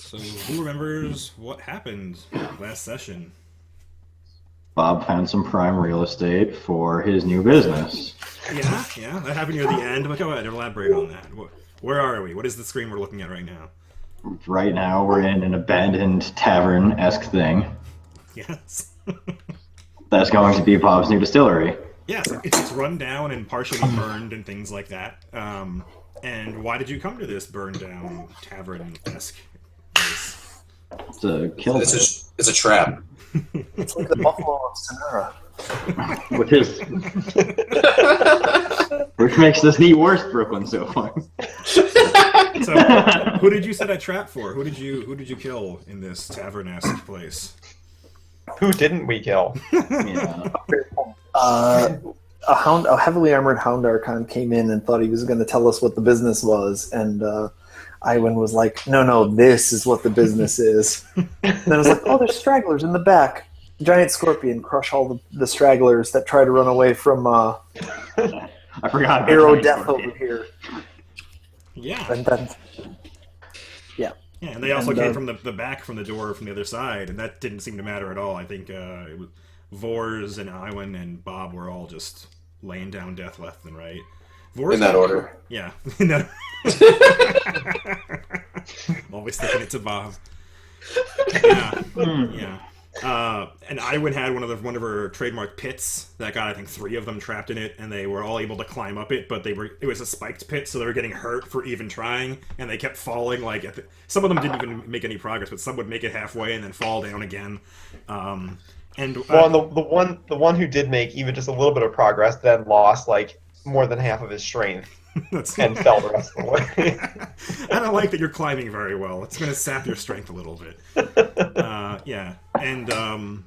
So, who remembers what happened last session? Bob found some prime real estate for his new business. Yeah, that happened near the end. But go ahead, elaborate on that. Where are we? What is the screen we're looking at right now? Right now, we're in an abandoned tavern-esque thing. Yes. That's going to be Bob's new distillery. Yes, it's run down and partially burned and things like that. And why did you come to this burned down tavern-esque place? To kill It's a trap. It's like the Buffalo of Sonora. with his, which makes this the worst Brooklyn so far. So, who did you set a trap for? Who did you kill in this tavern-esque place? Who didn't we kill? Yeah. A heavily armored Hound Archon came in and thought he was going to tell us what the business was, and Iwan was like, no, this is what the business is. And then I was like, oh, there's stragglers in the back. Giant scorpion, crush all the stragglers that try to run away from I forgot about Arrow that. Death over here. Yeah. And then, Yeah, and they also came from the back, from the door, from the other side, and that didn't seem to matter at all. I think it was Vors and Iwan and Bob were all just laying down death left and right. Vors, In that order. Yeah. Always thinking it's a Bob. Yeah. And Iwan had one of her trademark pits that got, I think, 3 of them trapped in it, and they were all able to climb up it, but it was a spiked pit, so they were getting hurt for even trying, and they kept falling. Some of them didn't even make any progress, but some would make it halfway and then fall down again. Well, the one who did make even just a little bit of progress then lost like more than half of his strength and fell the rest of the way. I don't like that you're climbing very well. It's going to sap your strength a little bit. Yeah, and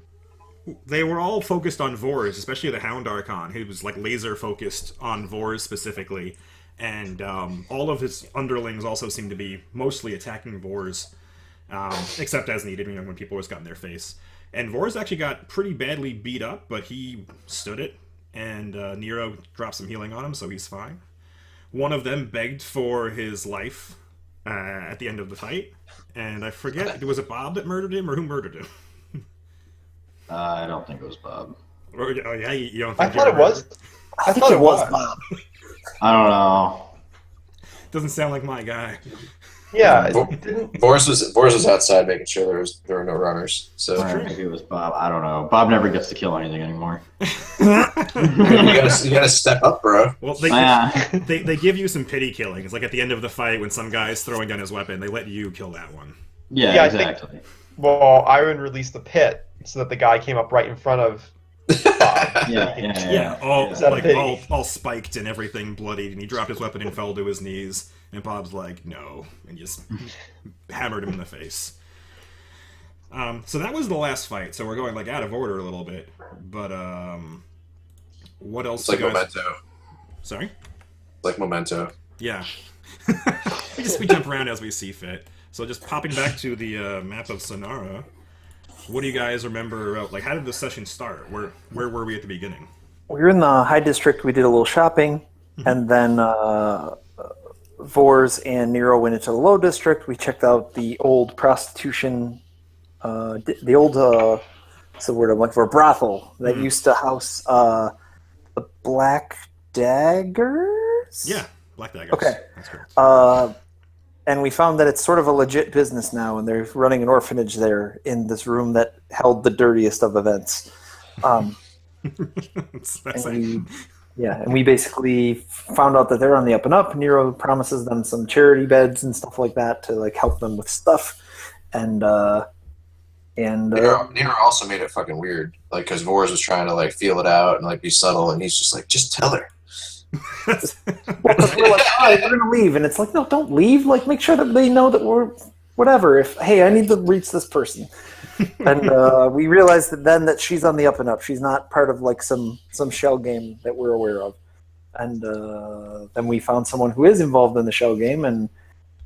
they were all focused on Vors, especially the Hound Archon, who was like laser focused on Vors specifically, and all of his underlings also seemed to be mostly attacking Vors, except as needed, when people always got in their face. And Vors actually got pretty badly beat up, but he stood it, and Nero dropped some healing on him, so he's fine. One of them begged for his life at the end of the fight, and I forget, was it Bob that murdered him, or who murdered him? I don't think it was Bob. Oh yeah, you don't I think thought it was. I think it was Bob. I don't know. Doesn't sound like my guy. Yeah, it didn't. Boris was outside making sure there were no runners. So Maybe it was Bob. I don't know. Bob never gets to kill anything anymore. you gotta step up, bro. Well, Yeah. they give you some pity killing. It's like at the end of the fight when some guy's throwing down his weapon, they let you kill that one. Yeah, I think- exactly. Well, Iron released the pit so that the guy came up right in front of Bob. Yeah, all Is that a like pity? all spiked and everything bloodied, and he dropped his weapon and fell to his knees. And Bob's like, no, and just hammered him in the face. So that was the last fight. So we're going like out of order a little bit. But what else? It's like you guys... Memento. Sorry. Like Memento. Yeah. we jump around as we see fit. So just popping back to the map of Sonara. What do you guys remember? Like, how did the session start? Where were we at the beginning? We were in the High District. We did a little shopping, and then Vors and Nero went into the Low District. We checked out the old prostitution, the old, what's the word I'm looking for, brothel that used to house the Black Daggers? Yeah, Black Daggers. Okay. That's cool. And we found that it's sort of a legit business now, and they're running an orphanage there in this room that held the dirtiest of events. And we basically found out that they're on the up and up. Nero promises them some charity beds and stuff like that to like help them with stuff, and Nero also made it fucking weird, like because Vors was trying to like feel it out and like be subtle, and he's just like, just tell her. we're like, all right, we're gonna leave, and it's like, no, don't leave. Like, make sure that they know that we're whatever. If hey, I need to reach this person, and we realized that she's on the up and up. She's not part of like some shell game that we're aware of, and then we found someone who is involved in the shell game and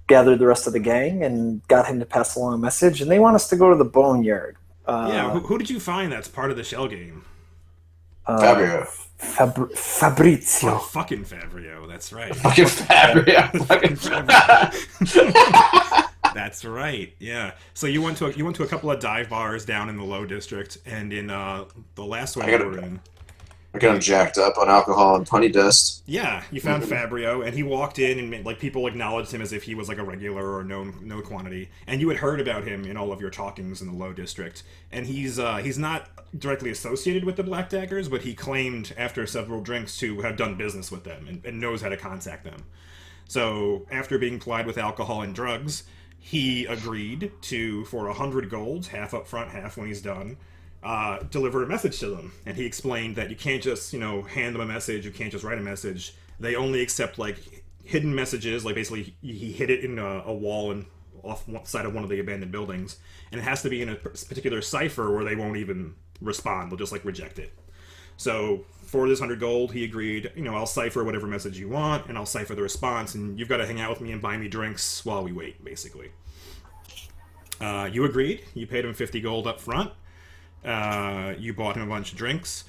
gathered the rest of the gang and got him to pass along a message. And they want us to go to the boneyard. Who did you find that's part of the shell game? Fabio. Fabrizio. Oh, fucking Fabio, that's right. Fucking Fabio. Fucking That's right. Yeah. So you went to a couple of dive bars down in the Low District, and in the last one you were in. I got him jacked up on alcohol and honey dust. Yeah, you found Fabio, and he walked in, and like people acknowledged him as if he was like a regular or known quantity. And you had heard about him in all of your talkings in the Low District. And he's not directly associated with the Black Daggers, but he claimed after several drinks to have done business with them and knows how to contact them. So after being plied with alcohol and drugs, he agreed to, for 100 gold, half up front, half when he's done, deliver a message to them. And he explained that you can't just, hand them a message, you can't just write a message. They only accept, like, hidden messages, like basically he hid it in a wall and off one side of one of the abandoned buildings. And it has to be in a particular cipher where they won't even respond, they'll just, like, reject it. So for this 100 gold, he agreed, I'll cipher whatever message you want, and I'll cipher the response, and you've got to hang out with me and buy me drinks while we wait, basically. You agreed. You paid him 50 gold up front. You bought him a bunch of drinks,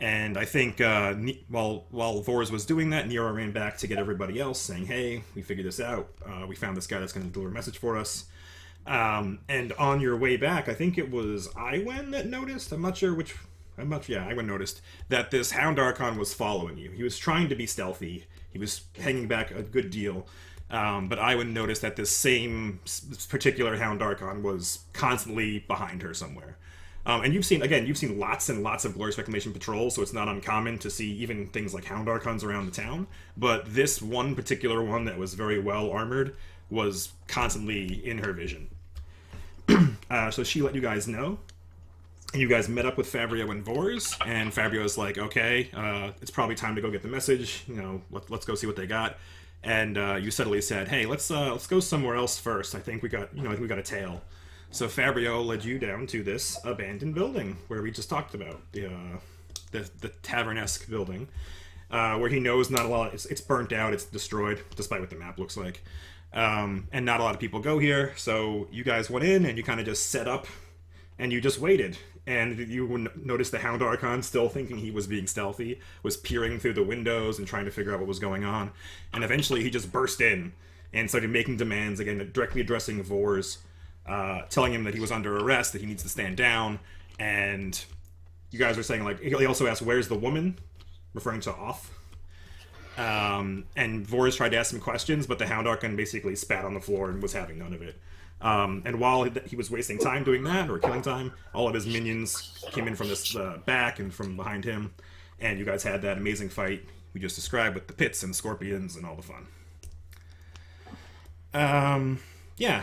and I think while Vors was doing that, Nero ran back to get everybody else, saying, "Hey, we figured this out. We found this guy that's going to deliver a message for us." And on your way back, I think it was Iwen that noticed. I'm not sure which. Iwen noticed that this Hound Archon was following you. He was trying to be stealthy. He was hanging back a good deal. But Iwen noticed that this same particular Hound Archon was constantly behind her somewhere. And you've seen lots and lots of Glorious Reclamation patrols, so it's not uncommon to see even things like Hound Archons around the town. But this one particular one that was very well armored was constantly in her vision. So she let you guys know. And you guys met up with Fabio and Vors, and Fabio's like, okay, it's probably time to go get the message. Let's go see what they got. And you subtly said, hey, let's go somewhere else first. I think we got a tail. So Fabio led you down to this abandoned building where we just talked about, the tavern-esque building, where he knows not a lot. It's burnt out, it's destroyed, despite what the map looks like, and not a lot of people go here. So you guys went in and you kind of just set up, and you just waited. And you noticed the Hound Archon, still thinking he was being stealthy, was peering through the windows and trying to figure out what was going on. And eventually he just burst in and started making demands, again, directly addressing Vors, telling him that he was under arrest, that he needs to stand down. And you guys were saying, like, he also asked, where's the woman? Referring to Off. And Vors tried to ask him questions, but the Hound Archon basically spat on the floor and was having none of it. And while he was wasting time doing that, or killing time, all of his minions came in from this back and from behind him, and you guys had that amazing fight we just described with the pits and scorpions and all the fun.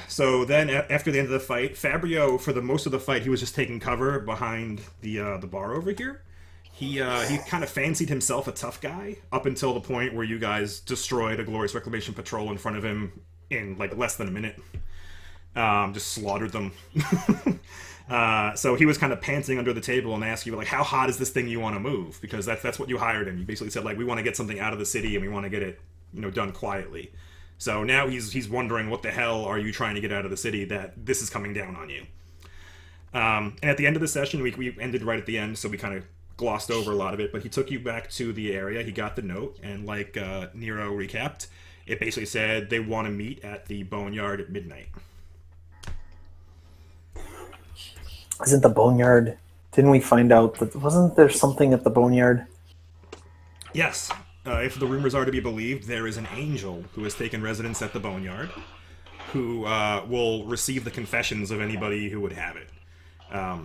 So then after the end of the fight, Fabio, for the most of the fight, he was just taking cover behind the bar over here. He kind of fancied himself a tough guy up until the point where you guys destroyed a Glorious Reclamation patrol in front of him in like less than a minute. Just slaughtered them. So he was kind of panting under the table and asked you, like, how hot is this thing you want to move? Because that's what you hired him. You basically said, like, we want to get something out of the city and we want to get it, done quietly. So now he's wondering, what the hell are you trying to get out of the city that this is coming down on you? And at the end of the session, we ended right at the end, so we kind of glossed over a lot of it, but he took you back to the area, he got the note, and like Nero recapped, it basically said they want to meet at the Boneyard at midnight. Isn't the Boneyard... Didn't we find out that... Wasn't there something at the Boneyard? Yes. If the rumors are to be believed, there is an angel who has taken residence at the Boneyard, who will receive the confessions of anybody who would have it. I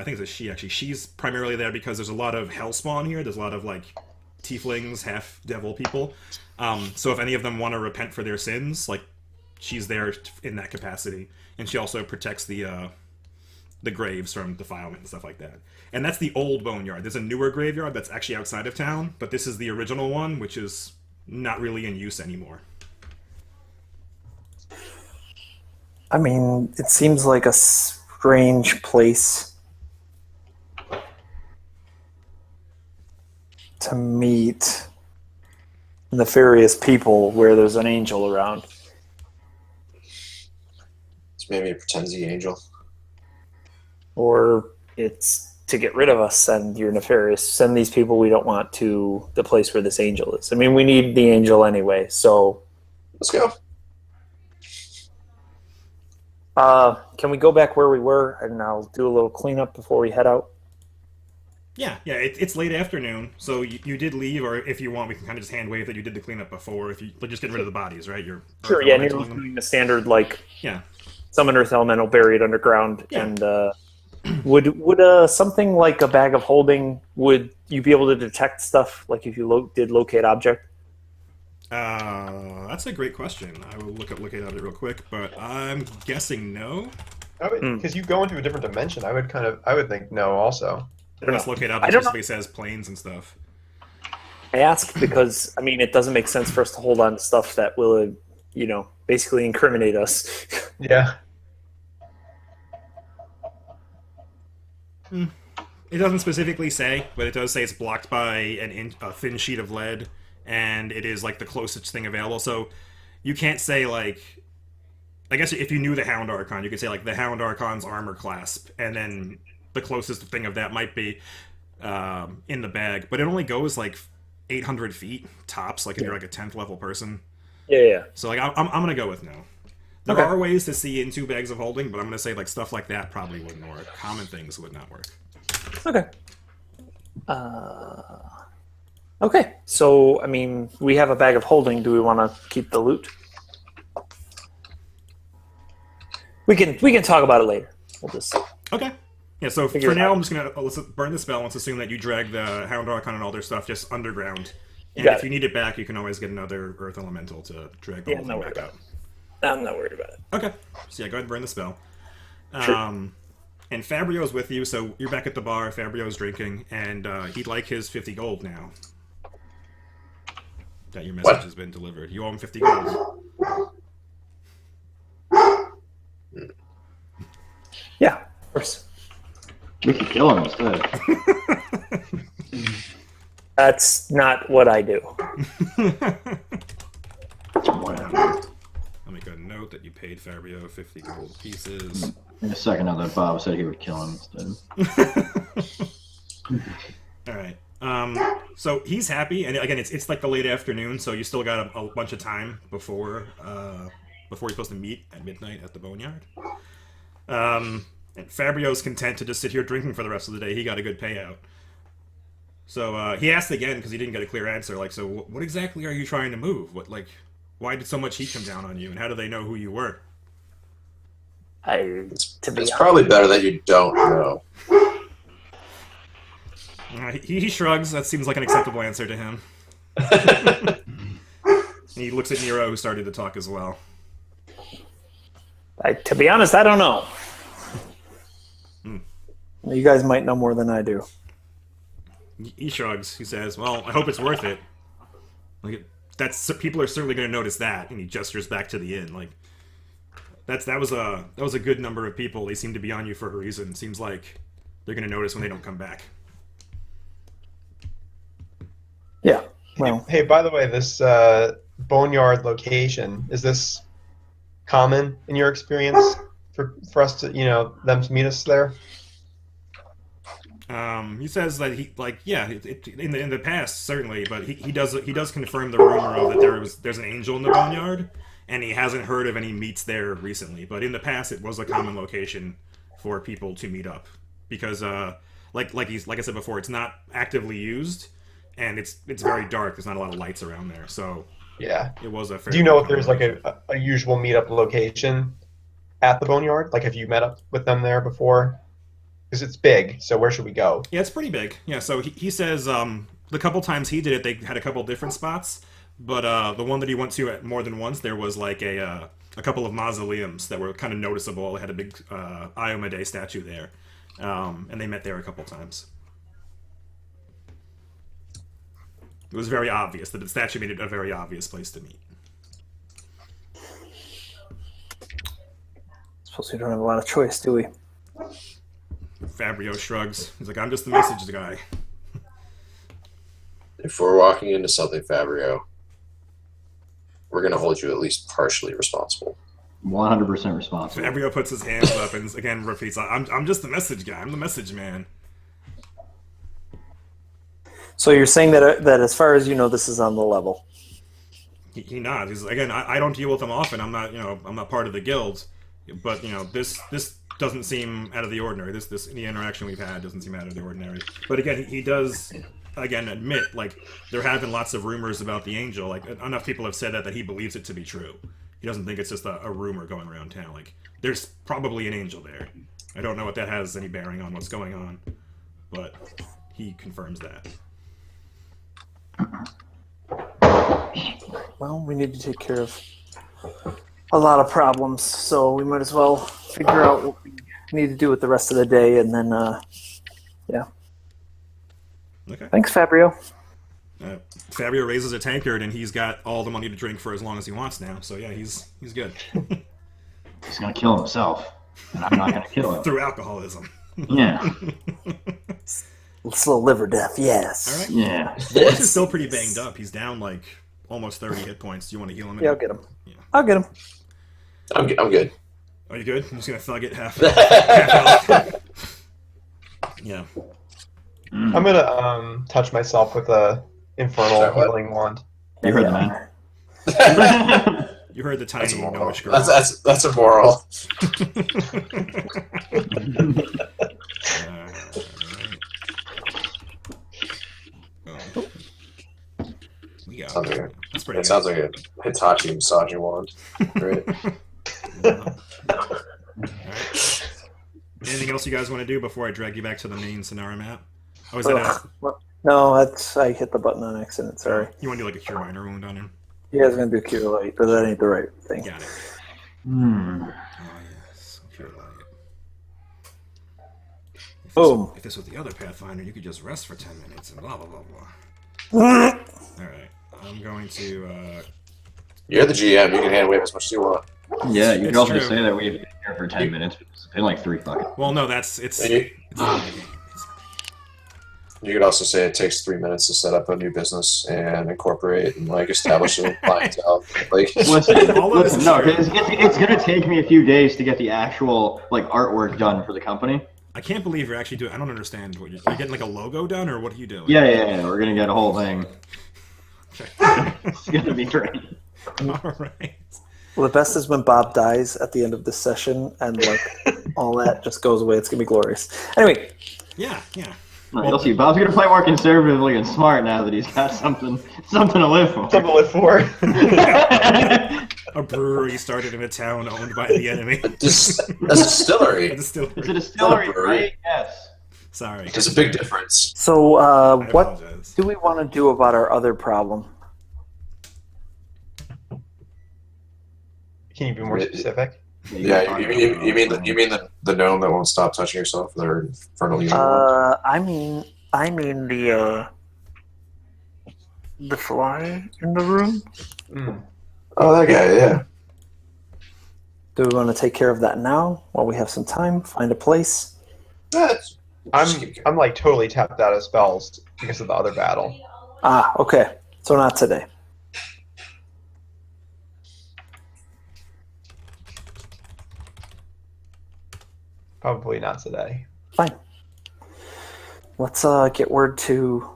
think it's a she, actually. She's primarily there because there's a lot of hellspawn here. There's a lot of, like, tieflings, half-devil people. So if any of them want to repent for their sins, like, she's there in that capacity. And she also protects the graves from defilement and stuff like that. And that's the old Boneyard. There's a newer graveyard that's actually outside of town, but this is the original one, which is not really in use anymore. I mean, it seems like a strange place to meet nefarious people where there's an angel around. It's maybe a pretensy angel. Or it's to get rid of us and you're nefarious. Send these people we don't want to the place where this angel is. I mean, we need the angel anyway, so... Let's go. Can we go back where we were, and I'll do a little cleanup before we head out? Yeah, it's late afternoon, so you did leave, or if you want, we can kind of just hand wave that you did the cleanup before. If you just get rid of the bodies, right? You're Sure. Yeah, Nero's doing the standard yeah. Summon Earth Elemental, bury it underground, Yeah. and would something like a bag of holding, would you be able to detect stuff like if you did locate object? That's a great question. I will look at it real quick, but I'm guessing no. Because you go into a different dimension, I would think no also. Unless locate objects just because it says planes and stuff. I ask because, I mean, it doesn't make sense for us to hold on to stuff that will, basically incriminate us. Yeah. It doesn't specifically say, but it does say it's blocked by a thin sheet of lead, and it is like the closest thing available. So you can't say like, I guess if you knew the Hound Archon, you could say like the Hound Archon's armor clasp, and then the closest thing of that might be in the bag. But it only goes like 800 feet tops, like if you're like a 10th level person. Yeah. So like I'm gonna go with no. There are ways to see into bags of holding, but I'm gonna say like stuff like that probably wouldn't work. Common things would not work. Okay. Okay. So, I mean, we have a bag of holding. Do we want to keep the loot? We can talk about it later. We'll just Okay. Yeah, so figure for now, out. I'm just going to let's burn the spell. Let's assume that you drag the Hound Archon and all their stuff just underground. And Got if it. you need it back, you can always get another Earth Elemental to drag the whole thing back out. I'm not worried about it. Okay. So yeah, go ahead and burn the spell. Sure. And Fabrio's with you, so you're back at the bar. Fabrio's drinking, and he'd like his 50 gold now. That your message has been delivered. You owe him 50 gold. Yeah, of course. We could kill him instead. That's not what I do. Whatever. I'll make a note that you paid Fabio 50 gold pieces. In a second, now that Bob said he would kill him instead. All right. So he's happy, and again, it's like the late afternoon, so you still got a bunch of time before you're supposed to meet at midnight at the boneyard. And Fabrio's content to just sit here drinking for the rest of the day. He got a good payout. So he asked again because he didn't get a clear answer. Like, so what exactly are you trying to move? Why did so much heat come down on you, and how do they know who you were? It's probably better that you don't know. He shrugs. That seems like an acceptable answer to him. He looks at Nero, who started to talk as well. To be honest, I don't know. You guys might know more than I do. He shrugs. He says, "Well, I hope it's worth it. Like, people are certainly going to notice that." And he gestures back to the inn. Like, that was a good number of people. They seem to be on you for a reason. Seems like they're going to notice when they don't come back. Yeah. Well, Hey, by the way, this boneyard location, is this common in your experience for us to, them to meet us there? He says that in the past certainly, but he does confirm the rumor of that there's an angel in the boneyard, and he hasn't heard of any meets there recently. But in the past, it was a common location for people to meet up because, like I said before, it's not actively used, and it's very dark. There's not a lot of lights around there, so Yeah. it was a. Do you know if there's like a usual meetup location at the boneyard? Like, have you met up with them there before? Because it's big, so where should we go? Yeah, it's pretty big. Yeah, so he says the couple times he did it, they had a couple different spots, but the one that he went to at more than once, there was like a couple of mausoleums that were kind of noticeable. It had a big Iomade statue there, and they met there a couple times. It was very obvious that the statue made it a very obvious place to meet. suppose we don't have a lot of choice, do we? Fabio shrugs. He's like, I'm just the message guy. If we're walking into something, Fabio, we're going to hold you at least partially responsible. 100% responsible. Fabio puts his hands up and again repeats, I'm just the message guy. I'm the message man. So you're saying that as far as you know, this is on the level. He nods. He's again, I don't deal with them often. I'm not part of the guild. But this doesn't seem out of the ordinary. This the interaction we've had doesn't seem out of the ordinary. But again, he does admit there have been lots of rumors about the angel. Like enough people have said that he believes it to be true. He doesn't think it's just a rumor going around town. Like there's probably an angel there. I don't know what that has any bearing on what's going on, but he confirms that. Well, we need to take care of a lot of problems, so we might as well figure out what we need to do with the rest of the day, and then, yeah. Okay. Thanks, Fabio. Fabio raises a tankard, and he's got all the money to drink for as long as he wants now. So yeah, he's good. He's gonna kill himself, and I'm not gonna kill him. Through alcoholism. Yeah. Slow liver death, yes. All right. Yeah. Boris is still pretty banged up. He's down like almost 30 hit points. Do you want to heal him? Yeah, I'll get him. Yeah. I'll get him. I'm good. Are you good? I'm just gonna thug it half health. Yeah. I'm gonna touch myself with a infernal healing wand. You heard the man. You heard the That's a tiny moral. gnomish girl. That's a moral. Sounds like that's pretty it good. sounds like a Hitachi massaging wand. Right? Alright. Anything else you guys want to do before I drag you back to the main Sonara map? Oh, is that No, I hit the button on accident, sorry. you want to do like a cure minor wound on him? Yeah, I was going to do Cure Light, but that ain't the right thing. Got it. Hmm. Oh yes, cure light. If this was the other Pathfinder, you could just rest for 10 minutes and blah blah blah blah. Alright, I'm going to You're the GM. You can hand wave as much as you want. Yeah, you could It's also true. just say that we've been here for 10 minutes. It's been like 3 fucking. well, no, it's You, not the game. you could also say it takes 3 minutes to set up a new business and incorporate and establish a clientele. Listen, All of this is no, true. it's gonna take me a few days to get the actual artwork done for the company. I can't believe you're actually doing. I don't understand what you're getting like a logo done, or what are you doing? Yeah, we're gonna get a whole thing. Okay. It's gonna be great. All right. Well, the best is when Bob dies at the end of the session, and all that just goes away. It's going to be glorious. Anyway. Yeah. Right, you'll see. Bob's gonna play more conservatively and smart now that he's got something to live for. Something to live for. A brewery started in a town owned by the enemy. A distillery. A distillery. It's a distillery, Not a brewery. right? Yes. Sorry. There's a big difference. So, I what apologize. do we want to do about our other problem? Can you be more specific? Yeah, you mean the gnome that won't stop touching yourself? Their infernal evil. I mean the fly in the room. Mm. Oh, that guy. Yeah. Do we want to take care of that now while we have some time? Find a place. I'm totally tapped out of spells because of the other battle. Ah, okay. So not today. Probably not today. Fine. Let's get word to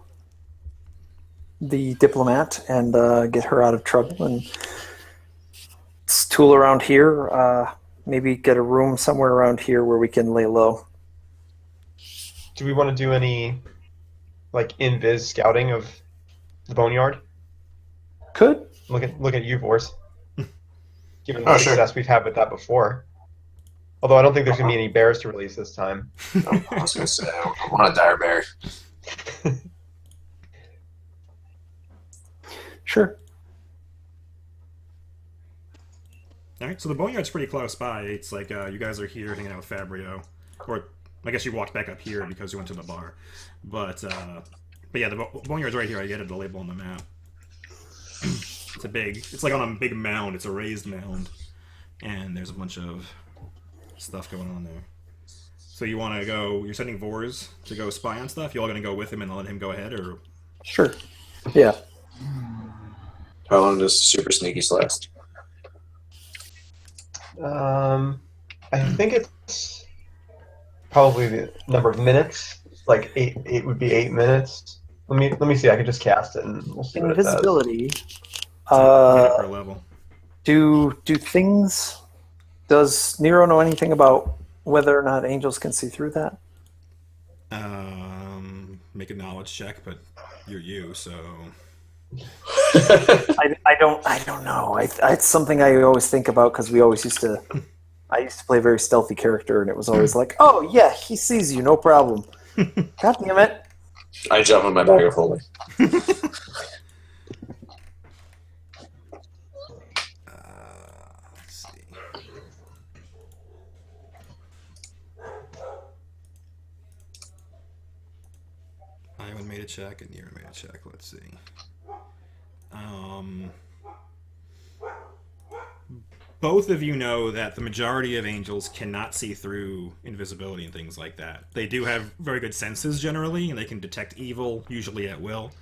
the diplomat and get her out of trouble and tool around here. Maybe get a room somewhere around here where we can lay low. Do we want to do any in-viz scouting of the boneyard? Could. Look at you, Vors. Given the Oh, sure. success we've had with that before. Although I don't think there's going to be any bears to release this time. I was gonna say I want a dire bear. Sure. All right. So the boneyard's pretty close by. It's like you guys are here hanging out with Fabrio, or I guess you walked back up here because you went to the bar. But yeah, the boneyard's right here. I added the label on the map. It's like on a big mound. It's a raised mound, and there's a bunch of stuff going on there. So you want to go? You're sending Vors to go spy on stuff. You all going to go with him and let him go ahead, or? Sure. Yeah. How long does super sneaky last? I think it's probably the number of minutes. Like eight would be 8 minutes. Let me see. I can just cast it and we'll see what it does. Invisibility. Per level. Do things Does Nero know anything about whether or not angels can see through that? Make a knowledge check, but you're you, so I don't know. It's something I always think about because we always used to. I used to play a very stealthy character, and it was always like, "Oh yeah, he sees you, no problem." God damn it! I jump in my bag of holding. let's see. Iwan made a check and Nero made a check. Let's see. Both of you know that the majority of angels cannot see through invisibility and things like that. They do have very good senses generally, and they can detect evil, usually at will.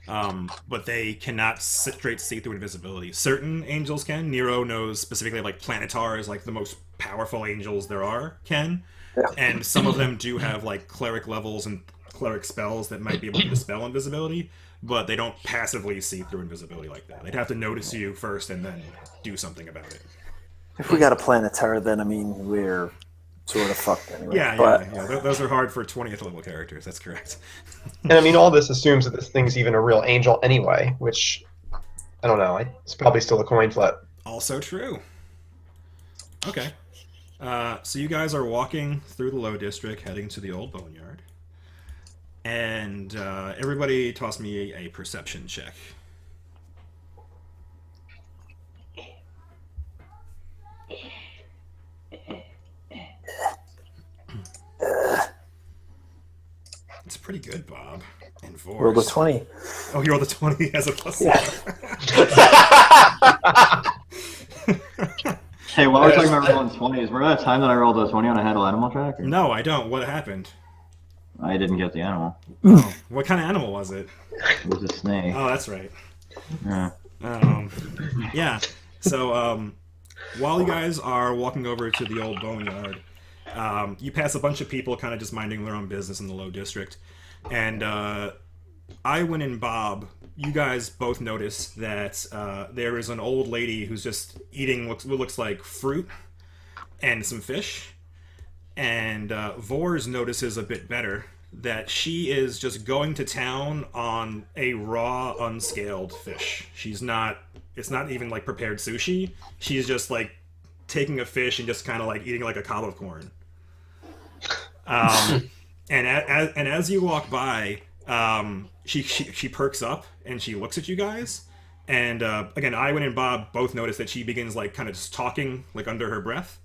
But they cannot straight see through invisibility. Certain angels can. Nero knows specifically like planetars, like the most powerful angels there are, can. Yeah. And some of them do have like cleric levels and cleric spells that might be able to dispel invisibility, but they don't passively see through invisibility like that. They'd have to notice you first and then do something about it. If we got a planetar, then I mean we're sort of fucked anyway. Yeah. Those are hard for 20th level characters. That's correct. And I mean, all this assumes that this thing's even a real angel anyway, which I don't know. It's probably still a coin flip. Also true. Okay. So you guys are walking through the Low District, heading to the Old Boneyard. And everybody toss me a perception check. It's pretty good, Bob. And Vors. Rolled a 20. Oh, you rolled a 20 as a plus. Yeah. Hey, while we're talking about rolling 20s, remember that time that I rolled a 20 on a handle animal track? Or? No, I don't. What happened? I didn't get the animal. Oh, what kind of animal was it? It was a snake. Oh, that's right. Yeah. Yeah. So, while you guys are walking over to the Old Boneyard, you pass a bunch of people kind of just minding their own business in the Low District. And Iwan and Bob, you guys both notice that there is an old lady who's just eating what looks like fruit and some fish. And Vors notices a bit better that she is just going to town on a raw, unscaled fish. It's not even like prepared sushi. She's just like taking a fish and just kind of like eating like a cob of corn. And as you walk by, she perks up and she looks at you guys. And again, Iwan and Bob both notice that she begins like kind of just talking like under her breath.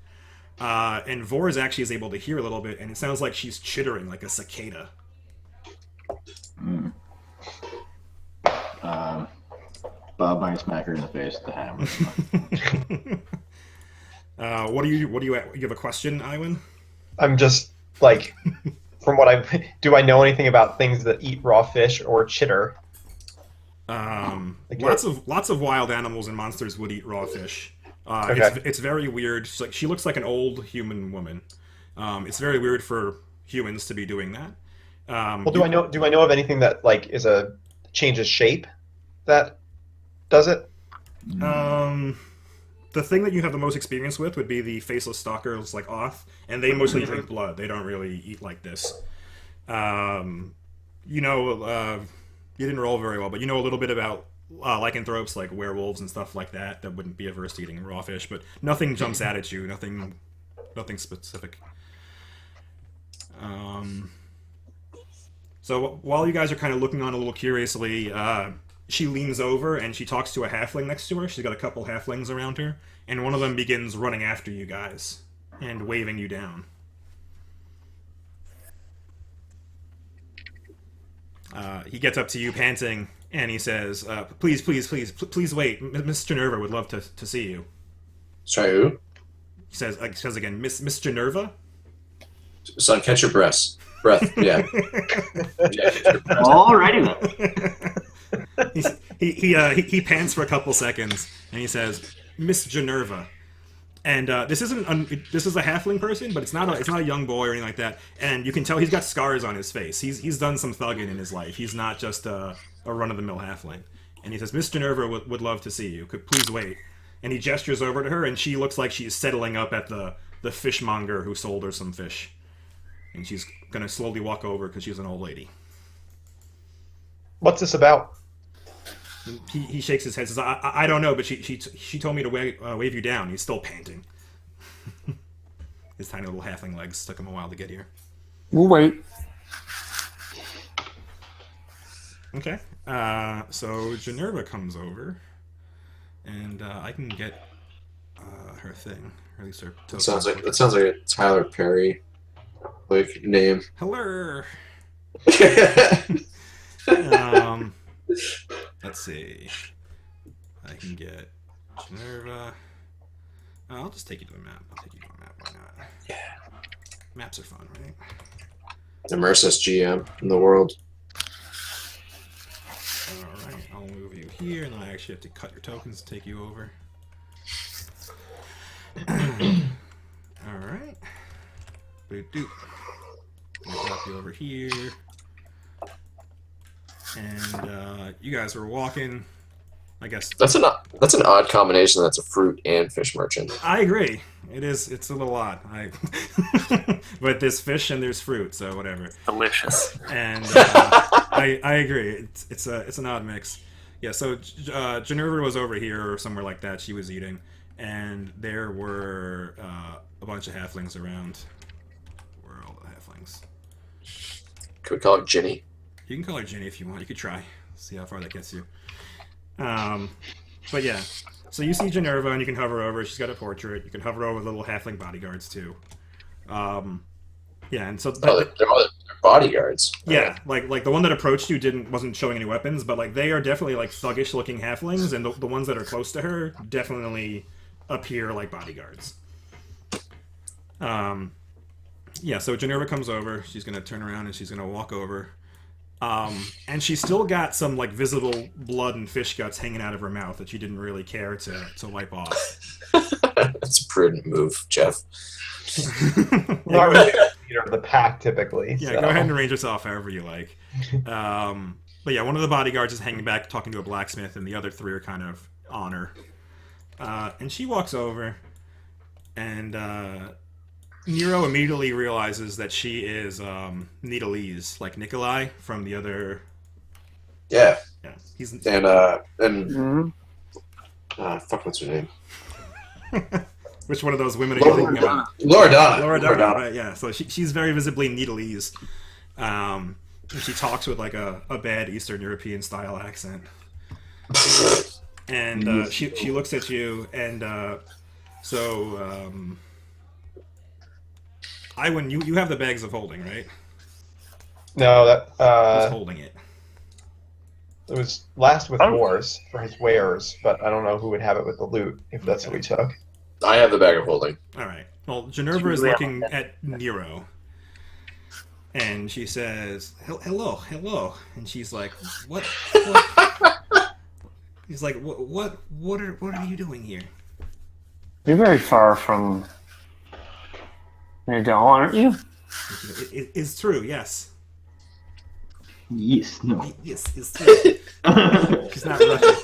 And Vors actually is able to hear a little bit, and it sounds like she's chittering like a cicada. Bob might smack her in the face with the hammer. What do you have a question, Iwan? I'm just like, from what do I know anything about things that eat raw fish or chitter? Lots of wild animals and monsters would eat raw fish. Okay. It's very weird. She looks like an old human woman. It's very weird for humans to be doing that. Well, do I know of anything that like changes shape that does it? The thing that you have the most experience with would be the faceless stalkers like Oth, and they mostly drink blood. They don't really eat like this. You didn't roll very well, but you know a little bit about lycanthropes like werewolves and stuff like that wouldn't be averse to eating raw fish, but nothing jumps out at you. Nothing specific. So while you guys are kind of looking on a little curiously, she leans over and she talks to a halfling next to her. She's got a couple halflings around her, and one of them begins running after you guys and waving you down. He gets up to you panting, and he says, please wait. Miss Generva would love to see you. Sorry, who? He says again, Miss Generva? Son, catch your breath. Yeah. Alrighty then. He pants for a couple seconds, and he says, Miss Generva. And this is a halfling person, but it's not a young boy or anything like that. And you can tell he's got scars on his face. He's done some thugging in his life. He's not just a run-of-the-mill halfling. And he says, Miss Generva would love to see you. Please wait. And he gestures over to her, and she looks like she's settling up at the fishmonger who sold her some fish. And she's going to slowly walk over because she's an old lady. What's this about? He shakes his head, says, I don't know, but she told me to wave you down. He's still panting. His tiny little halfling legs took him a while to get here. We'll wait. Okay. So Generva comes over, and I can get her thing. Or at least her token. That sounds like a Tyler Perry like name. Hello. Let's see. I can get Generva. I'll just take you to the map. Why not? Yeah. Maps are fun, right? The Merciless GM in the world. Alright, I'll move you here, and then I actually have to cut your tokens to take you over. Alright. Boop-doop. I'll drop you over here. And you guys were walking, I guess. That's an odd combination. That's a fruit and fish merchant. I agree. It is. It's a little odd. But there's fish and there's fruit, so whatever. Delicious. And I agree. It's an odd mix. Yeah. So Generva was over here or somewhere like that. She was eating, and there were a bunch of halflings around. Where are all the halflings? Could we call it Ginny? You can call her Ginny if you want. You could try. See how far that gets you. But yeah. So you see Generva, and you can hover over. She's got a portrait. You can hover over little halfling bodyguards too. Yeah, and so They're bodyguards. yeah, like the one that approached you wasn't showing any weapons, but like they are definitely like thuggish looking halflings, and the ones that are close to her definitely appear like bodyguards. Yeah, so Generva comes over. She's gonna turn around and she's gonna walk over. And she's still got some like visible blood and fish guts hanging out of her mouth that she didn't really care to wipe off. That's a prudent move, Jeff. Not really a leader of the pack, typically. Yeah, so. go ahead and arrange yourself however you like. But yeah, one of the bodyguards is hanging back talking to a blacksmith, and the other three are kind of on her. And she walks over, and Nero immediately realizes that she is Nitalese, like Nikolai from the other. Yeah. Yeah, he's And fuck, what's her name? which one of those women are you thinking about? Loredana. Right? Yeah. So she's very visibly Nitalese. She talks with like a bad Eastern European style accent. And she looks at you, and Iwan, you have the bags of holding, right? No, that Who's holding it? it was last with Wars for his wares, but I don't know who would have it with the loot if that's what we took. I have the bag of holding. All right. Well, Generva is looking at Nero, and she says, "Hello," and she's like, "What?" He's like, "What are you doing here?" You're very far from Nidal, aren't you? It's true, yes. Yes, no. Yes, it's true. She's not Russian.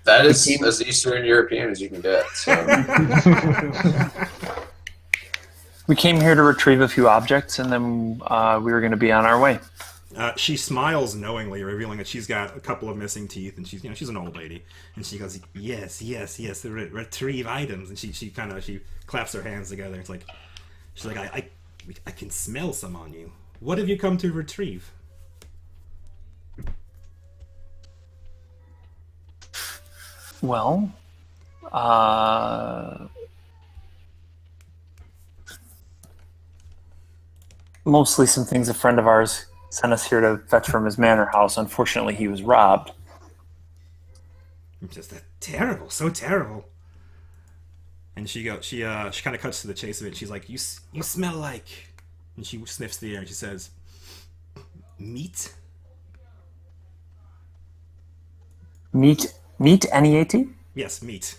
That is as Eastern European as you can get. So. We came here to retrieve a few objects, and then we were going to be on our way. She smiles knowingly, revealing that she's got a couple of missing teeth, and she's an old lady, and she goes, yes, retrieve items, and she claps her hands together. It's like she's like, I can smell some on you. What have you come to retrieve? Well, mostly some things a friend of ours sent us here to fetch from his manor house. Unfortunately, he was robbed. Just terrible, so terrible. And she kind of cuts to the chase of it. She's like, you smell like, and she sniffs the air and she says, meat. Meat, N-E-A-T? Yes, meat.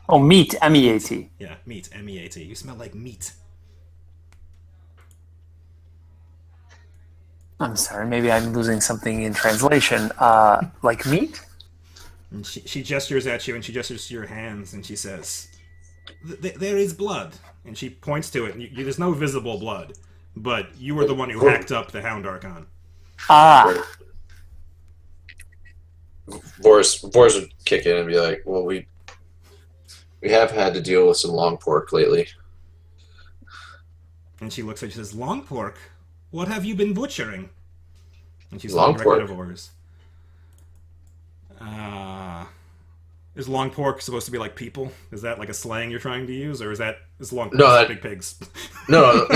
Oh, meat, M-E-A-T. Yeah, meat, M-E-A-T. You smell like meat. I'm sorry, maybe I'm losing something in translation. Like meat? And she gestures at you, and she gestures to your hands, and she says, there is blood. And she points to it, and there's no visible blood. But you were the one who hacked up the Hound Archon. Ah. Boris would kick in and be like, well, we have had to deal with some long pork lately. And she looks at you and says, long pork? What have you been butchering? And she's Long looking directly pork? at Vores. Is long pork supposed to be like people? Is that like a slang you're trying to use, or is long pork No, big pigs? No.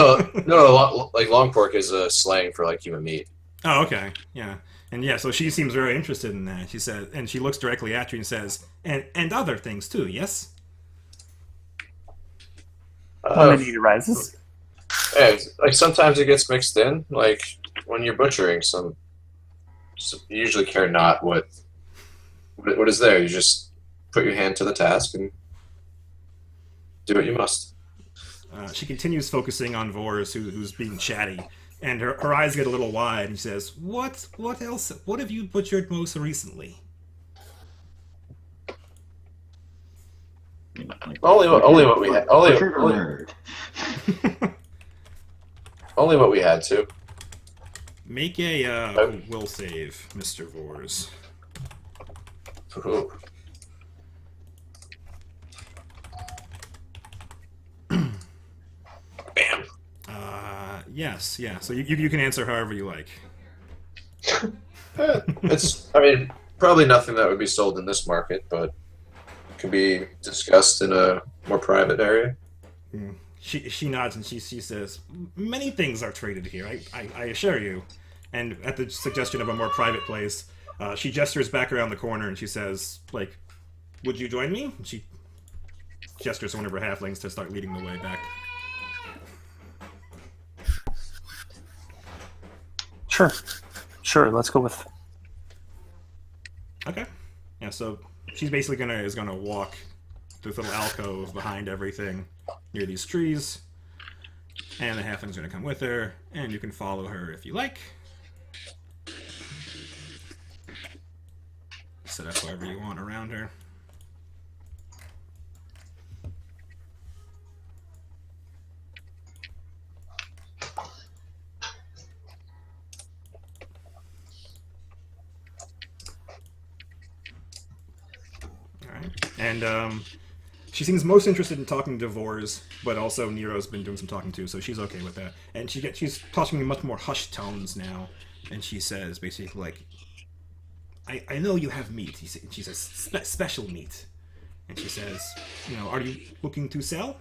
Like long pork is a slang for like human meat. Oh, okay, yeah, and yeah. So she seems very interested in that. She says, and she looks directly at you and says, and other things too. Yes. When the need arises. Yeah, like sometimes it gets mixed in. Like when you're butchering, you usually care not what is there. You just put your hand to the task and do what you must. She continues focusing on Vores, who's being chatty, and her eyes get a little wide, and she says, What else? What have you butchered most recently? Only what we had. Butchered or murdered? Only what we had to. Make a will save, Mr. Vores. Ooh. Bam. Yes, yeah. So you can answer however you like. It's, probably nothing that would be sold in this market, but can be discussed in a more private area. She nods and she says, many things are traded here, I assure you. And at the suggestion of a more private place, she gestures back around the corner and she says, like, would you join me? And she gestures to one of her halflings to start leading the way back. Sure, let's go with... Okay. Yeah, so she's basically is gonna walk this little alcove behind everything near these trees. And the halfling's gonna come with her, and you can follow her if you like. Set up wherever you want around her. And she seems most interested in talking to Vores, but also Nero's been doing some talking too, so she's okay with that. And she's talking in much more hushed tones now, and she says basically like, I know you have meat. She says special meat, and she says, are you looking to sell?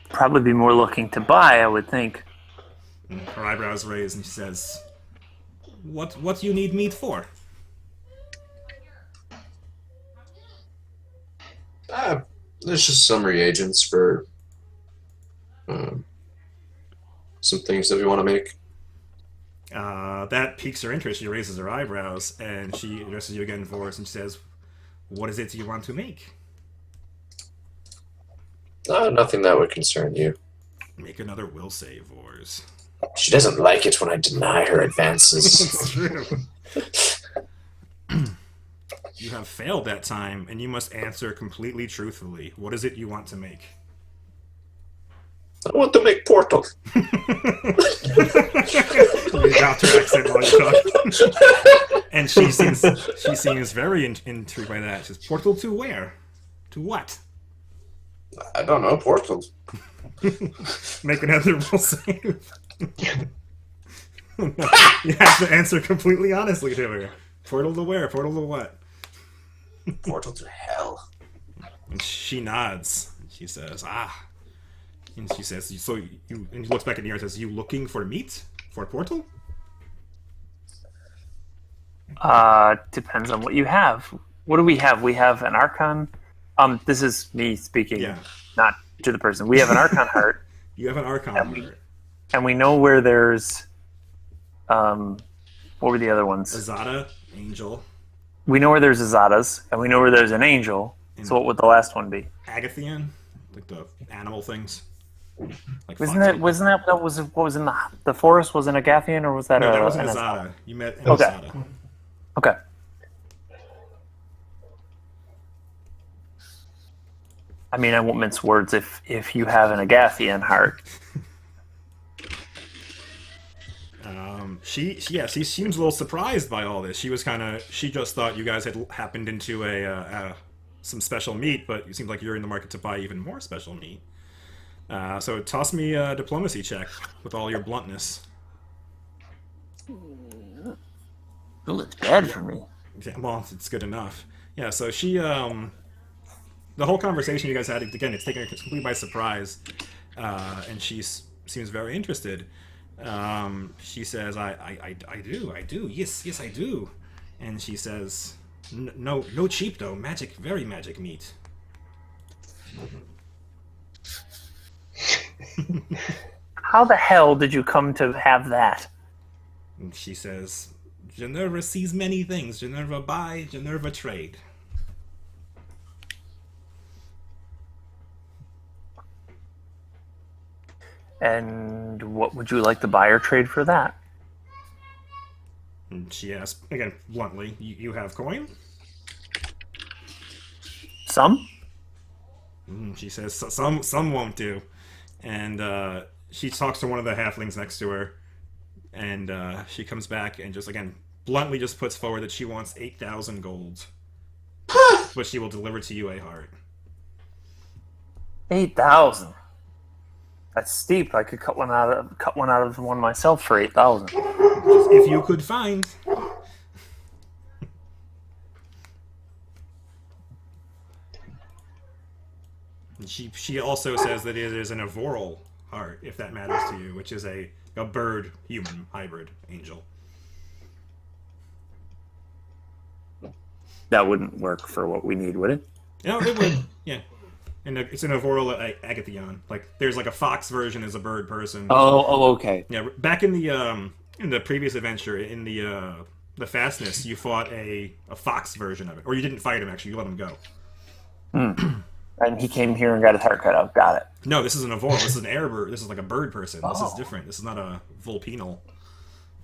Probably be more looking to buy, I would think. And her eyebrows raise, and she says, what do you need meat for? There's just some reagents for some things that we want to make. That piques her interest. She raises her eyebrows, and she addresses you again, Vores, and she says, what is it you want to make? Nothing that would concern you. Make another will save, Vores. She doesn't like it when I deny her advances. It's true. You have failed that time, and you must answer completely truthfully. What is it you want to make? I want to make Portal. You adopt her accent while you talk. And she seems very intrigued by that. She says, Portal to where? To what? I don't know, Portal. Make another will save. You have to answer completely honestly to her. Portal to where? Portal to what? Portal to hell. And she nods. She says, And she says, so you... And she looks back at Nira and says, you looking for meat? For a portal? Depends on what you have. What do we have? We have an Archon. This is me speaking, not to the person. We have an Archon heart. You have an Archon heart. And we know where there's... what were the other ones? Azada, Angel. We know where there's Azadas, and we know where there's an Angel. So what would the last one be? Agathian, like the animal things. Like wasn't that what was in the forest? Was it Agathian, or was that no, that wasn't Azada. You met Okay. Azada. Okay. I mean, I won't mince words if you have an Agathian heart. She seems a little surprised by all this. She just thought you guys had happened into some special meat, but it seems like you're in the market to buy even more special meat. So toss me a diplomacy check with all your bluntness. Well, it's bad for me. Yeah, well, it's good enough. Yeah, so the whole conversation you guys had, again, it's taken her completely by surprise, and she seems very interested. She says, I do, yes, I do. And she says, no cheap though, very magic meat. How the hell did you come to have that? And she says, Generva sees many things. Generva buy, Generva trade. And what would you like to buy or trade for that? And she asks, again, bluntly, you have coin? Some? She says, some won't do. And she talks to one of the halflings next to her. And she comes back and just, again, bluntly just puts forward that she wants 8,000 gold. But she will deliver to you a heart. 8,000. That's steep. I could cut one out of one myself for 8,000. If you could find. And she also says that it is an avoral heart, if that matters to you, which is a bird-human hybrid angel. That wouldn't work for what we need, would it? No, it would. Yeah. And it's an avoral agathion. Like, there's like a fox version as a bird person. Oh, okay. Yeah, back in the previous adventure, in the fastness, you fought a fox version of it. Or you didn't fight him, actually. You let him go. And he came here and got his hair cut out. Got it. No, this is an avoral. This is an air bird. This is like a bird person. This is different. This is not a vulpenal.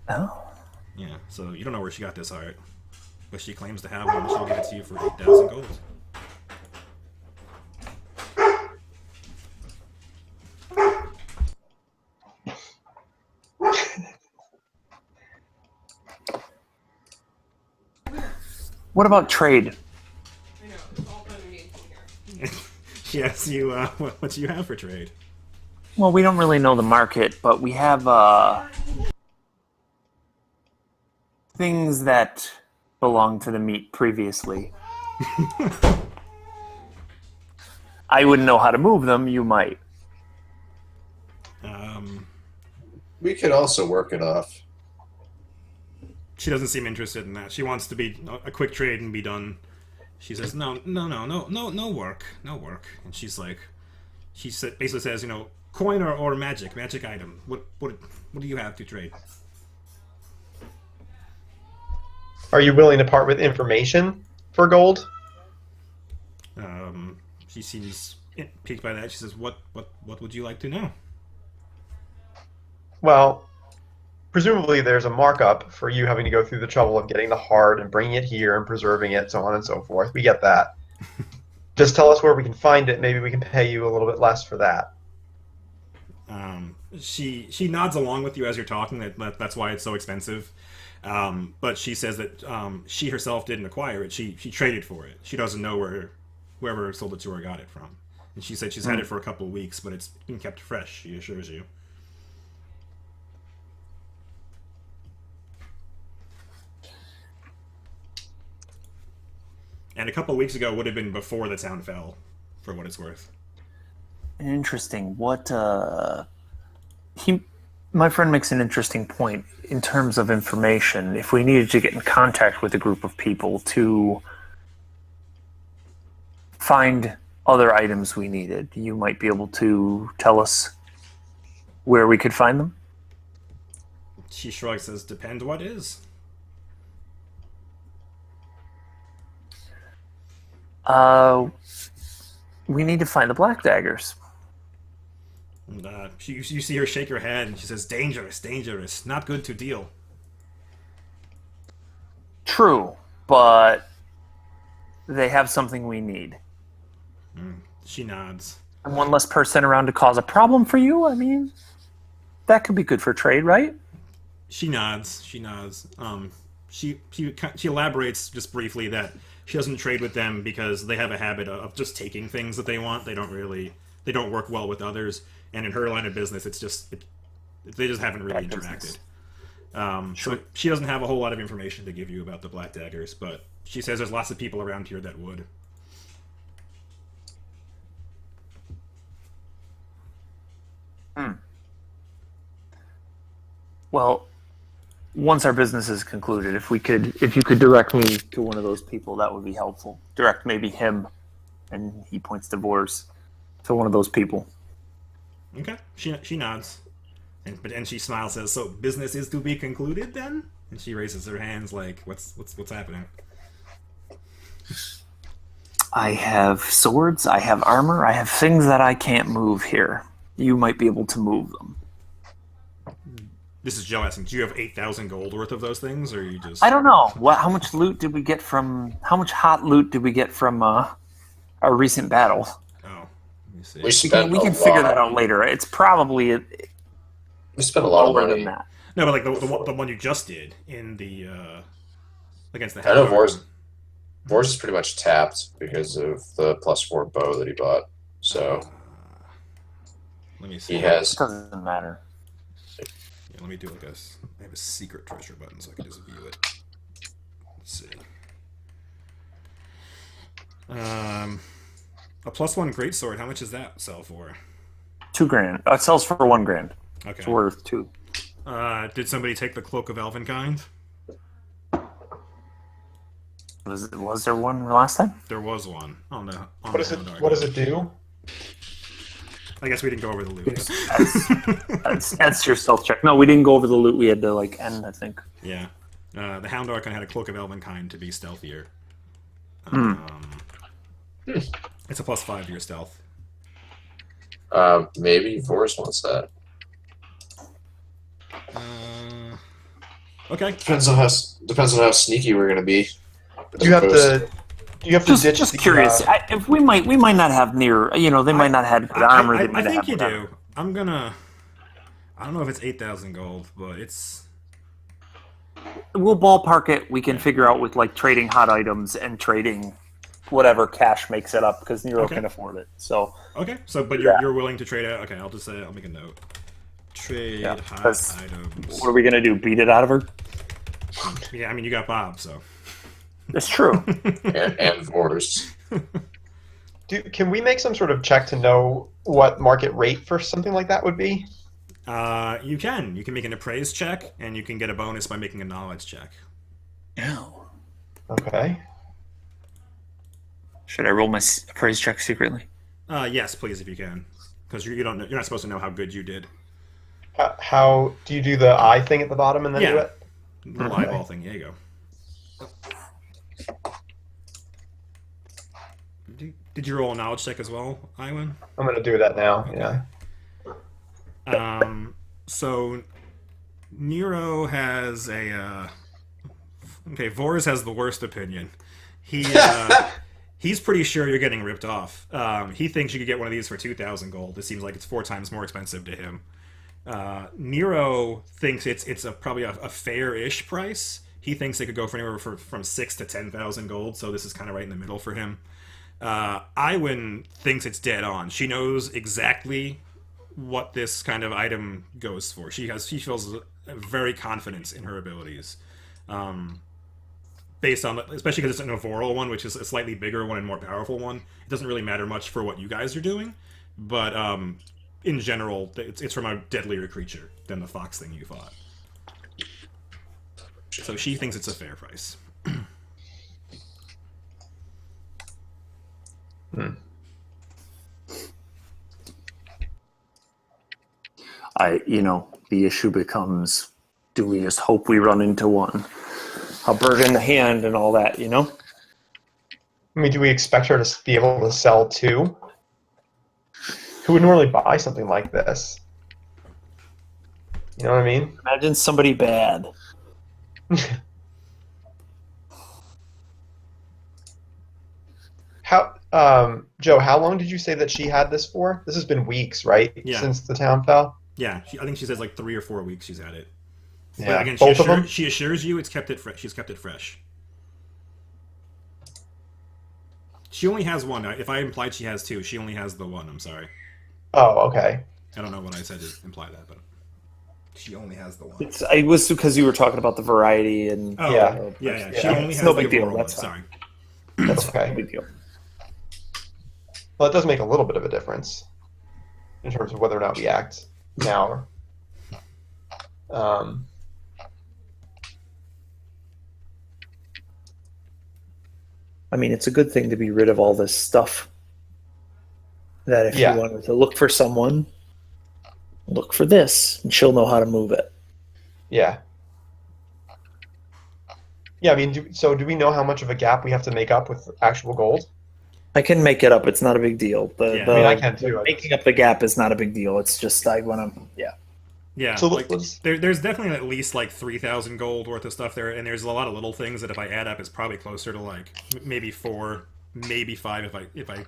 Oh. Yeah, so you don't know where she got this heart. But she claims to have one, and she'll give it to you for 8,000 gold. What about trade? I know, it's all fun and games in here. She asks you, what do you have for trade? Well, we don't really know the market, but we have things that belonged to the meat previously. I wouldn't know how to move them. You might. We could also work it off. She doesn't seem interested in that. She wants to be a quick trade and be done. She says, no work. And she's like, basically says, coin or magic item. What do you have to trade? Are you willing to part with information for gold? She seems piqued by that. She says, what would you like to know? Well, presumably there's a markup for you having to go through the trouble of getting the heart and bringing it here and preserving it, so on and so forth. We get that. Just tell us where we can find it. Maybe we can pay you a little bit less for that. She nods along with you as you're talking. That's why it's so expensive. But she says that she herself didn't acquire it. She traded for it. She doesn't know where whoever sold it to her got it from. And she said she's had it for a couple of weeks, but it's been kept fresh, she assures you. And a couple of weeks ago would have been before the town fell, for what it's worth. Interesting. My friend makes an interesting point in terms of information. If we needed to get in contact with a group of people to find other items we needed, you might be able to tell us where we could find them? She shrugs, says, depend what is. We need to find the black daggers. And, you see her shake her head, and she says, dangerous, not good to deal. True, but they have something we need. She nods. And one less person around to cause a problem for you. I mean, that could be good for trade, right? She nods. She elaborates just briefly that she doesn't trade with them because they have a habit of just taking things that they want. They don't work well with others. And in her line of business, they just haven't really interacted. So she doesn't have a whole lot of information to give you about the Black Daggers, but she says there's lots of people around here that would. Well, once our business is concluded, if you could direct me to one of those people, that would be helpful. Direct maybe him, and he points to Vors, to one of those people. Okay. She nods, and she smiles, says, "So business is to be concluded then?" And she raises her hands like, "What's happening?" I have swords, I have armor, I have things that I can't move here. You might be able to move them. This is Joe asking, do you have 8,000 gold worth of those things, or are you just... I don't know. How much loot did we get from... How much hot loot did we get from our recent battle? Oh, let me see. We can figure that out later. It's probably... We spent a lot of lower money. than that. No, but like the one you just did in the... against the... I know Vors is pretty much tapped because of the +4 bow that he bought. So let me see. He has... It doesn't matter. Yeah, let me do I have a secret treasure button so I can just view it. Let's see. A +1 greatsword, how much does that sell for? $2,000. It sells for $1,000. Okay. It's worth 2. Did somebody take the Cloak of Elvenkind? Was there one last time? There was one on the. What does it do? I guess we didn't go over the loot. That's your stealth check. No, we didn't go over the loot. We had to end, I think. Yeah, the Hound Archon had a Cloak of Elvenkind to be stealthier. It's a +5 to your stealth. Maybe Vors wants that. Okay. Depends on how sneaky we're gonna be. You have to ditch Just the, curious. If we might not have near. They might not have good armor. I think you do. I don't know if it's 8,000 gold, but it's. We'll ballpark it. We can figure out with trading hot items and trading whatever cash makes it up because Nero can afford it. So. Okay. So, but you're willing to trade it? Okay, I'll just say I'll make a note. Trade hot items. What are we gonna do? Beat it out of her? Yeah, I mean you got Bob, so. It's true. and Vors. Can we make some sort of check to know what market rate for something like that would be? You can. You can make an appraise check, and you can get a bonus by making a knowledge check. No. Okay. Should I roll my appraise check secretly? Yes, please, if you can, because you're not supposed to know how good you did. How do you do the eye thing at the bottom and then do it? Little eyeball thing. There you go. Did you roll a knowledge check as well, Iwan? I'm gonna do that now. Yeah. So Nero has a. Okay, Vors has the worst opinion. He's pretty sure you're getting ripped off. He thinks you could get one of these for 2,000 gold. It seems like it's 4 times more expensive to him. Nero thinks it's probably a fair-ish price. He thinks they could go for anywhere from 6,000 to 10,000 gold. So this is kind of right in the middle for him. Iwan thinks it's dead on. She knows exactly what this kind of item goes for. She feels very confident in her abilities, based on, especially because it's an Avoral one, which is a slightly bigger one and more powerful one. It doesn't really matter much for what you guys are doing, but in general, it's from a deadlier creature than the fox thing you fought. So she thinks it's a fair price. The issue becomes, do we just hope we run into one? A bird in the hand and all that, I mean, do we expect her to be able to sell too? Who would normally buy something like this? You know what I mean? Imagine somebody bad. Joe, how long did you say that she had this for? This has been weeks, right? Yeah. Since the town fell? Yeah, I think she says like 3 or 4 weeks she's had it. But Yeah. again, Both of them? she assures you it's kept it fresh. She's kept it fresh. She only has one. If I implied she has two, she only has the one. I'm sorry. Oh, okay. I don't know what I said to imply that, but she only has the one. It was because you were talking about the variety and Oh, Yeah. yeah. Yeah, She only it's has no the big deal, Aurora one. that's fine. Sorry. that's Okay. no big deal. Well, it does make a little bit of a difference in terms of whether or not we act now. Um, I mean, it's a good thing to be rid of all this stuff. That if Yeah. you wanted to look for someone, look for this, and she'll know how to move it. yeah. Yeah, I mean, do we know how much of a gap we have to make up with actual gold? I can make it up. It's not a big deal. Yeah. I mean, I can too. Making up the gap is not a big deal. It's just I want to. Yeah. Yeah, So like, let's- there's definitely at least like 3,000 gold worth of stuff there, and there's a lot of little things that if I add up, it's probably closer to like maybe 4, maybe 5 if I.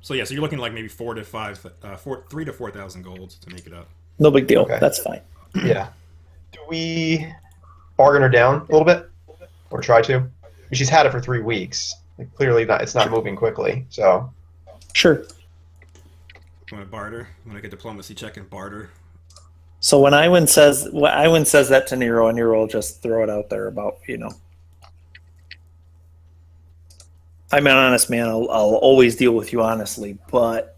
So yeah, so you're looking like maybe 3 to 4,000 gold to make it up. No big deal. Okay. That's fine. Yeah. Do we bargain her down a little bit, or try to? She's had it for 3 weeks. Like, clearly, it's not moving quickly. So Sure. You want to barter? You want to get diplomacy check and barter? So when Iwan says that to Nero, and Nero will just throw it out there about I'm an honest man. I'll always deal with you honestly, but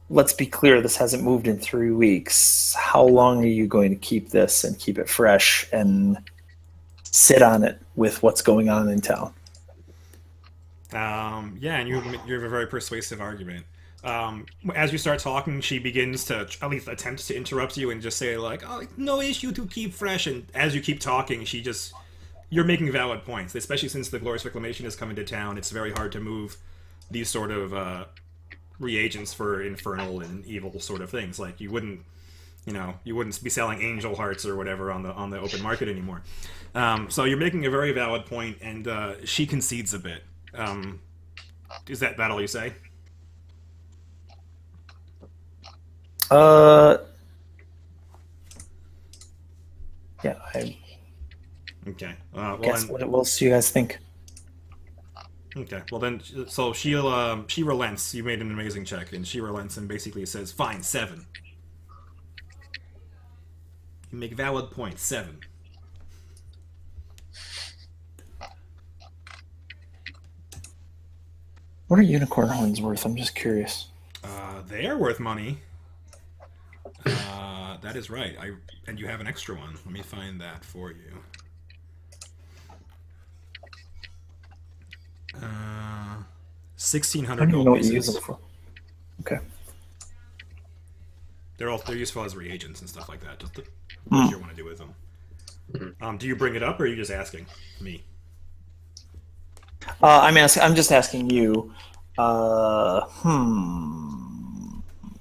let's be clear. This hasn't moved in 3 weeks. How long are you going to keep this and keep it fresh and sit on it with what's going on in town? Yeah, and you have a very persuasive argument. As you start talking, she begins to at least attempt to interrupt you and just say like, "Oh, no issue to keep fresh." And as you keep talking, you're making valid points, especially since the Glorious Reclamation is coming to town. It's very hard to move these sort of reagents for infernal and evil sort of things. Like you wouldn't be selling angel hearts or whatever on the open market anymore. So you're making a very valid point, and she concedes a bit. Is that all you say? Yeah. I Okay. Well, guess then, what else do you guys think? okay. Well then, so she relents. You made an amazing check, and she relents and basically says, "Fine, 7. You make valid points. 7." What are unicorn horns worth? I'm just curious. They are worth money. That is right. And you have an extra one. Let me find that for you. 1,600 I don't even gold know what you pieces. use them for. Okay. They're useful as reagents and stuff like that. Just what you want to do with them. Do you bring it up, or are you just asking me? I'm just asking you.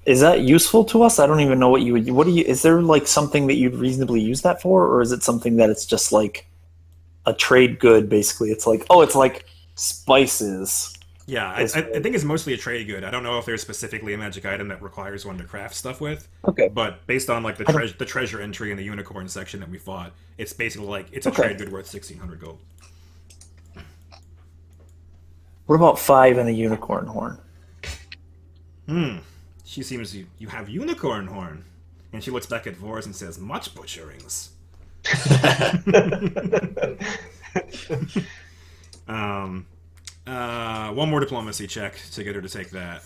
Is that useful to us? I don't even know what you would. What do you? Is there like something that you'd reasonably use that for, or is it something that it's just like a trade good? Basically, it's like it's like spices. Yeah, I think it's mostly a trade good. I don't know if there's specifically a magic item that requires one to craft stuff with. Okay. But based on like the treasure entry in the unicorn section that we fought, it's basically like it's a Okay. trade good worth 1,600 gold. What about 5 and a unicorn horn? She seems you have unicorn horn, and she looks back at Vors and says, "Much butcherings." One more diplomacy check to get her to take that.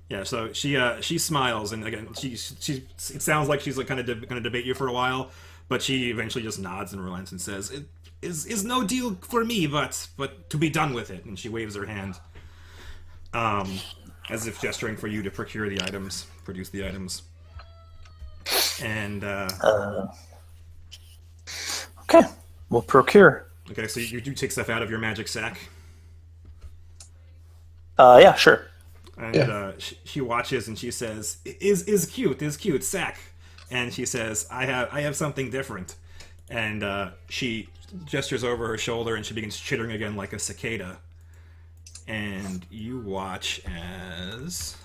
Yeah, so she smiles, and again it sounds like she's like kind of going to debate you for a while, but she eventually just nods and relents and says, "It is no deal for me, but to be done with it." And she waves her hand, as if gesturing for you to produce the items. And Okay, we'll procure. okay, so you do take stuff out of your magic sack. Yeah, sure. And she watches and she says, "Is cute, sack." And she says, "I have something different." And she gestures over her shoulder, and she begins chittering again like a cicada. And you watch as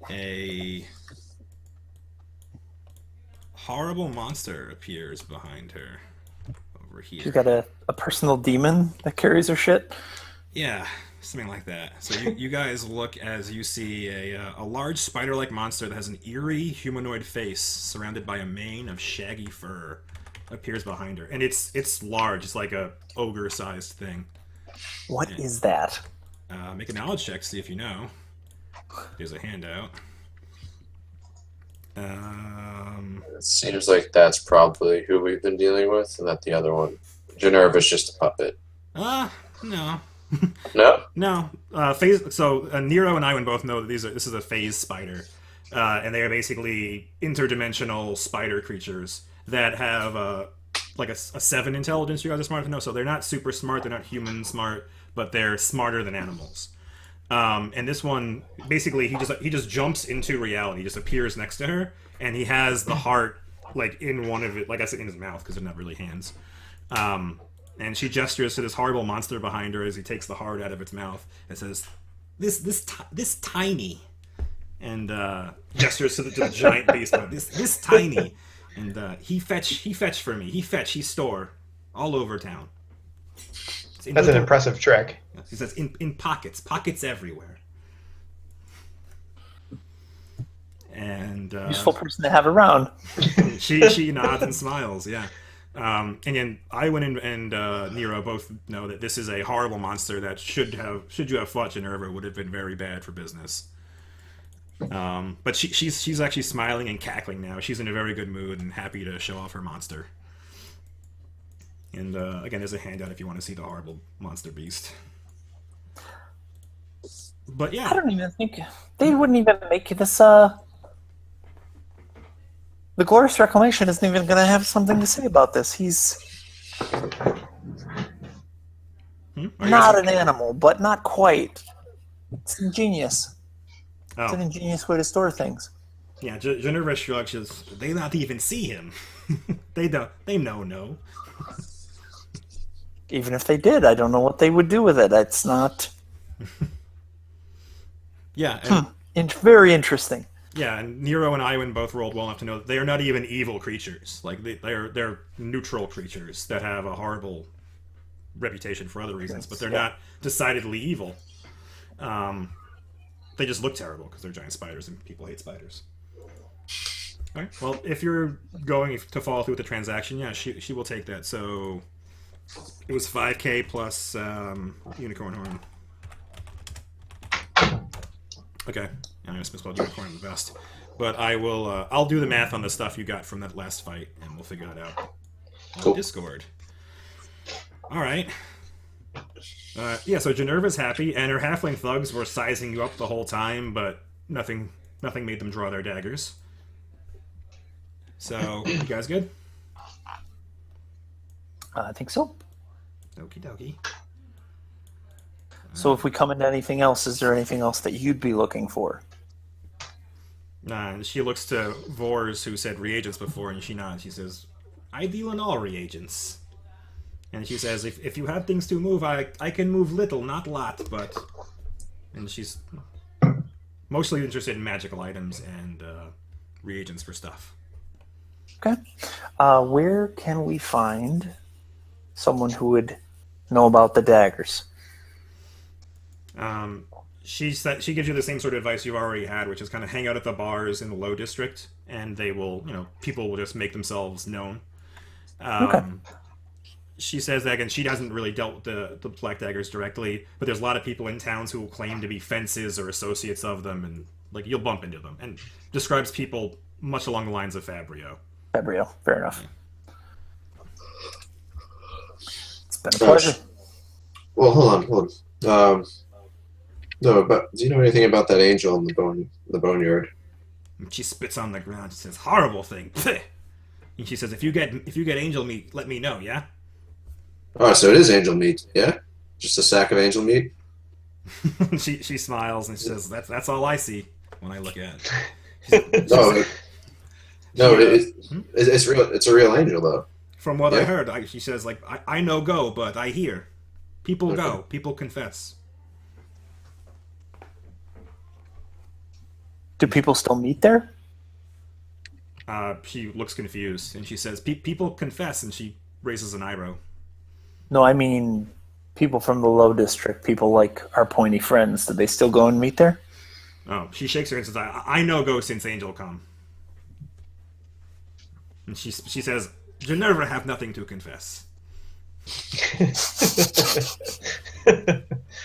a horrible monster appears behind her over here. She's got a personal demon that carries her shit. Yeah, something like that. So you guys look as you see a large spider-like monster that has an eerie humanoid face surrounded by a mane of shaggy fur appears behind her. And it's large. It's like a ogre-sized thing. What is that? Make a knowledge check, see if you know. There's a handout. It seems like that's probably who we've been dealing with, and that the other one, Generva's just a puppet. No. No? No. Phase. So Nero and Iwan both know that this is a phase spider, and they are basically interdimensional spider creatures that have like a 7 intelligence. You guys are smart to know. So they're not super smart. They're not human smart, but they're smarter than animals. And this one, basically, he just jumps into reality, just appears next to her, and he has the heart like in one of it, like I said, in his mouth because they're not really hands. And she gestures to this horrible monster behind her as he takes the heart out of its mouth and says, "This tiny," and gestures to the giant beast. This tiny, and he fetch for me. He store all over town. That's an impressive trick. He says, in pockets everywhere. And Useful person to have around. she nods and smiles, yeah. And then Iwan and Nero both know that this is a horrible monster that should you have fought Generva would have been very bad for business. But she's actually smiling and cackling now. She's in a very good mood and happy to show off her monster. And again, there's a handout if you want to see the horrible monster beast. But yeah, I don't even think they wouldn't even make this. The Glorious Reclamation isn't even going to have something to say about this. He's not an animal, but not quite. It's ingenious. Oh. It's an ingenious way to store things. Yeah, Generva shrugs. They not even see him. They don't. They know. Even if they did, I don't know what they would do with it. It's not. Yeah. Very interesting. Yeah, and Nero and Iwan both rolled well enough to know that they are not even evil creatures. Like they're neutral creatures that have a horrible reputation for other reasons, but they're not decidedly evil. They just look terrible because they're giant spiders and people hate spiders. All right. Well, if you're going to follow through with the transaction, yeah, she will take that. So it was 5K plus unicorn horn. Okay. I'm gonna spell unicorn the best, but I'll do the math on the stuff you got from that last fight, and we'll figure that out on Discord. All right. Yeah. So Generva's happy, and her halfling thugs were sizing you up the whole time, but nothing made them draw their daggers. So you guys good? I think so. Okie dokie. So if we come into anything else, is there anything else that you'd be looking for? And she looks to Vors, who said reagents before, and she nods. She says, "I deal in all reagents." And she says, if you have things to move, I can move little, not lot, but... And she's mostly interested in magical items and reagents for stuff. Okay. Where can we find someone who would know about the daggers? She gives you the same sort of advice you've already had, which is kind of hang out at the bars in the Low District, and they will, people will just make themselves known. Okay. She says that, again, she hasn't really dealt with the Black Daggers directly, but there's a lot of people in towns who will claim to be fences or associates of them, and, you'll bump into them. And describes people much along the lines of Fabrio. Fabrio, fair enough. It's been a pleasure. Well, hold on. No, but do you know anything about that angel in the boneyard? And she spits on the ground. She says, "Horrible thing." And she says, "If you get angel meat, let me know, yeah?" Oh, so it is angel meat, yeah? Just a sack of angel meat? she smiles and she says, "That's all I see when I look at it." It's real. It's a real angel, though. From what I Yeah. heard, she says, like, I no go, but I hear. People Okay. go. People confess. Do people still meet there? She looks confused, and she says, people confess, and she raises an eyebrow. No, I mean people from the Low District, people like our pointy friends. Do they still go and meet there? Oh, she shakes her head and says, I no go since Angel come. And she says, Geneva have nothing to confess.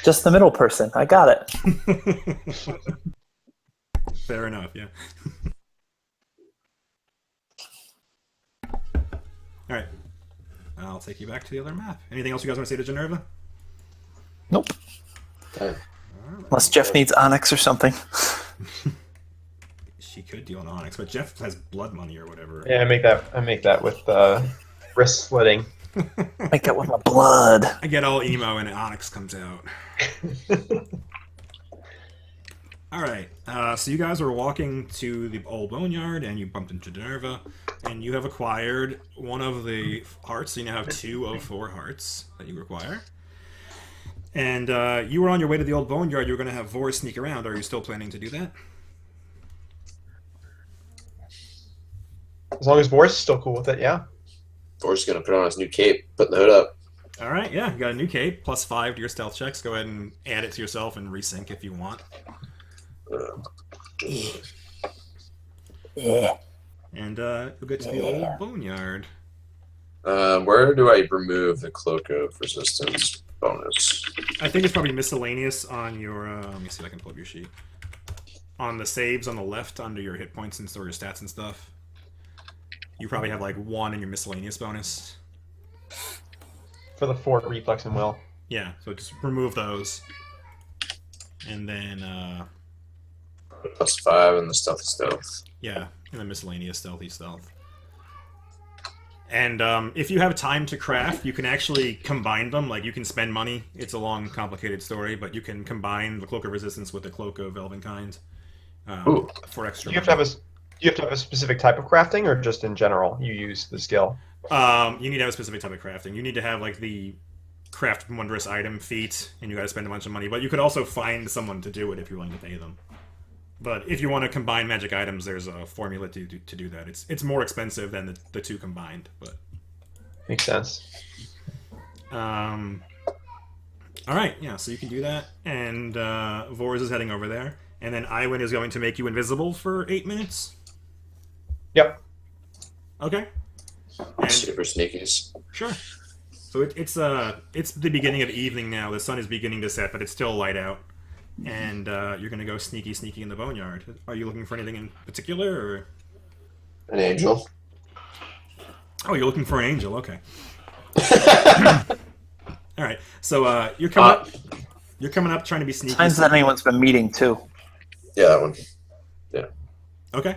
Just the middle person. I got it. Fair enough, yeah. Alright. I'll take you back to the other map. Anything else you guys want to say to Geneva? Nope. Okay. Unless Jeff needs Onyx or something. She could deal an Onyx, but Jeff has blood money or whatever. Yeah, I make that with wrist slitting. Make that with my blood. I get all emo and Onyx comes out. Alright, so you guys were walking to the old boneyard and you bumped into Geneva, and you have acquired one of the hearts, so you now have 2 of 4 hearts that you require. And you were on your way to the old boneyard, you were going to have Vor sneak around. Are you still planning to do that? As long as Boris is still cool with it, yeah. Thor's gonna put on his new cape, put the hood up. Alright, yeah, you got a new cape, plus 5 to your stealth checks. Go ahead and add it to yourself and resync if you want. Yeah. And you'll get to the old boneyard. Where do I remove the cloak of resistance bonus? I think it's probably miscellaneous on your. Let me see if I can pull up your sheet. On the saves on the left, under your hit points and store your stats and stuff. You probably have like 1 in your miscellaneous bonus. For the 4 reflex and will. Yeah, so just remove those. And then, Plus 5 in the stealth. yeah, and the miscellaneous stealthy stealth. And if you have time to craft, you can actually combine them. Like, you can spend money. It's a long, complicated story, but you can combine the Cloak of Resistance with the Cloak of Elvenkind for extra Do you have to have a specific type of crafting, or just in general you use the skill? You need to have a specific type of crafting. You need to have, like, the craft wondrous item feat, and you gotta spend a bunch of money. But you could also find someone to do it if you're willing to pay them. But if you want to combine magic items, there's a formula to do that. It's more expensive than the 2 combined, but Makes sense. all right, yeah. So you can do that, and Vors is heading over there, and then Iwin is going to make you invisible for 8 minutes. Yep. Okay. And, Super sneakies. sure. So it's the beginning of evening now. The sun is beginning to set, but it's still light out. And you're gonna go sneaky in the boneyard. Are you looking for anything in particular, or? An angel. Oh, you're looking for an angel. Okay. All right. So you're coming up. You're coming up trying to be sneaky. Signs that anyone's been meeting too. Yeah, that one. Yeah. Okay.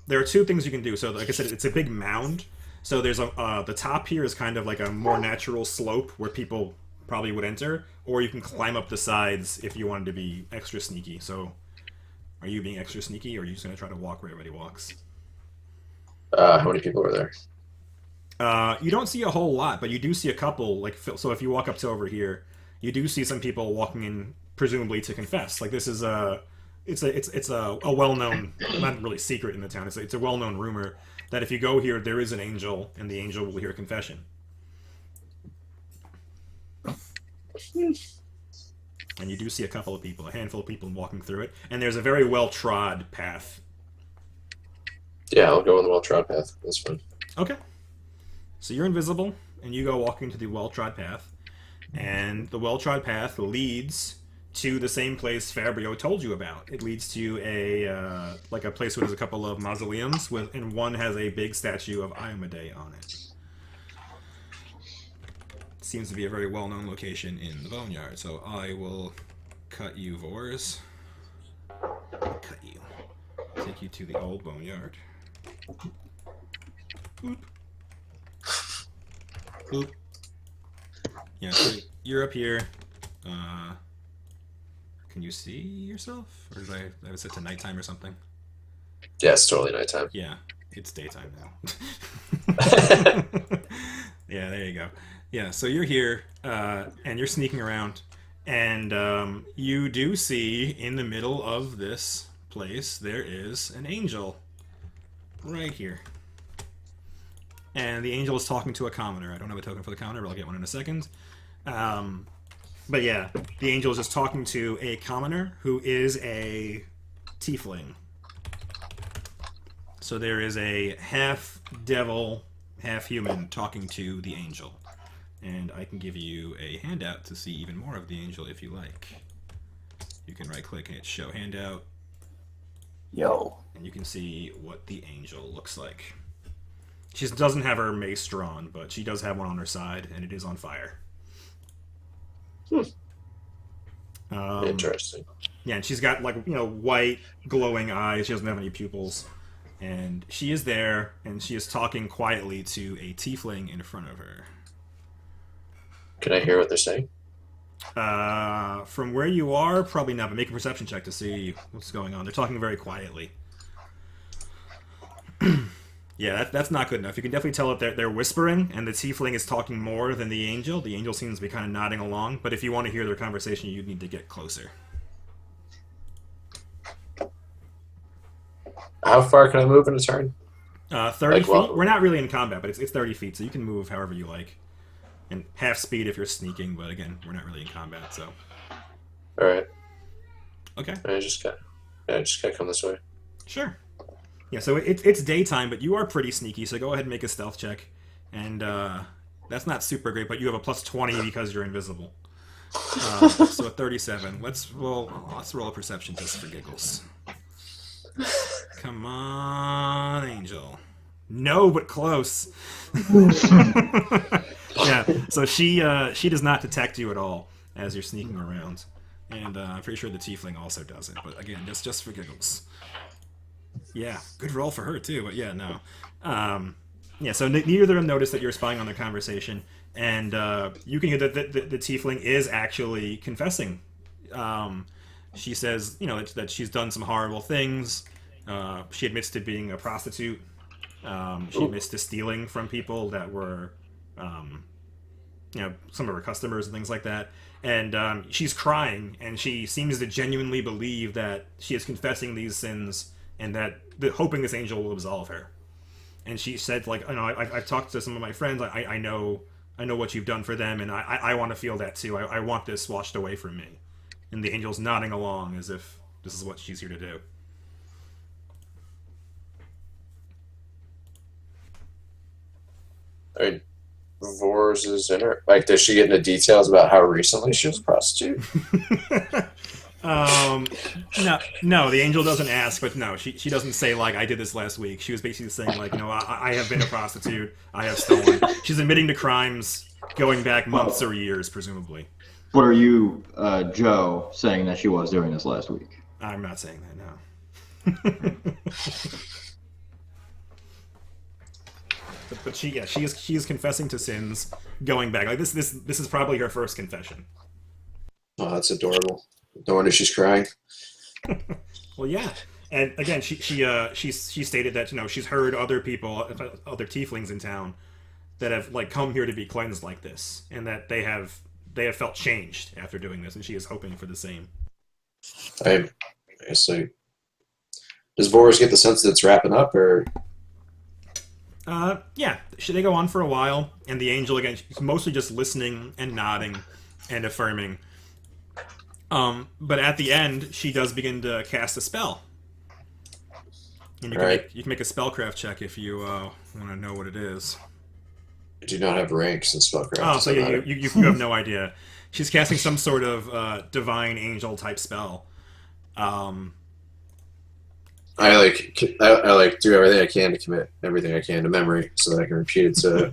There are 2 things you can do. So, like I said, it's a big mound. So there's the top here is kind of like a more natural slope where people probably would enter, or you can climb up the sides if you wanted to be extra sneaky. So, are you being extra sneaky, or are you just going to try to walk where everybody walks? How many people are there? You don't see a whole lot, but you do see a couple. Like, so if you walk up to over here, you do see some people walking in, presumably to confess. Like, this is it's a well-known, not really secret in the town. It's a well-known rumor that if you go here, there is an angel, and the angel will hear confession. And you do see a couple of people, a handful of people walking through it, and there's a very well-trod path. Yeah, I'll go on the well-trod path. That's fine. Okay. So you're invisible, and you go walking to the well-trod path, and the well-trod path leads to the same place Fabrio told you about. It leads to a place where there's a couple of mausoleums, and one has a big statue of Iomade on it. Seems to be a very well-known location in the boneyard, so I will cut you, Vors. Cut you. Take you to the old boneyard. Boop. Boop. Yeah, so you're up here. Can you see yourself? Or did I have it set to nighttime or something? Yeah, it's totally nighttime. Yeah. It's daytime now. Yeah, there you go. Yeah, so you're here, and you're sneaking around, and you do see in the middle of this place there is an angel right here. And the angel is talking to a commoner. I don't have a token for the commoner, but I'll get one in a second. But yeah, the angel is just talking to a commoner who is a tiefling. So there is a half devil, half human talking to the angel. And I can give you a handout to see even more of the angel if you like. You can right click and hit show handout. Yo. And you can see what the angel looks like. She doesn't have her mace drawn, but she does have one on her side, and it is on fire. Interesting. Yeah, and she's got, like, white, glowing eyes. She doesn't have any pupils. And she is there, and she is talking quietly to a tiefling in front of her. Can I hear what they're saying? From where you are, probably not, but make a perception check to see what's going on. They're talking very quietly. Yeah, that's not good enough. You can definitely tell that they're whispering, and the tiefling is talking more than the angel. The angel seems to be kind of nodding along, but if you want to hear their conversation, you need to get closer. How far can I move in a turn? 30 Like, feet? well- We're not really in combat, but it's 30 feet, so you can move however you like. And half speed if you're sneaking, but again, we're not really in combat, so... All right. Okay. I just gotta come this way. Sure. Yeah, so it's daytime, but you are pretty sneaky, so go ahead and make a stealth check. And that's not super great, but you have a plus 20 because you're invisible. So a 37. Let's roll a perception just for giggles. Come on, Angel. No, but close. Yeah, so she does not detect you at all as you're sneaking around. And I'm pretty sure the tiefling also doesn't, but again, just for giggles. Yeah, good roll for her too, but yeah, no. Yeah, so neither of them notice that you're spying on their conversation, and you can hear that the tiefling is actually confessing. She says, that she's done some horrible things. She admits to being a prostitute. She admits to stealing from people that were, some of her customers and things like that. And she's crying, and she seems to genuinely believe that she is confessing these sins, and that hoping this angel will absolve her. And she said, I've talked to some of my friends. I know what you've done for them, and I want to feel that too. I want this washed away from me. And the angel's nodding along as if this is what she's here to do. I mean, Vors is in her. Like, does she get into details about how recently she was a prostitute? No, the angel doesn't ask, but no, she doesn't say, I did this last week. She was basically saying, I have been a prostitute, I have stolen. She's admitting to crimes going back months or years, presumably. What are you, Joe, saying that she was doing this last week? I'm not saying that, no. But she is confessing to sins going back. This is probably her first confession. Oh, that's adorable. No wonder she's crying. Well, yeah, and again, she stated that she's heard other people, other tieflings in town, that have come here to be cleansed like this, and that they have felt changed after doing this, and she is hoping for the same. I see. Does Vors get the sense that it's wrapping up, or? Yeah, they go on for a while, and the angel again, she's mostly just listening and nodding and affirming. But at the end, she does begin to cast a spell. And you can make a spellcraft check if you want to know what it is. I do not have ranks in spellcraft. Oh, so you have no idea. She's casting some sort of divine angel type spell. I do everything I can to commit everything I can to memory so that I can repeat it to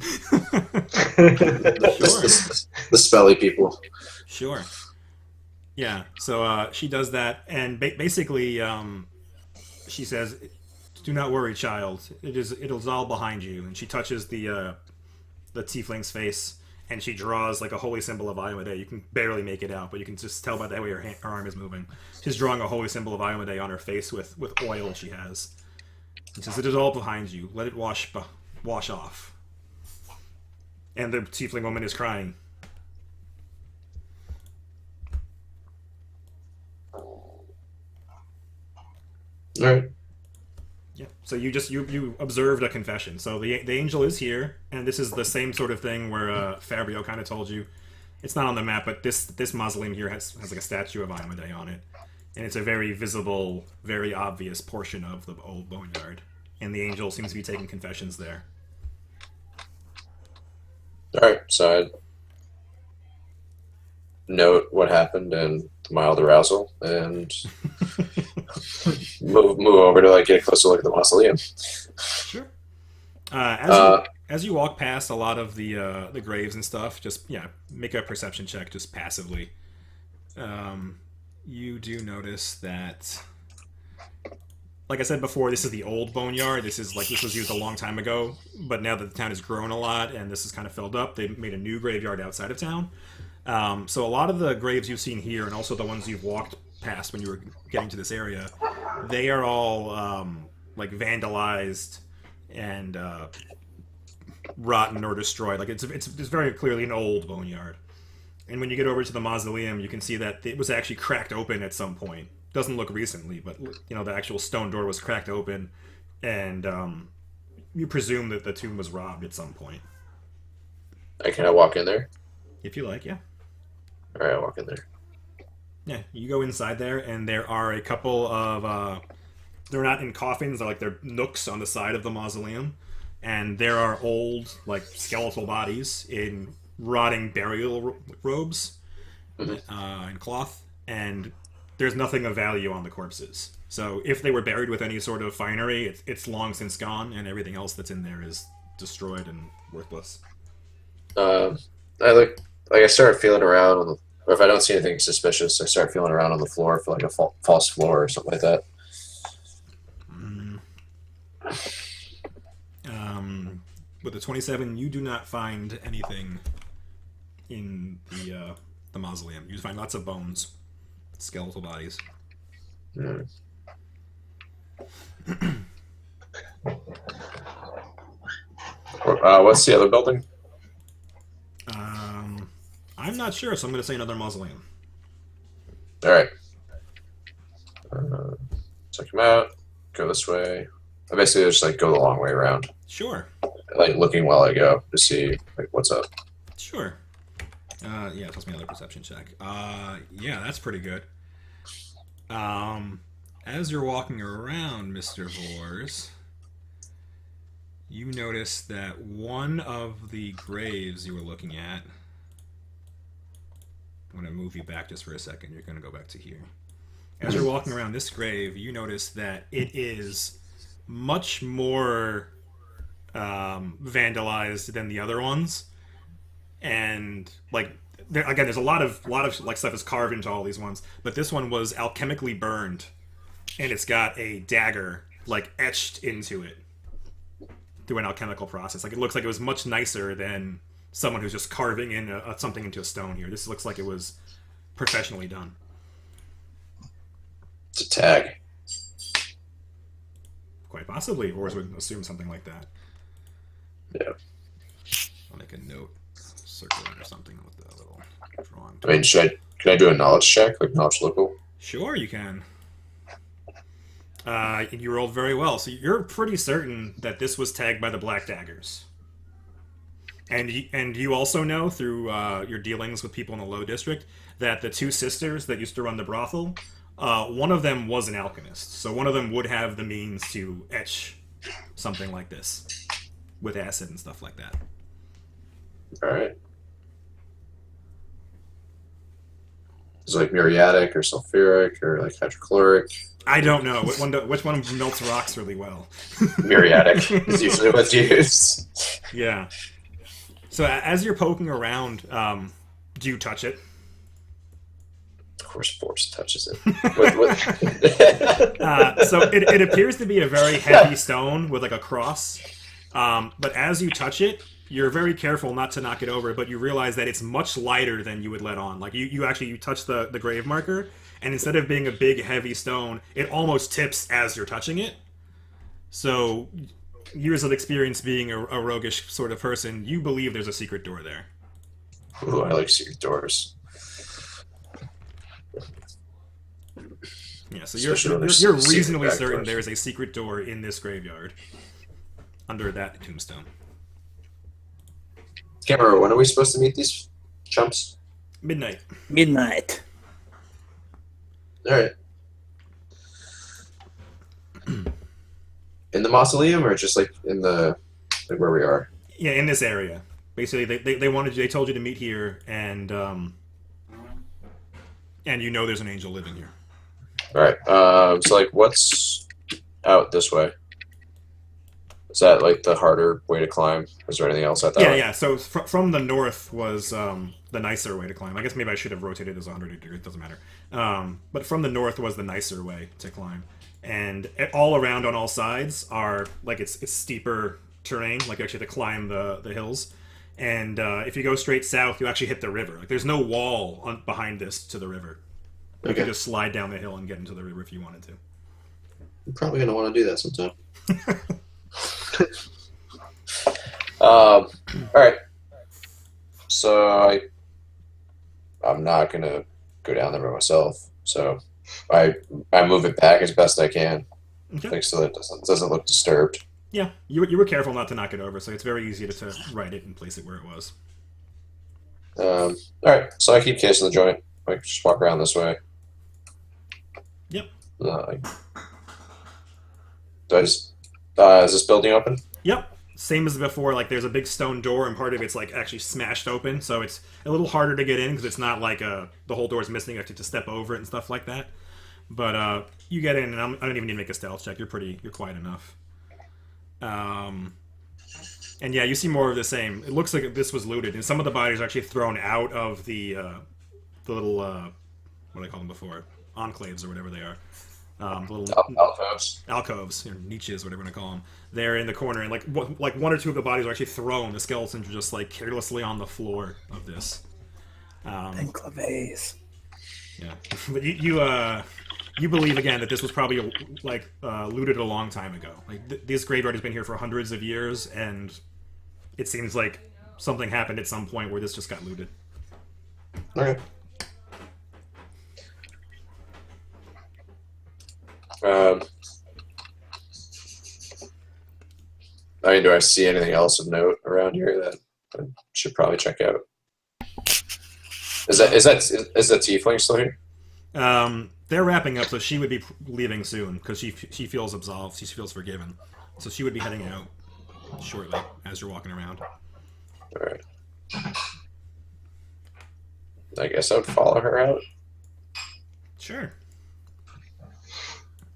the spelly people. Sure. Yeah, so she does that, and basically she says, "Do not worry, child. It is all behind you." And she touches the tiefling's face, and she draws a holy symbol of Iomedae. You can barely make it out, but you can just tell by the way her arm is moving. She's drawing a holy symbol of Iomedae on her face with oil she has. He says, "It is all behind you. Let it wash off." And the tiefling woman is crying. All right. Yeah. So you observed a confession. So the angel is here, and this is the same sort of thing where Fabio kind of told you. It's not on the map, but this mausoleum here has like a statue of Amadei on it, and it's a very visible, very obvious portion of the old boneyard. And the angel seems to be taking confessions there. All right. So I note what happened and the mild arousal, and move over to like get a closer look at the mausoleum. Sure. As you walk past a lot of the graves and stuff, just make a perception check just passively. You do notice that, like I said before, this is the old boneyard. This was used a long time ago, but now that the town has grown a lot and this is kind of filled up, they made a new graveyard outside of town. So a lot of the graves you've seen here, and also the ones you've walked past when you were getting to this area, they are all like vandalized and rotten or destroyed. Like it's very clearly an old boneyard. And when you get over to the mausoleum, you can see that it was actually cracked open at some point. Doesn't look recently, but the actual stone door was cracked open, and you presume that the tomb was robbed at some point. Can I walk in there? If you like, yeah. All right, I'll walk in there. Yeah, you go inside there, and there are a couple of they're not in coffins, they're nooks on the side of the mausoleum, and there are old skeletal bodies in rotting burial robes and cloth, and there's nothing of value on the corpses. So if they were buried with any sort of finery, it's long since gone, and everything else that's in there is destroyed and worthless. I start feeling around or if I don't see anything suspicious, I start feeling around on the floor for a false floor or something like that. With the 27, you do not find anything in the mausoleum. You find lots of bones, skeletal bodies. What's the other building? I'm not sure, so I'm going to say another mausoleum. All right. Check them out. Go this way. I basically just go the long way around. Sure. Looking while I go to see what's up. Sure. Plus me another perception check. Yeah, that's pretty good. As you're walking around, Mr. Vors, you notice that one of the graves you were looking at. I'm going to move you back just for a second. You're going to go back to here. As you're walking around this grave, you notice that it is much more vandalized than the other ones, and there's a lot of stuff is carved into all these ones, but this one was alchemically burned, and it's got a dagger etched into it through an alchemical process. It looks like it was much nicer than someone who's just carving in something into a stone here. This looks like it was professionally done. It's a tag. Quite possibly, or would assume something like that. Yeah. I'll make a note, circle it or something with the little drawing. I mean, can I do a knowledge check, knowledge local? Sure, you can. You rolled very well, so you're pretty certain that this was tagged by the Black Daggers. And you also know through your dealings with people in the Low District that the two sisters that used to run the brothel, one of them was an alchemist. So one of them would have the means to etch something like this with acid and stuff like that. All right. Is it muriatic or sulfuric or hydrochloric? I don't know. Which one melts rocks really well? Muriatic is usually what's used. Yeah. So as you're poking around, do you touch it? Of course, Force touches it. So it appears to be a very heavy stone with a cross. But as you touch it, you're very careful not to knock it over, but you realize that it's much lighter than you would let on. You touch the grave marker, and instead of being a big, heavy stone, it almost tips as you're touching it. So, years of experience being a roguish sort of person, you believe there's a secret door there. Ooh, I like secret doors. Yeah, so Especially when you're there's secret reasonably back certain doors. there is a secret door in this graveyard under that tombstone. Can't remember, when are we supposed to meet these chumps? Midnight. Midnight. Alright. In the mausoleum, or just like in the like where we are? Yeah, in this area. Basically, they told you to meet here, and you know there's an angel living here. Alright. So like what's out this way? Is that like the harder way to climb? Is there anything else out that way? Yeah. So from the north was the nicer way to climb. I guess maybe I should have rotated as 100 degrees. It doesn't matter. But from the north was the nicer way to climb, and all around on all sides are like it's steeper terrain. Like you actually have to climb the hills, and if you go straight south, you actually hit the river. Like there's no wall behind this to the river. You Okay. can just slide down the hill and get into the river if you wanted to. I'm probably gonna want to do that sometime. Alright. So I'm not gonna go down there by myself. So I move it back as best I can. Okay. Like so that it doesn't look disturbed. Yeah, you were careful not to knock it over, so it's very easy to write it and place it where it was. Alright, so I keep casing the joint. I just walk around this way. Yep. Is this building open? Yep. Same as before, like there's a big stone door and part of it's like actually smashed open, so it's a little harder to get in because it's not like the whole door is missing, you have to step over it and stuff like that. But you get in and I don't even need to make a stealth check, you're quiet enough. And yeah, you see more of the same. It looks like this was looted, and some of the bodies are actually thrown out of the little, what did I call them before? Enclaves or whatever they are. The little alcoves, or niches, whatever you want to call them. They're in the corner, and like one or two of the bodies are actually thrown. The skeletons are just like carelessly on the floor of this. Enclaves. Yeah, but you believe again that this was probably looted a long time ago. Like this graveyard has been here for hundreds of years, and it seems like something happened at some point where this just got looted. Okay. I mean, do I see anything else of note around here that I should probably check out? Is that tiefling still here? They're wrapping up, so she would be leaving soon because she feels absolved. She feels forgiven, so she would be heading out shortly as you're walking around. All right. I guess I would follow her out. Sure.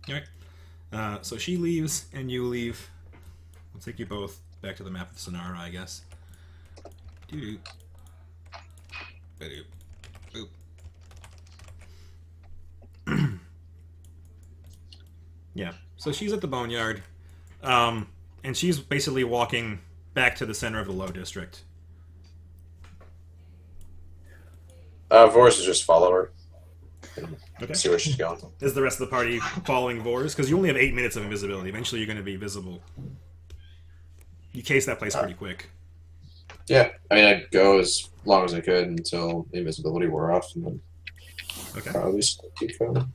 All right. So she leaves, and you leave. I'll take you both back to the map of Sonara, I guess. Doo-doo. Ba-doo. Boop. Yeah. So she's at the boneyard, and she's basically walking back to the center of the Low District. Vor's is just follow her. Okay. See where she's going. Is the rest of the party following Vors? Because you only have 8 minutes of invisibility. Eventually, you're going to be visible. You case that place pretty quick. Yeah, I mean, I'd go as long as I could until the invisibility wore off, and then Okay. probably still keep going.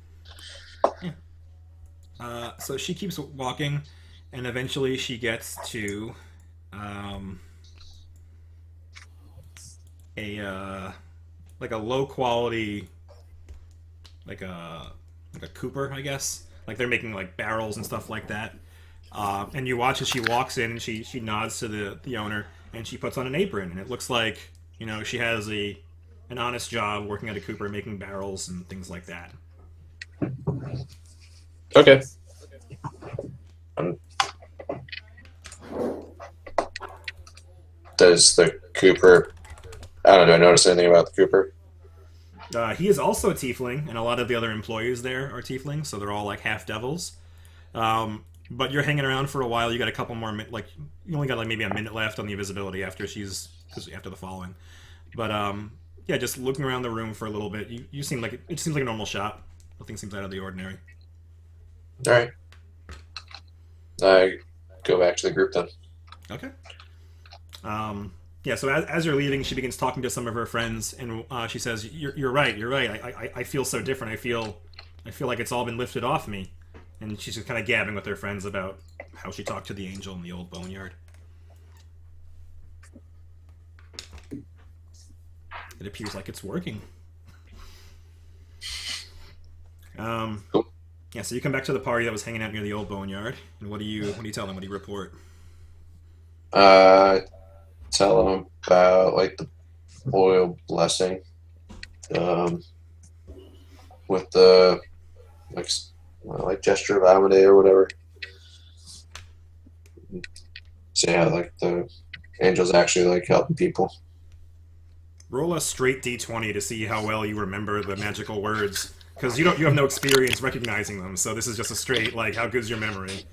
So she keeps walking, and eventually she gets to a low quality, like a cooper, I guess. Like they're making like barrels and stuff like that. And you watch as she walks in, and she nods to the owner, and she puts on an apron, and it looks like she has an honest job working at a cooper, making barrels and things like that. Okay. Does the Cooper... I don't know, notice anything about the Cooper? He is also a tiefling, and a lot of the other employees there are tieflings, so they're all like half devils. But you're hanging around for a while. You got a couple more, you only got like maybe a minute left on the invisibility after after the following. But yeah, just looking around the room for a little bit. It seems like a normal shop. Nothing seems out of the ordinary. All right. I go back to the group then. Okay. Yeah, so as you're leaving, she begins talking to some of her friends, and she says, "You're right. You're right. I feel so different. I feel like it's all been lifted off me." And she's just kind of gabbing with her friends about how she talked to the angel in the old boneyard. It appears like it's working. Cool. Yeah, so you come back to the party that was hanging out near the old boneyard, and what do you tell them? What do you report? Tell them about like the oil blessing, with the like gesture of Amade or whatever. So yeah, like the angels actually like helping people. Roll a straight d20 to see how well you remember the magical words, because you have no experience recognizing them. So this is just a straight like, how good's your memory?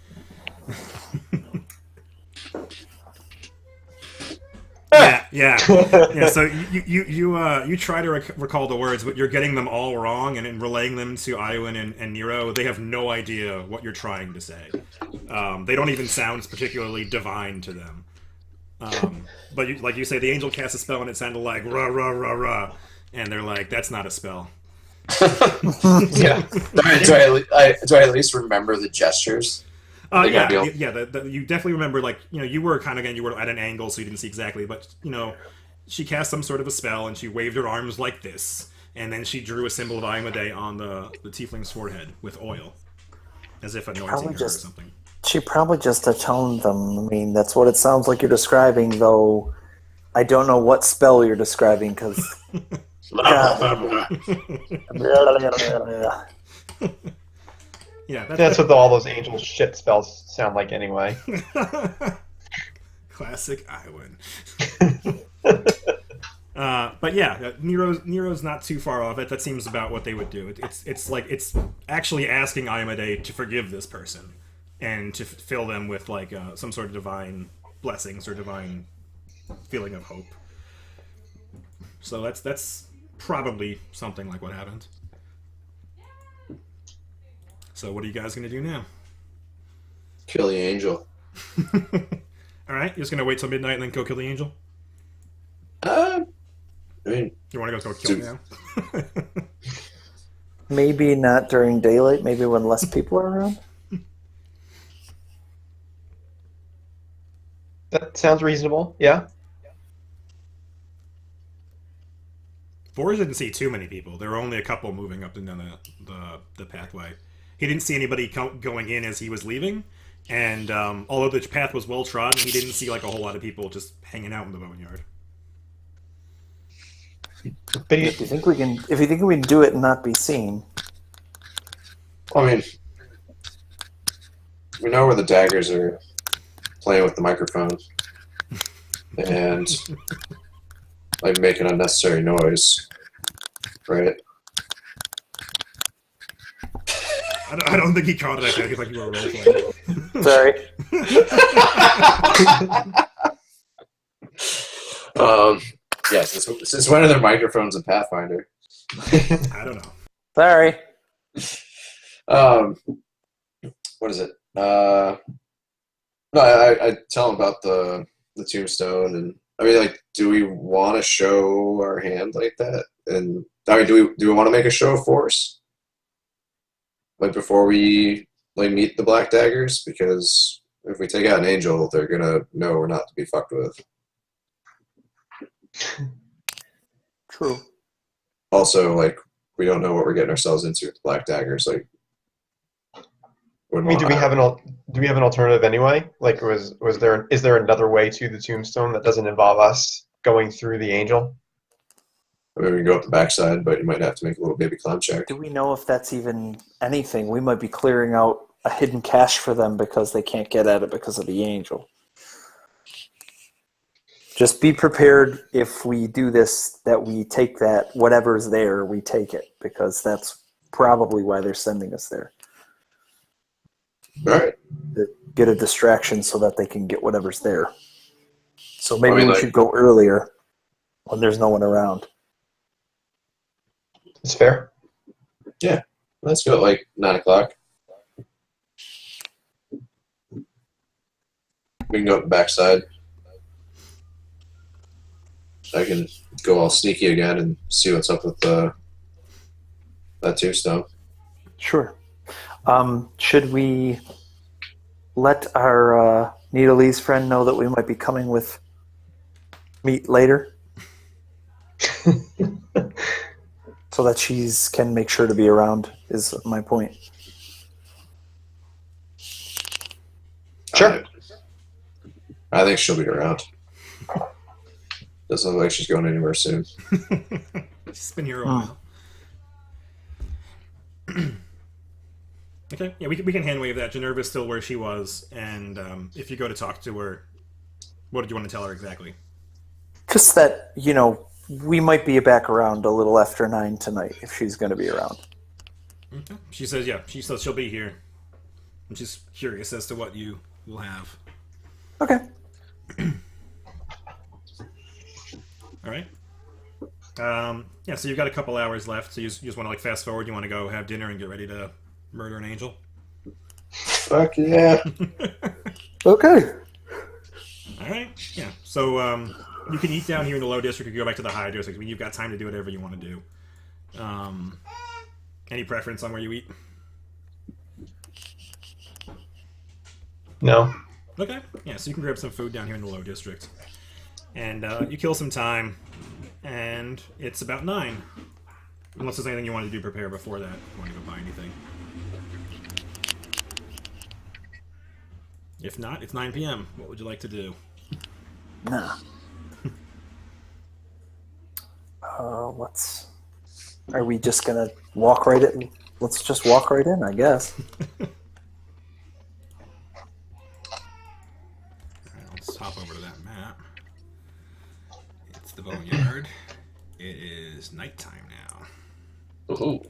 Yeah. So you try to recall the words, but you're getting them all wrong, and in relaying them to Iwan and Nero, they have no idea what you're trying to say. They don't even sound particularly divine to them. But like you say, the angel cast a spell, and it sounded like rah rah rah rah, and they're like, that's not a spell. Yeah. Do I at least remember the gestures? Yeah. You definitely remember, like, you were kind of, again, you were at an angle, so you didn't see exactly, but she cast some sort of a spell, and she waved her arms like this, and then she drew a symbol of Iomedae on the tiefling's forehead with oil, as if anointing her or something. She probably just atoned them. I mean, that's what it sounds like you're describing, though I don't know what spell you're describing, because... Yeah, that's what all those angel shit spells sound like anyway. Classic Iwan. But yeah, Nero's not too far off it. That seems about what they would do. It's like it's actually asking Iomedae to forgive this person and to fill them with like some sort of divine blessings or divine feeling of hope. So that's probably something like what happened. So what are you guys gonna do now? Kill the angel. All right, you're just gonna wait till midnight and then go kill the angel. I mean, You want to go kill him now? Maybe not during daylight. Maybe when less people are around. That sounds reasonable. Yeah. Boris didn't see too many people. There were only a couple moving up and down the pathway. He didn't see anybody going in as he was leaving, and although the path was well trodden, he didn't see like a whole lot of people just hanging out in the boneyard. But If you think we can do it and not be seen, I mean, we know where the daggers are playing with the microphone and like making unnecessary noise, right? I don't think he caught it. I think it's like you were role-playing. sorry. Yeah, since when are there microphones in Pathfinder? I don't know. Sorry. What is it? No, I tell him about the tombstone, and I mean, like, do we want to show our hand like that? And I mean, do we want to make a show of force, like before we like meet the Black Daggers? Because if we take out an angel, they're gonna know we're not to be fucked with. True. Also, like, we don't know what we're getting ourselves into with the Black Daggers. Like, I mean, do we have an alternative anyway? Like, is there another way to the tombstone that doesn't involve us going through the angel? I mean, we can go up the backside, but you might have to make a little baby climb check. Do we know if that's even anything? We might be clearing out a hidden cache for them because they can't get at it because of the angel. Just be prepared if we do this that we take that, whatever's there, we take it, because that's probably why they're sending us there. All right. To get a distraction so that they can get whatever's there. So maybe we like, should go earlier when there's no one around. It's fair. Yeah, let's go at like 9 o'clock. We can go up the backside. I can go all sneaky again and see what's up with that tombstone. Sure. Should we let our Needleese friend know that we might be coming with meat later? So that she's can make sure to be around is my point. Sure. I think she'll be around. Doesn't look like she's going anywhere soon. She's been here a while. Okay, yeah, we can hand wave that. Generva's still where she was, and if you go to talk to her, what did you want to tell her exactly? Just that, we might be back around a little after 9 tonight if she's going to be around. Okay. She says, yeah, she says she'll be here. I'm just curious as to what you will have. Okay. All right. Yeah, so you've got a couple hours left, so you just want to fast forward. You want to go have dinner and get ready to murder an angel? Fuck yeah. Okay. All right. Yeah. So you can eat down here in the low district or go back to the high district. I mean, you've got time to do whatever you want to do. Any preference on where you eat? No. Okay. Yeah, so you can grab some food down here in the low district. And you kill some time, and it's about 9. Unless there's anything you want to do prepare before that. You want to go buy anything. If not, it's 9 p.m. What would you like to do? Nah. Are we just gonna walk right in? Let's just walk right in, I guess. Alright, let's hop over to that map. It's the boneyard. It is nighttime now. Ooh.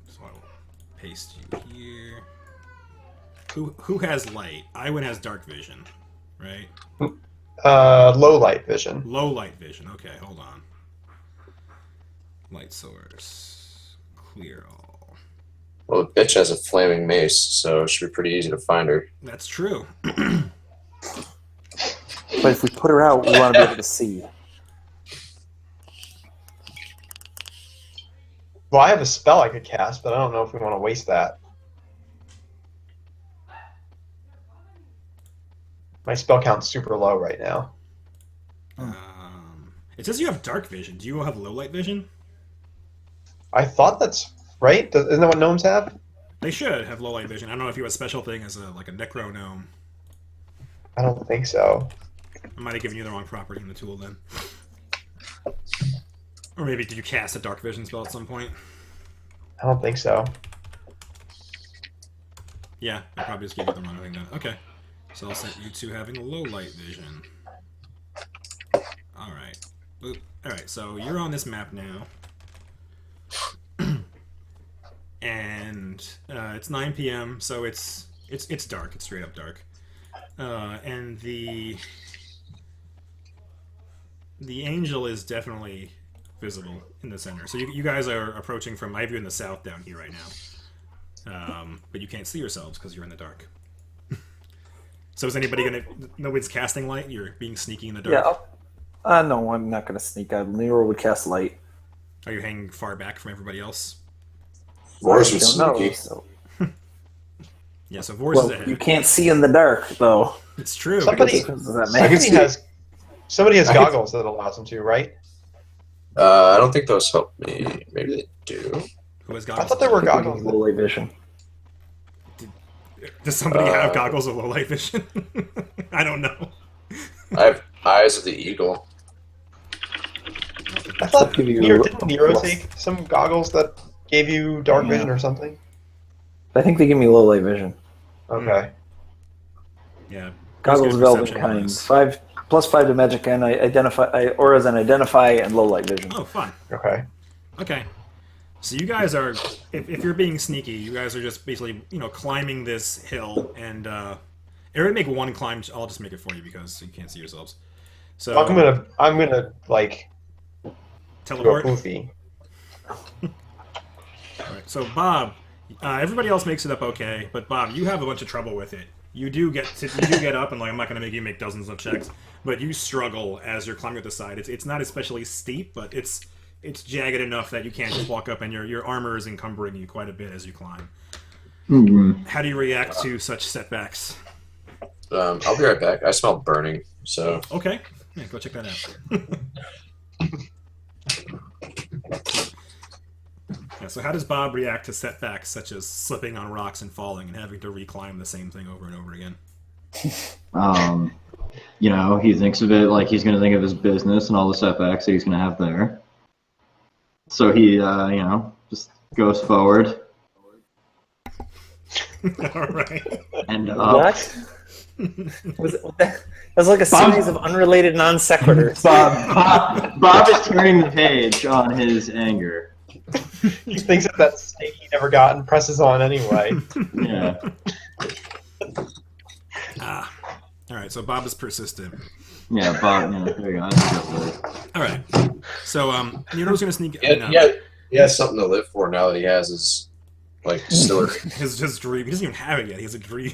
So I will paste you here. Who has light? Iwan has dark vision, right? Low light vision. Low light vision. Okay, hold on. Light source. Clear all. Well, the bitch has a flaming mace, so it should be pretty easy to find her. That's true. But if we put her out, we want to be able to see. Well, I have a spell I could cast, but I don't know if we want to waste that. My spell count's super low right now. It says you have dark vision. Do you have low light vision? I thought that's right. Isn't that what gnomes have? They should have low light vision. I don't know if you have a special thing as a necro gnome. I don't think so. I might have given you the wrong property in the tool then. Or maybe did you cast a dark vision spell at some point? I don't think so. Yeah, I probably just gave you the wrong thing then. Okay. So I'll set you to having low light vision. Alright. Alright, so you're on this map now. And it's 9 p.m., so it's dark. It's straight up dark. And the angel is definitely visible in the center. So you guys are approaching from, I have you in the south down here right now. But you can't see yourselves because you're in the dark. So is anybody gonna? Nobody's casting light. You're being sneaky in the dark. Yeah. No, I'm not gonna sneak out. Nero would cast light. Are you hanging far back from everybody else? Vors was sneaky. So. Yeah. So Vors is ahead. You can't see in the dark, though. It's true. Somebody has goggles that allows them to, right? I don't think those help me. Maybe they do. Who has I goggles? thought there were goggles. Low light vision. Does somebody have goggles of low light vision? I don't know. I have eyes of the eagle. I thought Give you didn't Nero plus. take some goggles that gave you dark vision or something? I think they give me low light vision. Okay. Yeah. Goggles of Perception Elven kind. bonus. 5+5 to magic and auras and identify and low light vision. Oh, fun. Okay. Okay. So you guys are, if you're being sneaky, you guys are just basically, climbing this hill, and Aaron, make one climb. I'll just make it for you because you can't see yourselves. So I'm gonna like go teleport. poofy. Alright, so Bob, everybody else makes it up okay, but Bob, you have a bunch of trouble with it. You do get up, and like I'm not going to make you make dozens of checks, but you struggle as you're climbing up the side. It's not especially steep, but it's jagged enough that you can't just walk up, and your armor is encumbering you quite a bit as you climb. How do you react to such setbacks? I'll be right back. I smell burning, so... Okay. Yeah, go check that out. Yeah, so how does Bob react to setbacks such as slipping on rocks and falling and having to reclimb the same thing over and over again? You know, he thinks of it like he's going to think of his business and all the setbacks that he's going to have there. So he, you know, just goes forward. All right. And up. What? That was like a series of unrelated non sequiturs. Bob is turning the page on his anger. He thinks of that snake he never got and presses on anyway. Yeah. All right, so Bob is persistent. Yeah, Bob. Yeah, there you go. That's good. All right. So Nero's going to sneak... He has something to live for now that he has his, like, distillery. his dream. He doesn't even have it yet. He has a dream.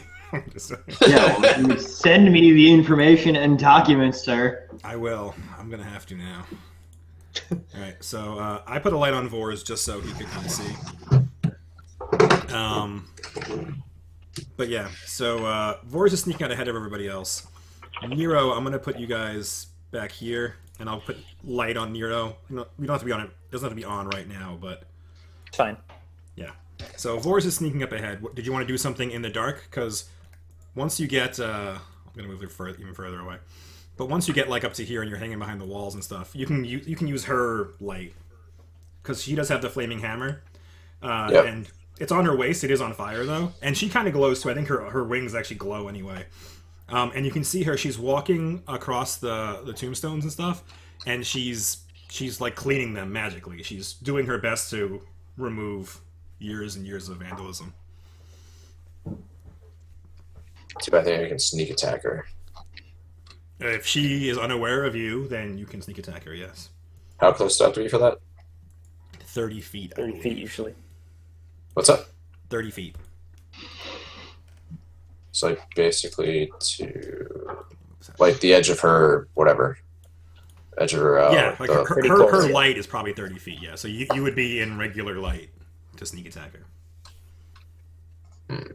Yeah, well, send me the information and documents, sir. I will. I'm going to have to now. All right, so I put a light on Vors just so he could kind of see. But yeah, so Vors is sneaking out ahead of everybody else. Nero, I'm going to put you guys back here, and I'll put light on Nero. You know, we don't have to be on it. It doesn't have to be on right now, but... It's fine. Yeah. So Vors is sneaking up ahead. Did you want to do something in the dark? Because once you get... I'm going to move even further away. But once you get like up to here and you're hanging behind the walls and stuff, you can use her light, because she does have the flaming hammer, and it's on her waist. It is on fire though, and she kind of glows too. I think her wings actually glow anyway. And you can see her. She's walking across the tombstones and stuff, and she's like cleaning them magically. She's doing her best to remove years and years of vandalism. Too bad I think I can sneak attack her. If she is unaware of you, then you can sneak attack her, yes. How close do I have to be for that? 30 feet. 30 feet usually. What's up? 30 feet. So like basically to like the edge of her whatever. Edge of her yeah, like her close, light is probably 30 feet, yeah. So you would be in regular light to sneak attack her.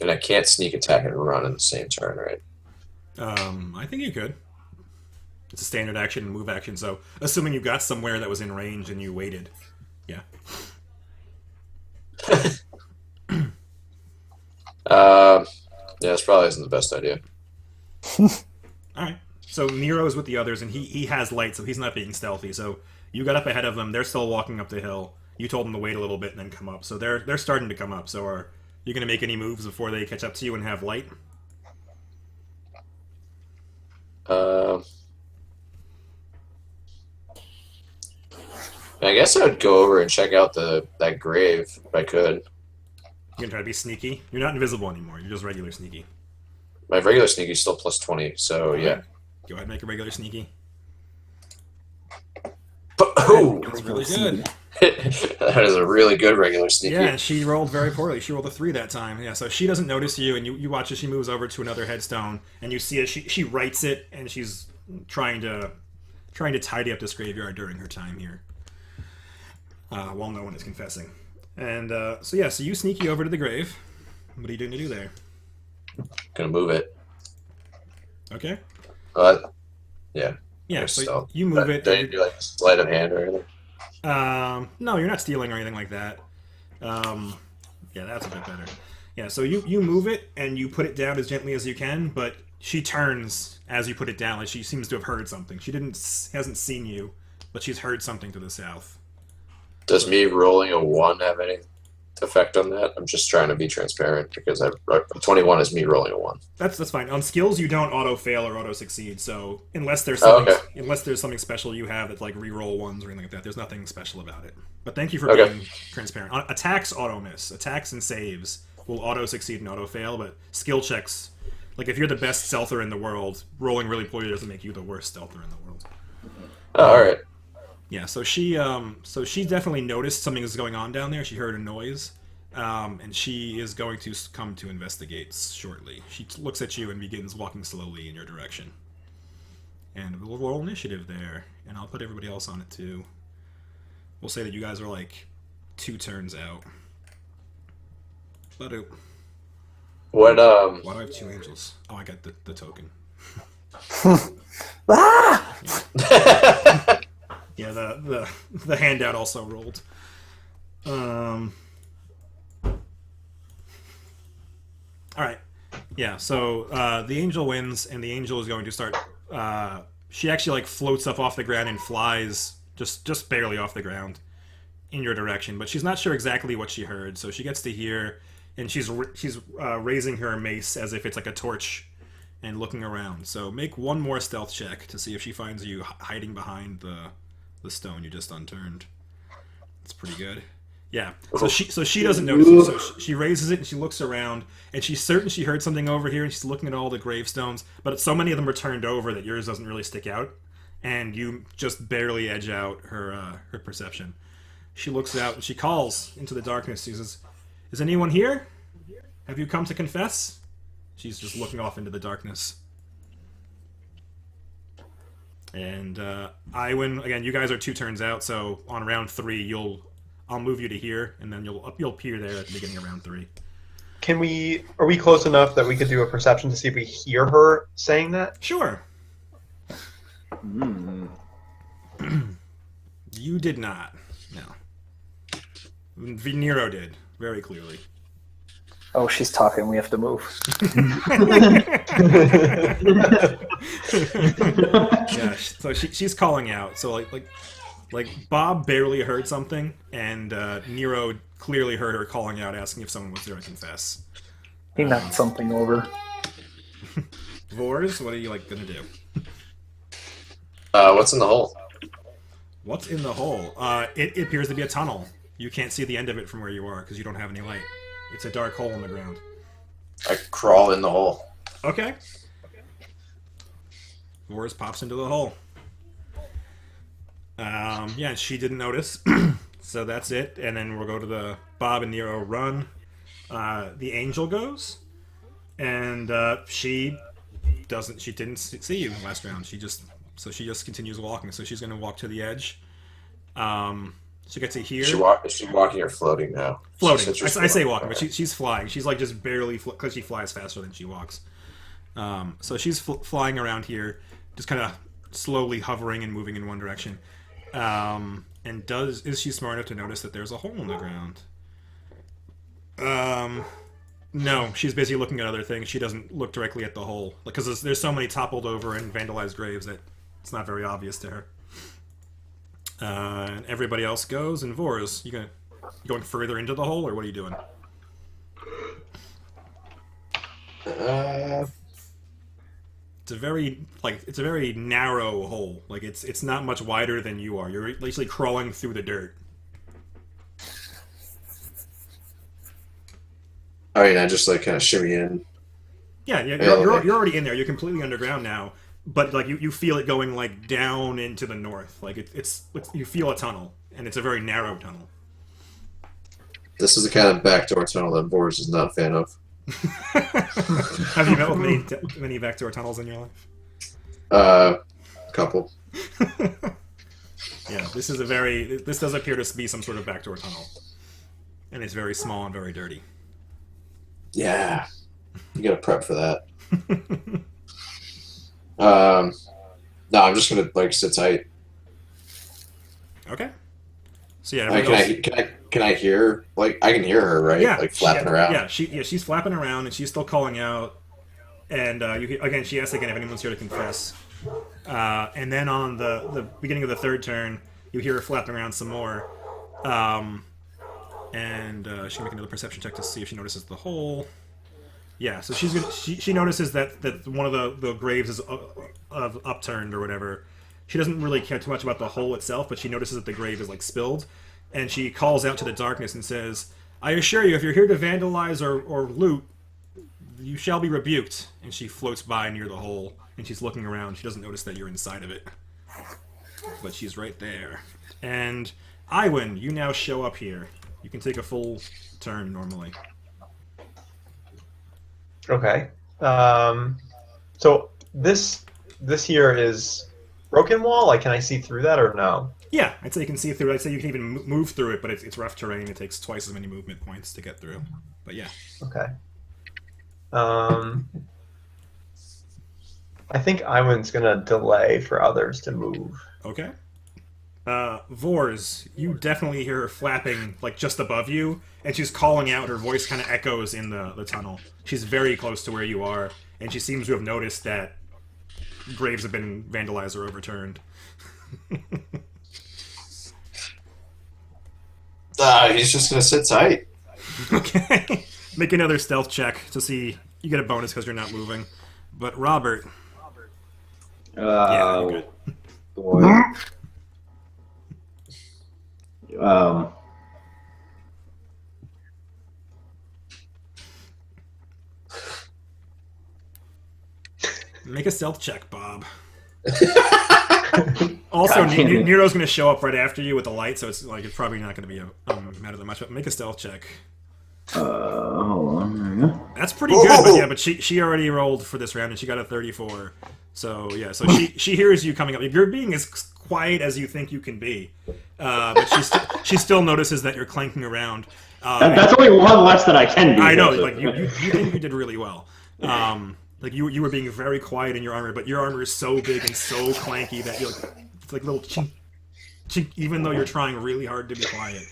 And I can't sneak attack and run in the same turn, right? I think you could. It's a standard action and move action, so assuming you got somewhere that was in range and you waited, yeah. Yeah, this probably isn't the best idea. Alright. So Nero's with the others, and he has light, so he's not being stealthy. So you got up ahead of them. They're still walking up the hill. You told them to wait a little bit and then come up. So they're starting to come up. So are you going to make any moves before they catch up to you and have light? I guess I would go over and check out that grave if I could. You can try to be sneaky. You're not invisible anymore. You're just regular sneaky. My regular sneaky is still plus 20, so yeah. Go ahead and make a regular sneaky. Oh, That's really good. that is a really good regular sneaky. Yeah, she rolled very poorly. She rolled a 3 that time. Yeah, so she doesn't notice you, and you watch as she moves over to another headstone, and you see as she writes it, and she's trying to tidy up this graveyard during her time here, while no one is confessing. And so you sneaky over to the grave. What are you doing to do there? Gonna move it. Okay. Yeah. Yeah, so Stealth. you move it. Don't you do like sleight of hand or anything? No, you're not stealing or anything like that. Yeah, that's a bit better. Yeah, so you move it and you put it down as gently as you can, but she turns as you put it down, like she seems to have heard something. She hasn't seen you, but she's heard something to the south. Does me rolling a 1 have any effect on that? I'm just trying to be transparent because 21 is me rolling a 1. That's fine. On skills, you don't auto fail or auto succeed. So unless there's something special you have that's like reroll 1s or anything like that, there's nothing special about it. But thank you for being transparent. Attacks auto miss. Attacks and saves will auto succeed and auto fail, but skill checks, like if you're the best stealther in the world, rolling really poorly doesn't make you the worst stealther in the world. Oh, all right. Yeah, so she definitely noticed something is going on down there. She heard a noise, and she is going to come to investigate shortly. She looks at you and begins walking slowly in your direction. And we'll roll initiative there, and I'll put everybody else on it too. We'll say that you guys are like 2 turns out. But What why do I have 2 angels? Oh, I got the token. Ah! Yeah, the handout also rolled. All right. Yeah. So the angel wins, and the angel is going to start. She actually like floats up off the ground and flies just barely off the ground in your direction, but she's not sure exactly what she heard. So she gets to hear, and she's raising her mace as if it's like a torch, and looking around. So make one more stealth check to see if she finds you hiding behind the stone you just unturned. That's pretty good. Yeah. So she doesn't notice it. So she raises it and she looks around, and she's certain she heard something over here, and she's looking at all the gravestones, but so many of them are turned over that yours doesn't really stick out, and you just barely edge out her perception. She looks out and she calls into the darkness. She says, "Is anyone here? Have you come to confess?" She's just looking off into the darkness. And Iwin, again, you guys are 2 turns out, so on round 3, I'll move you to here, and then you'll appear there at the beginning of round 3. Are we close enough that we could do a perception to see if we hear her saying that? Sure. Hmm. You did not. No. Nero did, very clearly. Oh, she's talking. We have to move. Yeah, so she's calling out. So like Bob barely heard something, and Nero clearly heard her calling out, asking if someone was there to confess. He knocked something over. Vors, what are you gonna do? what's in the hole? What's in the hole? It appears to be a tunnel. You can't see the end of it from where you are because you don't have any light. It's a dark hole in the ground. I crawl in the hole. Okay. Vors pops into the hole. Yeah, she didn't notice. So that's it. And then we'll go to the Bob and Nero run. The angel goes. And she didn't see you last round. She just continues walking. So she's going to walk to the edge. She gets to here. Is she walking or floating now? Floating. I say walking, but she's flying. She's like just barely, because she flies faster than she walks. So she's flying around here, just kind of slowly hovering and moving in one direction. And is she smart enough to notice that there's a hole in the ground? No, she's busy looking at other things. She doesn't look directly at the hole because there's so many toppled over and vandalized graves that it's not very obvious to her. And everybody else goes. And Vors, you going further into the hole, or what are you doing? It's a very narrow hole. Like it's not much wider than you are. You're basically crawling through the dirt. Oh yeah, just like kind of shimmy in. Yeah, you're already in there. You're completely underground now. But like you feel it going like down into the north. Like it's you feel a tunnel, and it's a very narrow tunnel. This is the kind of backdoor tunnel that Boris is not a fan of. Have you met with many backdoor tunnels in your life? Couple. Yeah, this does appear to be some sort of backdoor tunnel, and it's very small and very dirty. Yeah, you gotta prep for that. No, I'm just gonna sit tight. Okay. So yeah, can I hear? Like I can hear her, right? Yeah, like flapping around. Yeah, she's flapping around and she's still calling out. And she asks again if anyone's here to confess. And then on the beginning of the third turn, you hear her flapping around some more. And she can make another perception check to see if she notices the hole. Yeah, so she notices that one of the graves is upturned or whatever. She doesn't really care too much about the hole itself, but she notices that the grave is spilled, and she calls out to the darkness and says, "I assure you, if you're here to vandalize or loot, you shall be rebuked." And she floats by near the hole, and she's looking around. She doesn't notice that you're inside of it. but she's right there. And Iwin, you now show up here. You can take a full turn normally. Okay. So this here is broken wall. Like, can I see through that or no? Yeah, I'd say you can see through it. I'd say you can even move through it, but it's rough terrain. It takes twice as many movement points to get through. But yeah. Okay. I think Iwan's gonna delay for others to move. Okay. Vors, you definitely hear her flapping, like, just above you, and she's calling out. Her voice kind of echoes in the tunnel. She's very close to where you are, and she seems to have noticed that graves have been vandalized or overturned. He's just gonna sit tight. Okay. Make another stealth check to see. You get a bonus because you're not moving. But Robert. Yeah, you're good. Boy. Make a stealth check, Bob. Also, Nero's going to show up right after you with the light, so it's like it's probably not going to be matter that much. But make a stealth check. Hold on. There you go. That's pretty good, but yeah, but she already rolled for this round and she got a 34. So yeah, so she hears you coming up. You're being as quiet as you think you can be, but she still notices that you're clanking around. That's only one less than I can be. I know, like you think you did really well. Like you were being very quiet in your armor, but your armor is so big and so clanky that you're like, it's like little chink, chink, even though you're trying really hard to be quiet.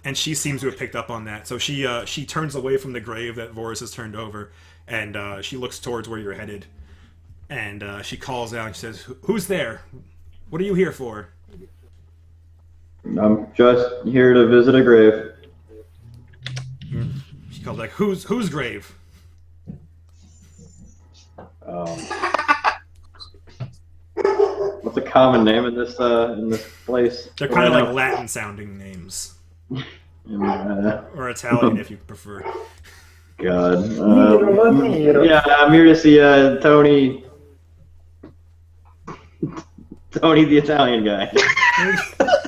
And she seems to have picked up on that. So she turns away from the grave that Voris has turned over, and she looks towards where you're headed. And she calls out and she says, "Who's there? What are you here for?" I'm just here to visit a grave. She calls like, "Whose grave?" What's a common name in this place? They're kind of like Latin-sounding names, or Italian if you prefer. God. Yeah, I'm here to see Tony. Tony the Italian guy.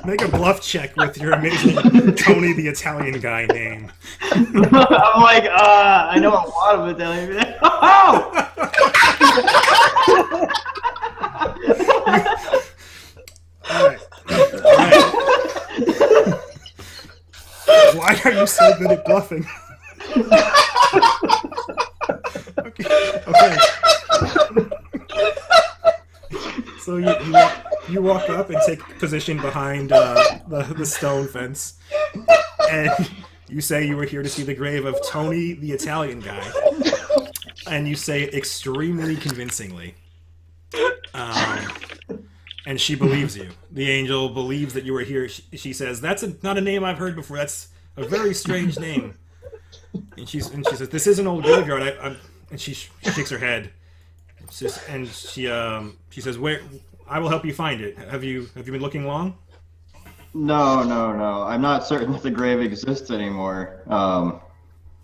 Make a bluff check with your amazing Tony the Italian guy name. I'm like, I know a lot of Italian. Oh! Alright. Why are you so good at bluffing? Okay. So you walk up and take position behind the stone fence, and you say you were here to see the grave of Tony the Italian guy, and you say it extremely convincingly. And she believes you. The angel believes that you were here. She says, "That's not a name I've heard before. That's a very strange name." And she says, "This is an old graveyard." And she shakes her head. She says, "Where? I will help you find it. Have you been looking long?" No. I'm not certain that the grave exists anymore.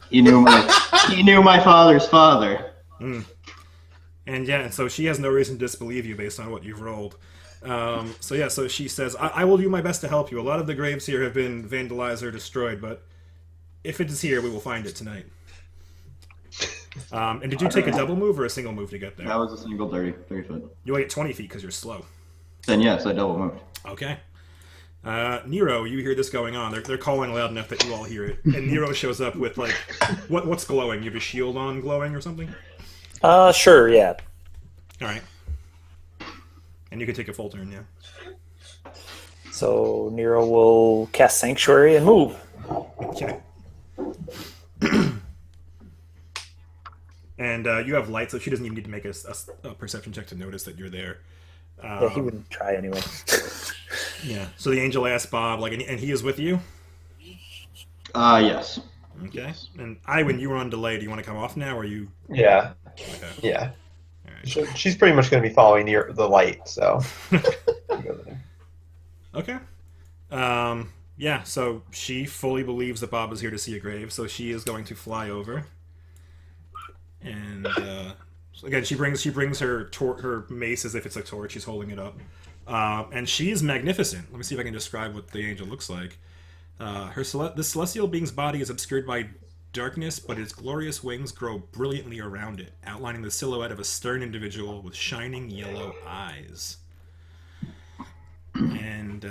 He knew my father's father. Mm. And yeah, so she has no reason to disbelieve you based on what you've rolled. So she says, I will do my best to help you. A lot of the graves here have been vandalized or destroyed, but if it is here, we will find it tonight. And did you take a double move or a single move to get there? That was a single 30 foot. You only get 20 feet because you're slow. Then yes, I double moved. Okay. Nero, you hear this going on. They're calling loud enough that you all hear it. And Nero shows up with, like, what's glowing? You have a shield on glowing or something? Sure, yeah. Alright. And you can take a full turn, yeah. So Nero will cast Sanctuary and move. Okay. And you have light, so she doesn't even need to make a perception check to notice that you're there. Yeah, he wouldn't try anyway. Yeah. So the angel asks Bob, like, and he is with you? Yes. Okay. And Iwin, you were on delay. Do you want to come off now, or you? Yeah. Okay. Yeah. All right. She's pretty much going to be following the light, so. Okay. Yeah. So she fully believes that Bob is here to see a grave, so she is going to fly over. And so again, she brings her mace as if it's a torch. She's holding it up. And she is magnificent. Let me see if I can describe what the angel looks like. This celestial being's body is obscured by darkness, but its glorious wings grow brilliantly around it, outlining the silhouette of a stern individual with shining yellow eyes. And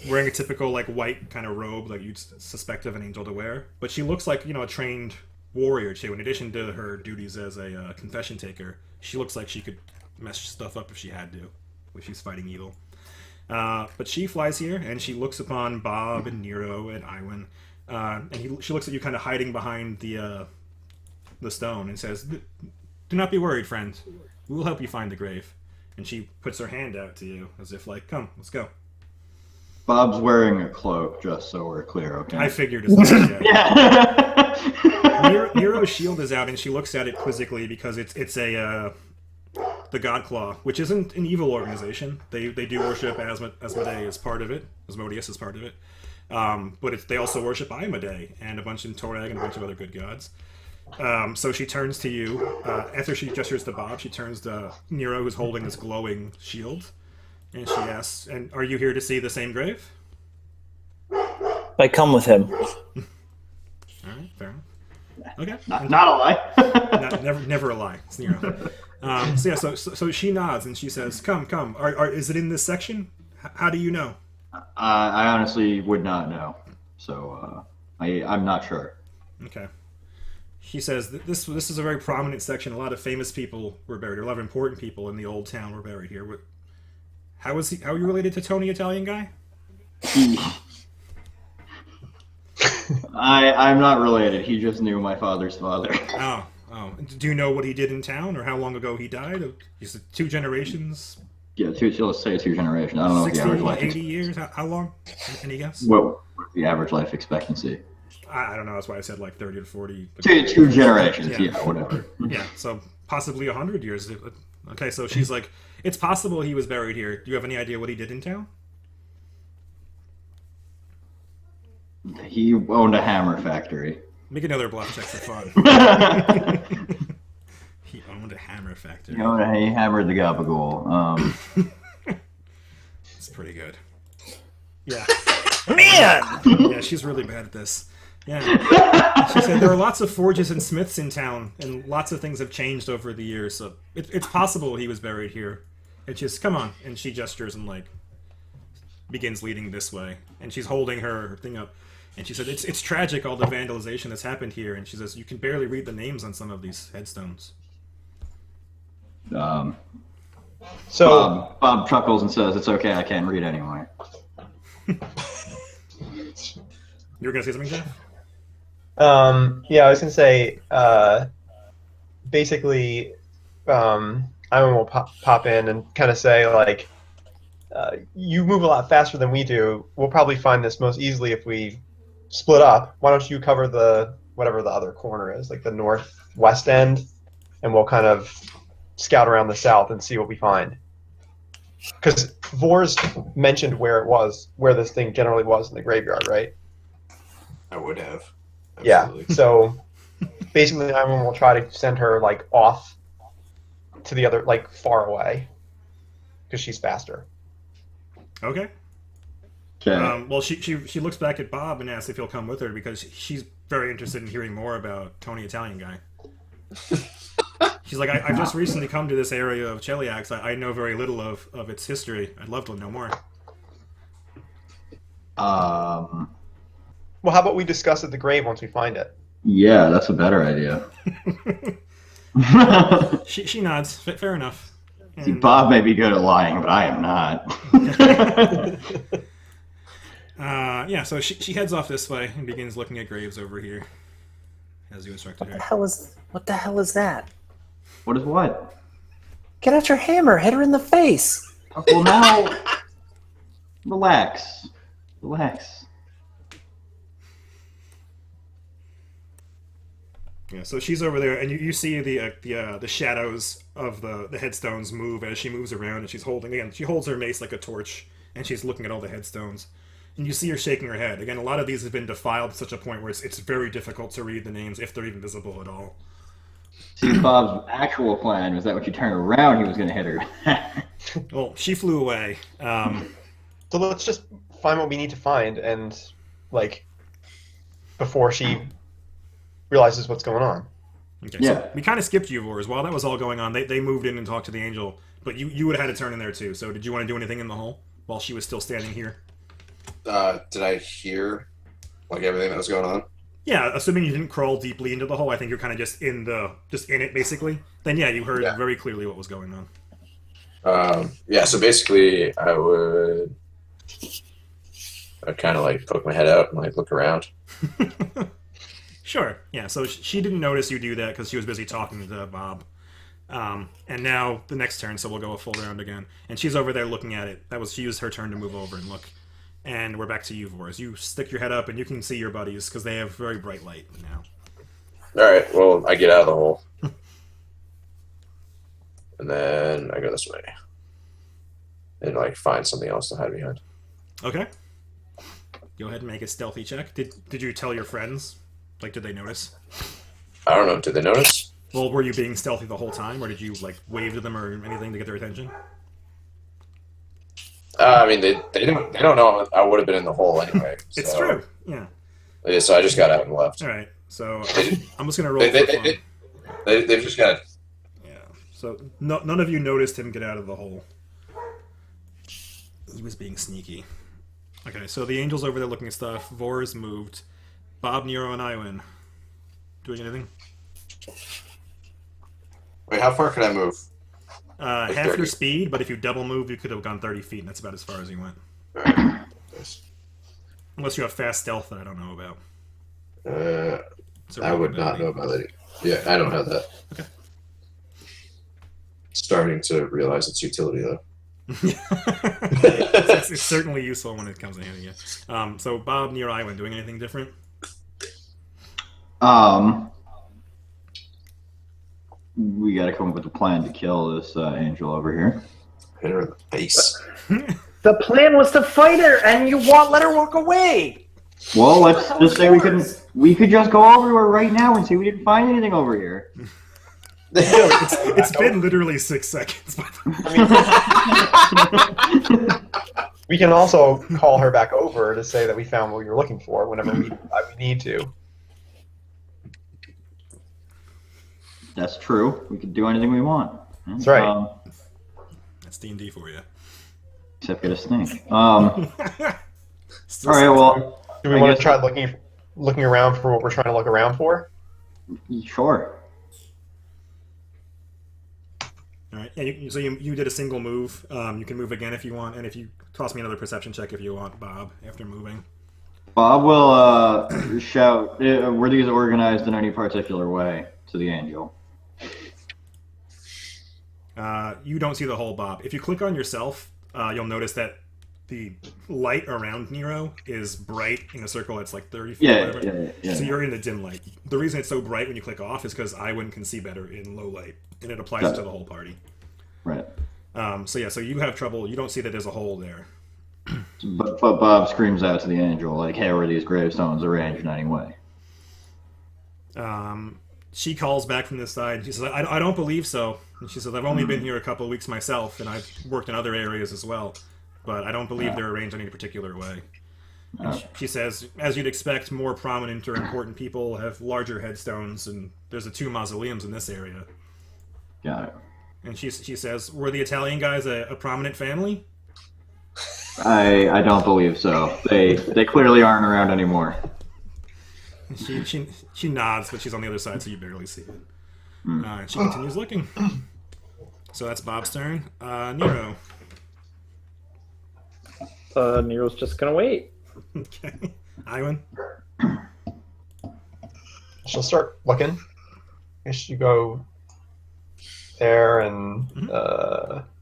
wearing a typical like white kind of robe like you'd suspect of an angel to wear. But she looks like, a trained warrior too. In addition to her duties as a confession taker, she looks like she could mess stuff up if she had to, if she's fighting evil. But she flies here, and she looks upon Bob and Nero and Iwan, and she looks at you kind of hiding behind the stone and says, "Do not be worried, friend. We will help you find the grave." And she puts her hand out to you as if like, "Come, let's go." Bob's wearing a cloak, just so we're clear, okay? I figured as much. Yeah. Yeah. Nero's shield is out, and she looks at it quizzically because it's the God Claw, which isn't an evil organization. They do worship Asmodee as part of it. Asmodeus is part of it. But they also worship Iamade and a bunch of Torag and a bunch of other good gods. So she turns to you. After she gestures to Bob, she turns to Nero, who's holding this glowing shield. And she asks, "And are you here to see the same grave?" I come with him. All right, fair enough. Okay. Not a lie. Never a lie. It's Nero. So she nods and she says, "Come. Is it in this section? How do you know?" I honestly would not know, so I'm not sure. Okay. He says this is a very prominent section. A lot of famous people were buried. A lot of important people in the old town were buried here. How are you related to Tony, Italian guy? I'm not related. He just knew my father's father. Oh. Do you know what he did in town, or how long ago he died? He said 2 generations. Yeah, let's say 2 generations. I don't know 60, what the average life 80 years? How long? Any guess? What's the average life expectancy? I don't know. That's why I said like 30 to 40. 2 generations, yeah, whatever. Yeah, so possibly 100 years. Okay, so she's like, it's possible he was buried here. Do you have any idea what he did in town? He owned a hammer factory. Make another bluff check for fun. He owned a hammer factory. He hammered the gabagool. It's pretty good. Yeah. Man! Yeah, she's really bad at this. Yeah. She said there are lots of forges and smiths in town, and lots of things have changed over the years, so it's possible he was buried here. And she's, "Come on," and she gestures and like begins leading this way. And she's holding her thing up. And she said, it's tragic, all the vandalization that's happened here. And she says, you can barely read the names on some of these headstones. So Bob chuckles and says, "It's okay, I can't read anyway." You were going to say something, Jeff? yeah, I was gonna say, basically, Iwan will pop in and kind of say like, you move a lot faster than we do. We'll probably find this most easily if we split up. Why don't you cover whatever the other corner is, like the northwest end, and we'll kind of scout around the south and see what we find. Because Vors mentioned where this thing generally was in the graveyard, right? I would have. Yeah. Absolutely. So basically, Iwan will try to send her like off to the other, like far away, because she's faster. Okay. Okay. Well, she looks back at Bob and asks if he'll come with her because she's very interested in hearing more about Tony Italian guy. She's like, I've just recently come to this area of Cheliax. I know very little of its history. I'd love to know more. Well, how about we discuss at the grave once we find it? Yeah, that's a better idea. She nods. Fair enough. See, And, Bob may be good at lying, but I am not. yeah, so she heads off this way and begins looking at graves over here, as you instructed her. What the hell is that? What is what? Get out your hammer, hit her in the face. Well, now, relax. Yeah, so she's over there, and you see the shadows of the headstones move as she moves around, and she holds her mace like a torch, and she's looking at all the headstones. And you see her shaking her head. Again, a lot of these have been defiled to such a point where it's very difficult to read the names, if they're even visible at all. See, Bob's actual plan was that when she turned around, he was going to hit her. Well, she flew away. So let's just find what we need to find, and like before she realizes what's going on. Okay, Yeah. so we kind of skipped you, Vores. While that was all going on, they moved in and talked to the angel, but you would have had to turn in there too. So did you want to do anything in the hole while she was still standing here? Did I hear like everything that was going on? Yeah, assuming you didn't crawl deeply into the hole, I think you're kind of just in it basically. Then yeah, you heard very clearly what was going on. Yeah, so basically I'd kind of like poke my head out and like look around. Sure. Yeah. So she didn't notice you do that because she was busy talking to Bob. And now the next turn, so we'll go a full round again. And she's over there looking at it. She used her turn to move over and look. And we're back to you, Vores. You stick your head up and you can see your buddies because they have very bright light now. All right. Well, I get out of the hole, and then I go this way, and like find something else to hide behind. Okay. Go ahead and make a stealthy check. Did you tell your friends? Like, did they notice? I don't know. Did they notice? Well, were you being stealthy the whole time, or did you like wave to them or anything to get their attention? I mean, they don't know I would have been in the hole anyway. So, It's true. Yeah. Yeah, so I just got out and left. All right. So They- I'm just gonna roll. For fun. They've just got. Yeah. So none of you noticed him get out of the hole. He was being sneaky. Okay. So the angel's over there looking at stuff. Vores moved. Bob, Nero, and Iwan doing anything? Wait, how far could I move? Half 30. your speed, but if you double moved, you could have gone 30 feet, and that's about as far as you went. All right. Unless you have fast stealth that I don't know about. It's a I would not know about that. Yeah, I don't have that. Okay. Starting to realize its utility though. it's certainly useful when it comes to handy. Yeah. So Bob, near Iwan, doing anything different? We got to come up with a plan to kill this angel over here. Hit her in the face. The plan was to fight her, and you let her walk away. Well, let's just say we could just go everywhere right now and see we didn't find anything over here. It's been literally 6 seconds. We can also call her back over to say that we found what we were looking for whenever we need to. That's true. We could do anything we want. That's right. That's D&D for you. Except get a snake. All right. Well, Do we I want to guess- try looking around for what we're trying to look around for? sure. All right. Yeah. So you did a single move. You can move again if you want, and if you toss me another perception check if you want, Bob, after moving. Bob will shout. Were these organized in any particular way to the angel? You don't see the hole, Bob. If you click on yourself, you'll notice that the light around Nero is bright in a circle that's like 30 feet. Yeah, or whatever. yeah. So you're in the dim light. The reason it's so bright when you click off is because Iwan can see better in low light, and it applies Got to it. the whole party. Right. So you have trouble. You don't see that there's a hole there. But Bob screams out to the angel, like, hey, were these gravestones arranged in any way? She calls back from this side. She says, I don't believe so. And she says, I've only been here a couple of weeks myself, and I've worked in other areas as well. But I don't believe they're arranged in any particular way. And she says, as you'd expect, more prominent or important people have larger headstones, and there's 2 mausoleums in this area. Got it. And she says, were the Italian guys a prominent family? I don't believe so. They clearly aren't around anymore. She nods, but she's on the other side, so you barely see it. And she continues looking. So that's Bob's turn. Nero. Nero's just gonna wait. Okay. Iwan. She'll start looking. I guess you go there and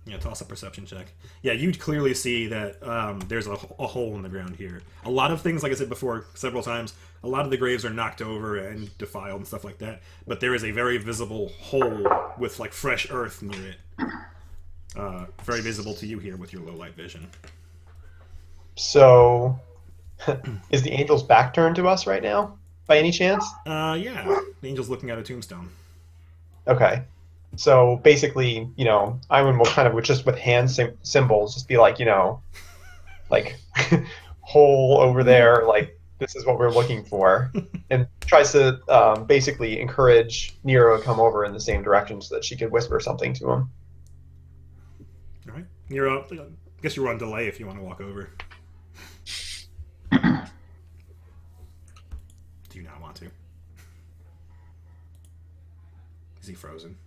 Yeah, toss a perception check. Yeah, you'd clearly see that there's a hole in the ground here. A lot of things, like I said before several times, a lot of the graves are knocked over and defiled and stuff like that. But there is a very visible hole with like fresh earth near it. Very visible to you here with your low light vision. so is the angel's back turned to us right now, by any chance? Yeah, the angel's looking at a tombstone. Okay. So basically, Iwan will kind of just with hand symbols just be like, like hole over there, like this is what we're looking for, and tries to basically encourage Nero to come over in the same direction so that she could whisper something to him. All right, Nero. I guess you were on delay if you want to walk over. Do you not want to? Is he frozen?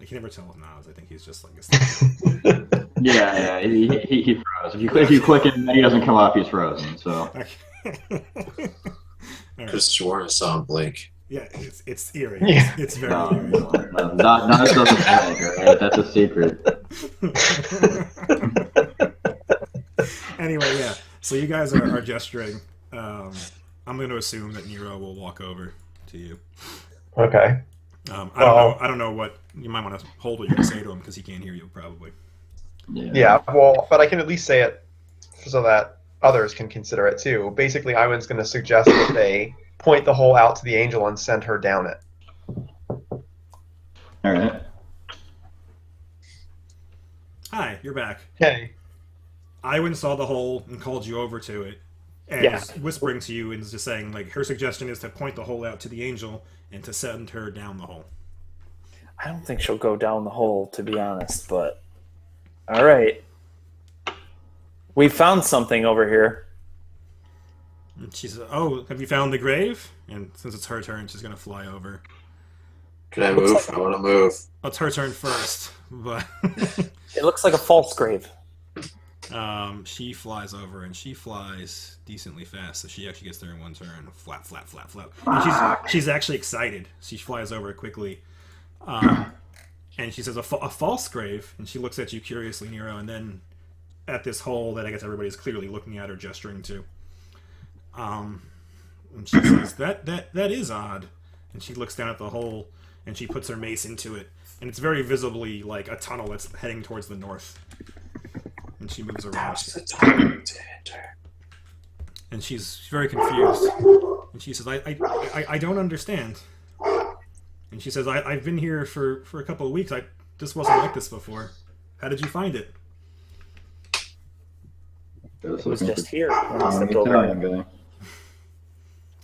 I can never tell with nods. I think he's just like a. Yeah, he froze. If you click him and he doesn't come up, he's frozen. So. Just sworn I saw him blink. Yeah, it's eerie. Yeah. It's very No, eerie. not doesn't blink, right? That's a secret. Anyway, yeah. So you guys are gesturing. I'm going to assume that Nero will walk over to you. Okay. I don't know what you might want to hold what you're going to say to him because he can't hear you probably. Yeah, well, but I can at least say it so that others can consider it too. Basically, Iwan's going to suggest that they point the hole out to the angel and send her down it. All right. Hi, you're back. Okay. Iwan saw the hole and called you over to it, and Yeah. is whispering to you and is just saying, like, her suggestion is to point the hole out to the angel and to send her down the hole. I don't think she'll go down the hole, to be honest, but... All right. We found something over here. And she says, "Oh, have you found the grave?" And since it's her turn, she's going to fly over. Can I move? I want to move. Oh, it's her turn first, but It looks like a false grave. she flies over, and she flies decently fast, so she actually gets there in one turn. Flap, flap, flap, flap. And she's actually excited. She flies over quickly. And she says, a false grave, and she looks at you curiously, Nero, and then at this hole that I guess everybody's clearly looking at or gesturing to. And she says, that is odd. And she looks down at the hole, and she puts her mace into it, and it's very visibly like a tunnel that's heading towards the north. And she moves around. And she's very confused. And she says, I don't understand. And she says, I've been here for a couple of weeks. This wasn't like this before. How did you find it? It was just here when I I'm stepped an over. Italian guy.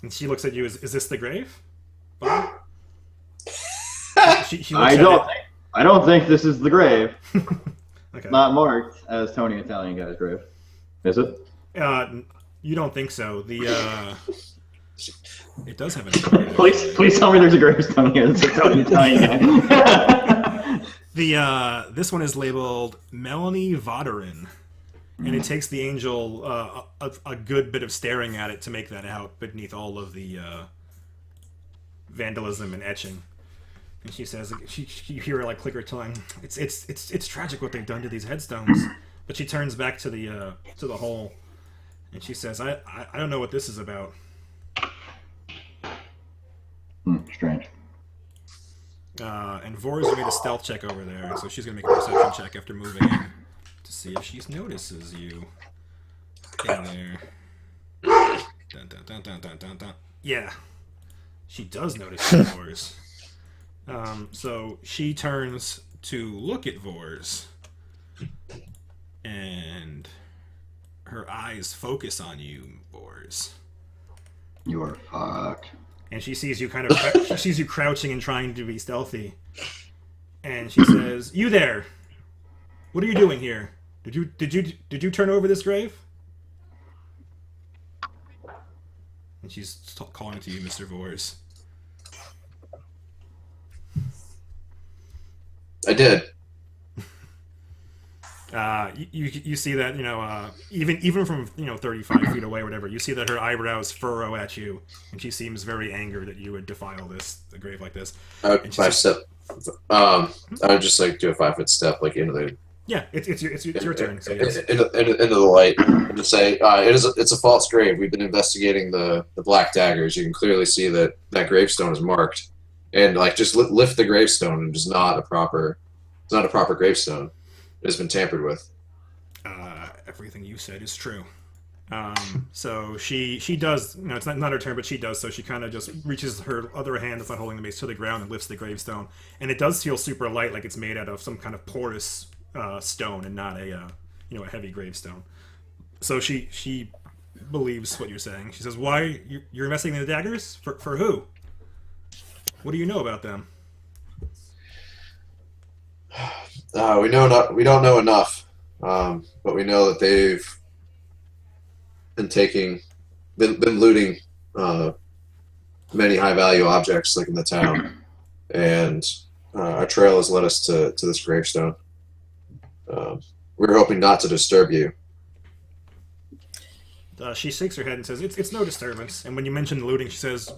And she looks at you. Is this the grave, Bob? She looks I at don't think this is the grave. it. Okay. Not marked as Tony Italian guy's grave. Is it? You don't think so? It does have a name. Please tell me there's a gravestone here that's a Tony Italian guy. This one is labeled Melanie Voderin, and it takes the angel a good bit of staring at it to make that out beneath all of the vandalism and etching. And she says, you hear her like click her tongue. It's tragic what they've done to these headstones. But she turns back to the hole, and she says, I don't know what this is about. Strange. And Vor's made a stealth check over there, so she's gonna make a perception check after moving in to see if she notices you in there. Dun, dun, dun, dun, dun, dun, dun. Yeah, she does notice you, Vors. So she turns to look at Vors, and her eyes focus on you, Vors. You are fucked. And she sees you she sees you crouching and trying to be stealthy. And she says, "You there? What are you doing here? Did you turn over this grave?" And she's calling to you, Mr. Vors. I did. You see that, even from 35 feet away or whatever, you see that her eyebrows furrow at you, and she seems very angered that you would defile a grave like this. I would I would just like do a 5-foot step like into the It's your turn. So yes. into the light and just say it's a false grave. We've been investigating the black daggers. You can clearly see that gravestone is marked, and like just lift the gravestone, and it's not a proper gravestone. It has been tampered with. Everything you said is true. So she does, it's not her turn, but she does. So she kind of just reaches her other hand that's not holding the mace to the ground and lifts the gravestone, and it does feel super light, like it's made out of some kind of porous stone and not a a heavy gravestone. So she believes what you're saying. She says, "Why you're investigating the daggers? For who? What do you know about them?" We don't know enough, but we know that they've been looting many high value objects like in the town, and our trail has led us to this gravestone. We were hoping not to disturb you. She shakes her head and says, "It's no disturbance." And when you mention looting, she says,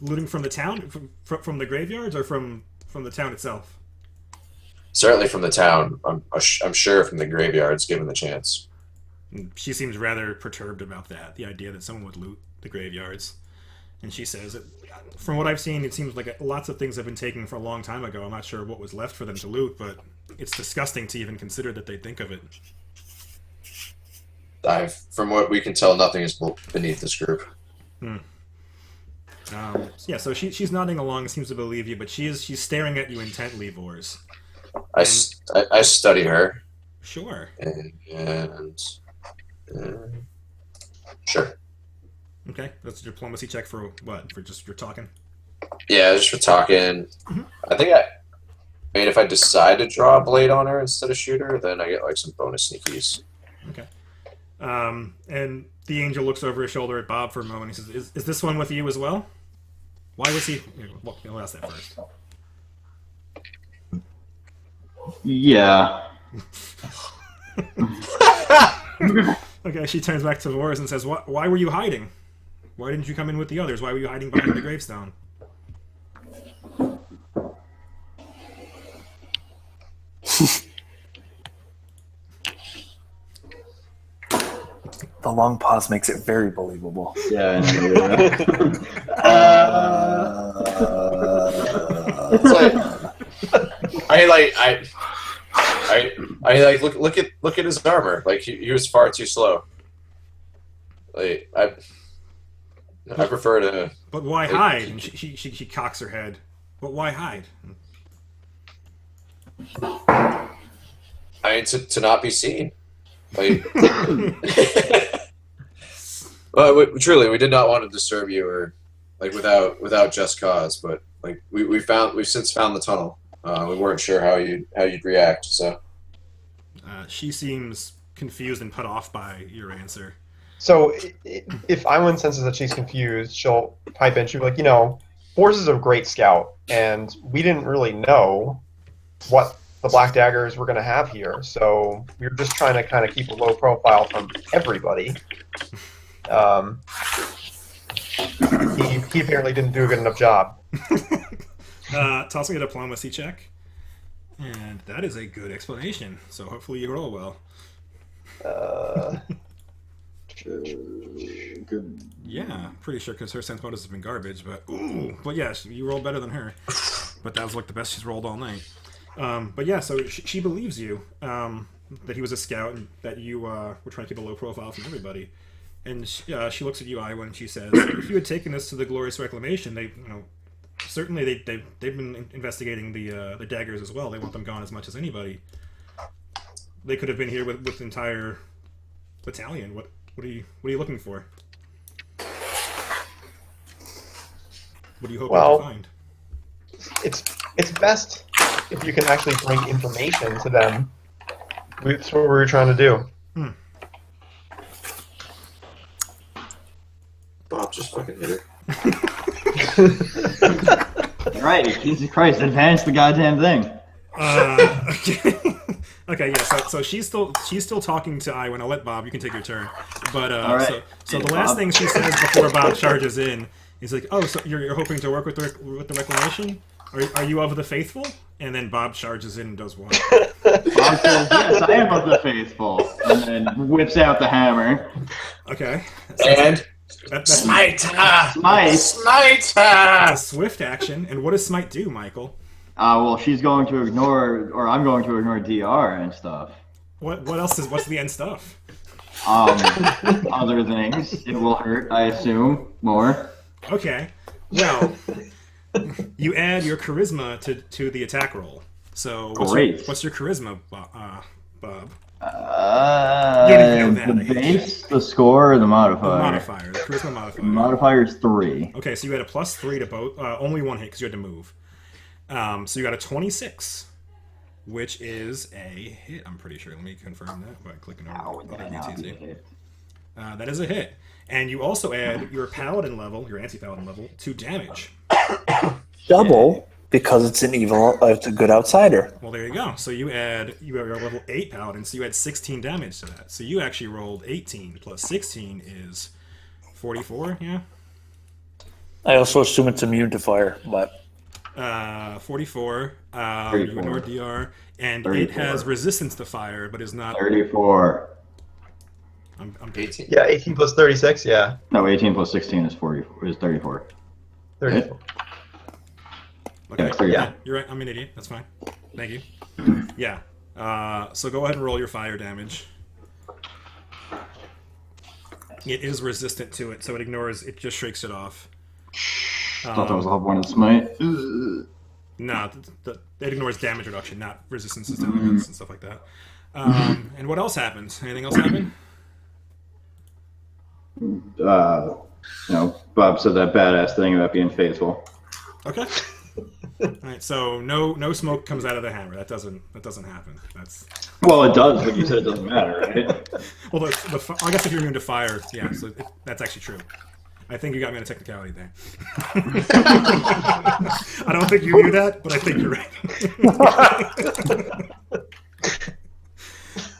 "Looting from the town, from the graveyards, or from the town itself?" Certainly from the town. I'm sure from the graveyards, given the chance. She seems rather perturbed about that, the idea that someone would loot the graveyards. And she says, "From what I've seen, it seems like lots of things have been taken for a long time ago. I'm not sure what was left for them to loot, but it's disgusting to even consider that they think of it." From what we can tell, nothing is beneath this group. So she's nodding along and seems to believe you, but she's staring at you intently, Vors. I study her. Sure. And sure. Okay, that's a diplomacy check for what? For just your talking? Yeah, just for talking. I think I mean, if I decide to draw a blade on her instead of shoot her, then I get like some bonus sneakies. Okay. And the angel looks over his shoulder at Bob for a moment. He says, "Is this one with you as well? Why was he?" Well, we'll ask that first. Yeah. Okay, she turns back to Vors and says, "Why were you hiding? Why didn't you come in with the others? Why were you hiding behind the gravestone?" The long pause makes it very believable. Yeah. It's like look at his armor. Like he was far too slow. Like I prefer to. But why hide? And she cocks her head. But why hide? I mean, to not be seen. Like, well, truly, we did not want to disturb you or like without just cause. But like we've since found the tunnel. We weren't sure how you'd react. So she seems confused and put off by your answer. So if Iwan senses that she's confused, she'll pipe in. She'll be like, Force is a great scout, and we didn't really know what the Black Daggers were going to have here, so we were just trying to kind of keep a low profile from everybody. He apparently didn't do a good enough job. Toss me a diplomacy check. And that is a good explanation, so hopefully you roll well. Good. Yeah, pretty sure, because her sense bonus has been garbage, but yes, you rolled better than her. But that was like the best she's rolled all night. But yeah, so she believes you, that he was a scout and that you were trying to keep a low profile from everybody. And she looks at you, Iwan, and she says, "If you had taken this to the Glorious Reclamation, certainly they've been investigating the daggers as well. They want them gone as much as anybody. They could have been here with the entire battalion. What are you looking for? What are you hoping to find?" It's best if you can actually bring information to them. That's what we were trying to do. Bob just fucking hit her. Right, Jesus Christ, advance the goddamn thing. Okay, yeah. So she's still talking to Iwan. I'll let Bob. You can take your turn. But right. so the last thing she says before Bob charges in is like, "Oh, so you're hoping to work with the Reclamation? Are you of the faithful?" And then Bob charges in and does what? Bob says, "Yes, I am of the faithful," and then whips out the hammer. Okay. And That's smite her! Smite. Smite her! a swift action. And what does Smite do, Michael? Well, she's going to ignore, or I'm going to ignore DR and stuff. What else is? What's the end stuff? Other things, it will hurt, I assume, more. Okay. Well, you add your charisma to the attack roll. So Great. What's your charisma, Bob? You don't even know that, the I hate base, the score, or the modifier? Modifier. The charisma modifier. Modifier is 3. Okay, so you had a +3 to both. Only one hit because you had to move. So you got a 26, which is a hit. I'm pretty sure. Let me confirm that by clicking over other BTT. That is a hit, and you also add your paladin level, your anti-paladin level, to damage. Double because it's it's a good outsider. Well, there you go. So you have your level 8 paladin, so you add 16 damage to that. So you actually rolled 18 plus 16 is 44. Yeah. I also assume it's immune to fire, but 44. 34. You ignore DR, and 34. it has resistance to fire, but is not. 34. I'm 18. Yeah, 18 plus 36. Yeah, No, 18 plus 16 is 34. 34. Okay. Yeah, 34. Yeah, you're right. I'm an idiot. That's fine. Thank you. Yeah. So go ahead and roll your fire damage. It is resistant to it, so it ignores. It just shakes it off. Thought that was a level 1 smite. No, it ignores damage reduction, not resistance to stamina and stuff like that. And what else happens? Anything else happen? Bob said that badass thing about being faithful. Okay. All right. So no smoke comes out of the hammer. That doesn't happen. That's Well, it does, but you said it doesn't matter, right? well. I guess if you're immune to fire, yeah. So that's actually true. I think you got me on a technicality there. I don't think you knew that, but I think you're right.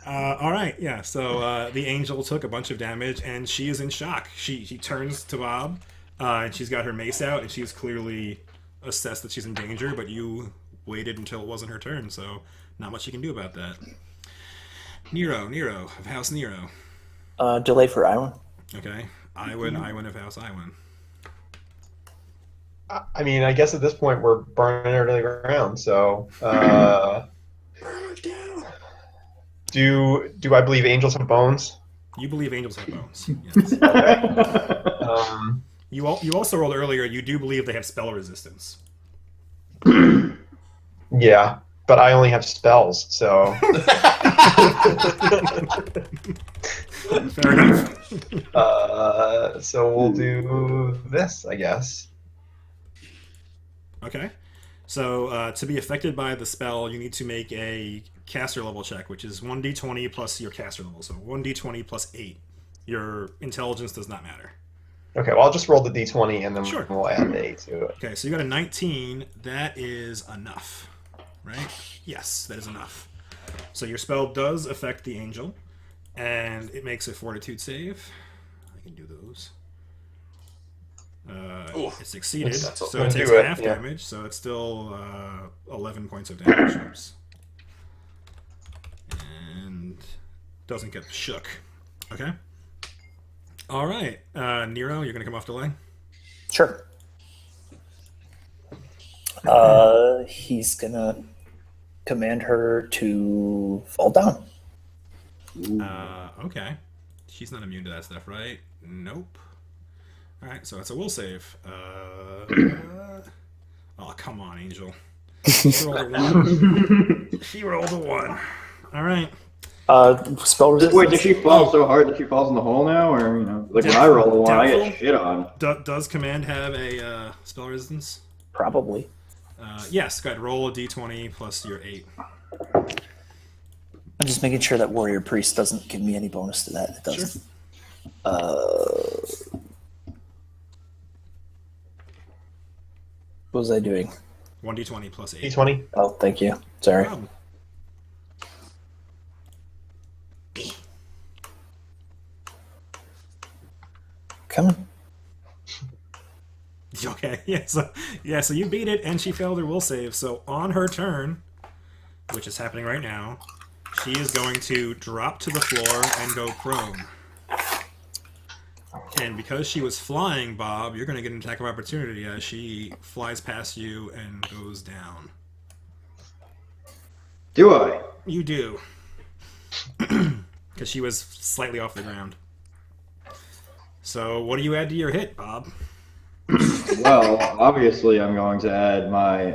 All right, yeah. So the angel took a bunch of damage, and she is in shock. She turns to Bob, and she's got her mace out, and she's clearly assessed that she's in danger. But you waited until it wasn't her turn, so not much you can do about that. Nero of House Nero. delay for Iwan. Okay, Iwan of House Iwan. I mean, I guess at this point we're burning her to the ground. So, do I believe angels have bones? You believe angels have bones. Yes. You also rolled earlier. You do believe they have spell resistance. Yeah, but I only have spells, so. Fair enough. So we'll do this, I guess. Okay. So to be affected by the spell, you need to make a caster level check, which is 1d20 plus your caster level. So 1d20 plus 8. Your intelligence does not matter. Okay, well, I'll just roll the d20 and then Sure. we'll add the 8 to it. Okay, so you got a 19. That is enough, right? Yes, that is enough. So your spell does affect the angel, and it makes a fortitude save. I can do those. It succeeded, That's so it do takes it, half yeah. damage, so it's still 11 points of damage. Oops. And doesn't get shook. Okay. All right, Nero, you're gonna come off delay. Sure. He's gonna command her to fall down. Okay. She's not immune to that stuff, right? Nope. All right, so it's a will save. Oh, come on, Angel. She rolled a 1. She rolled a 1. All right. Spell resistance. Wait, does she fall so hard that she falls in the hole now? Or, like when I roll a 1, I Doubtful. get shit on. Does command have a spell resistance? Probably. Yes, go ahead. Roll a d20 plus your 8. I'm just making sure that warrior priest doesn't give me any bonus to that. It doesn't. What was I doing? 1d20 plus 8. d20? Oh, thank you. Sorry. No problem. Come on. Okay, so you beat it, and she failed her will save. So on her turn, which is happening right now, she is going to drop to the floor and go prone. And because she was flying, Bob, you're going to get an attack of opportunity as she flies past you and goes down. Do I? You do. because she was slightly off the ground. So what do you add to your hit, Bob? Well, obviously, I'm going to add my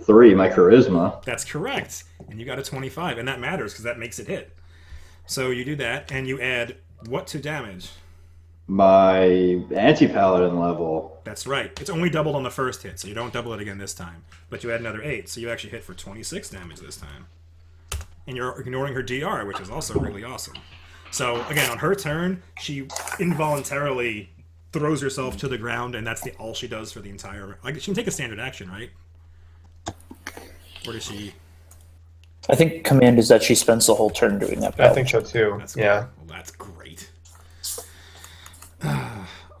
3, my charisma. That's correct. And you got a 25, and that matters because that makes it hit. So you do that, and you add what to damage? My anti-paladin level. That's right. It's only doubled on the first hit, so you don't double it again this time. But you add another 8, so you actually hit for 26 damage this time. And you're ignoring her DR, which is also really awesome. So, again, on her turn, she involuntarily throws herself to the ground, and that's all she does for the entire... Like, she can take a standard action, right? Or does she... I think command is that she spends the whole turn doing that. I think so too. That's Yeah. Well, that's great.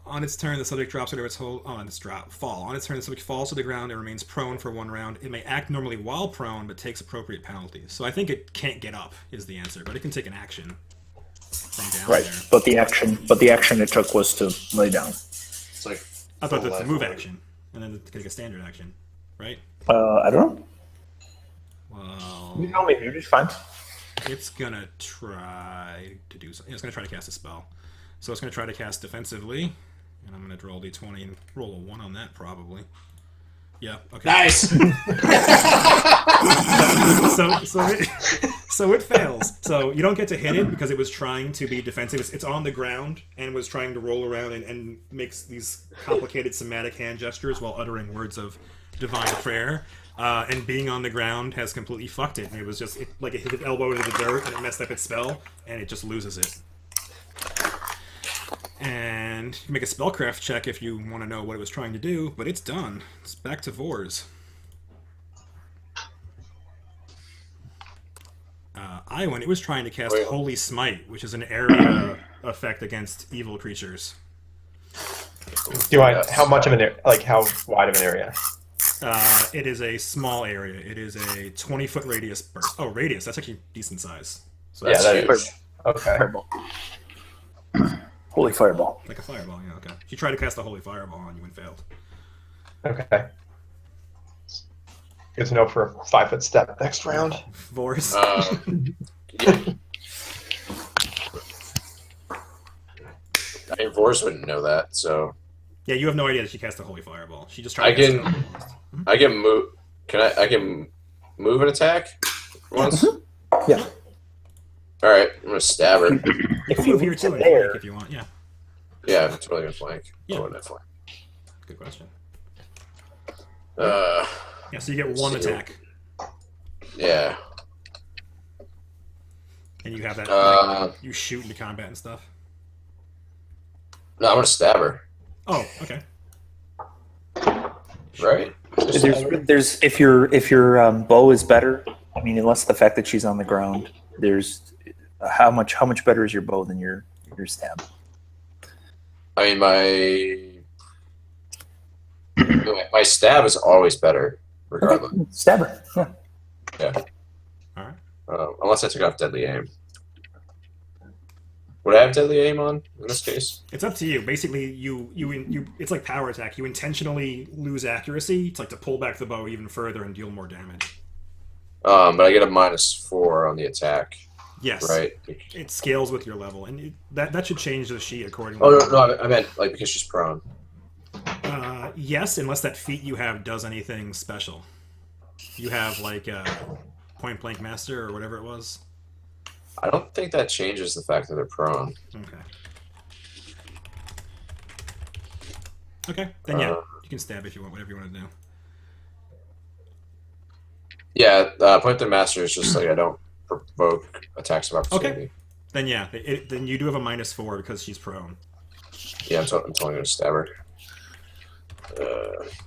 On its turn, the subject drops into its whole... Oh, and it's fall. On its turn, the subject falls to the ground and remains prone for 1 round. It may act normally while prone, but takes appropriate penalties. So I think it can't get up, is the answer, but it can take an action from down Right, there. but the action it took was to lay down. It's like I thought full that's the life move order. action, and then take a standard action, right? I don't know. Well, You tell me, dude. It's fine. it's gonna try to do something. It's gonna try to cast a spell. So it's gonna try to cast defensively, and I'm gonna roll d20 and roll a 1 on that probably. Yeah. Okay. Nice. So it fails. So you don't get to hit it because it was trying to be defensive. It's on the ground and was trying to roll around and makes these complicated somatic hand gestures while uttering words of divine prayer. And being on the ground has completely fucked it. And it was just it hit its elbow into the dirt and it messed up its spell and it just loses it. And you can make a spellcraft check if you want to know what it was trying to do, but it's done. It's back to Vors. Iwan, it was trying to cast Wait. Holy Smite, which is an area effect against evil creatures. Do I? How much of an like? How wide of an area? It is a small area. It is a 20-foot radius burst. Oh, radius. That's actually decent size. So Yeah, that's that huge. is. Okay. Fireball. Holy fireball. like a fireball. Yeah, okay. She tried to cast a holy fireball on you and failed. Okay. Good to know for a 5-foot step next round. Vors. Yeah. I mean, Vors wouldn't know that, so Yeah, you have no idea that she cast a holy fireball. She just tried I to cast can- a fireball. I can move. I can move an attack once. Yeah. All right, I'm gonna stab her. If you Move here move too to and there, flank if you want. Yeah, Yeah, it's really gonna flank. Yeah. I wouldn't flank. good question. Uh, Yeah, so you get 1 So- attack, yeah. and you have that. Uh, you shoot into combat and stuff. No, I'm gonna stab her. Oh, okay. Right? there's if your bow is better. I mean, unless the fact that she's on the ground, there's how much better is your bow than your stab? I mean, my stab is always better, regardless. Okay. Stab her. Yeah. All right. Unless I took off deadly aim. Would I have deadly aim on in this case? It's up to you. Basically, you it's like power attack. You intentionally lose accuracy. It's like to pull back the bow even further and deal more damage. But I get a -4 on the attack, Yes. right? It scales with your level, and that should change the sheet accordingly. Oh no, I meant like because she's prone. Yes, unless that feat you have does anything special. You have like point blank master or whatever it was. I don't think that changes the fact that they're prone. Okay. Okay, then yeah, Uh, you can stab if you want, whatever you want to do. Yeah, point to master is just like I don't provoke attacks of opportunity. Then yeah, then you do have a -4 because she's prone. Yeah, I'm totally going to stab her.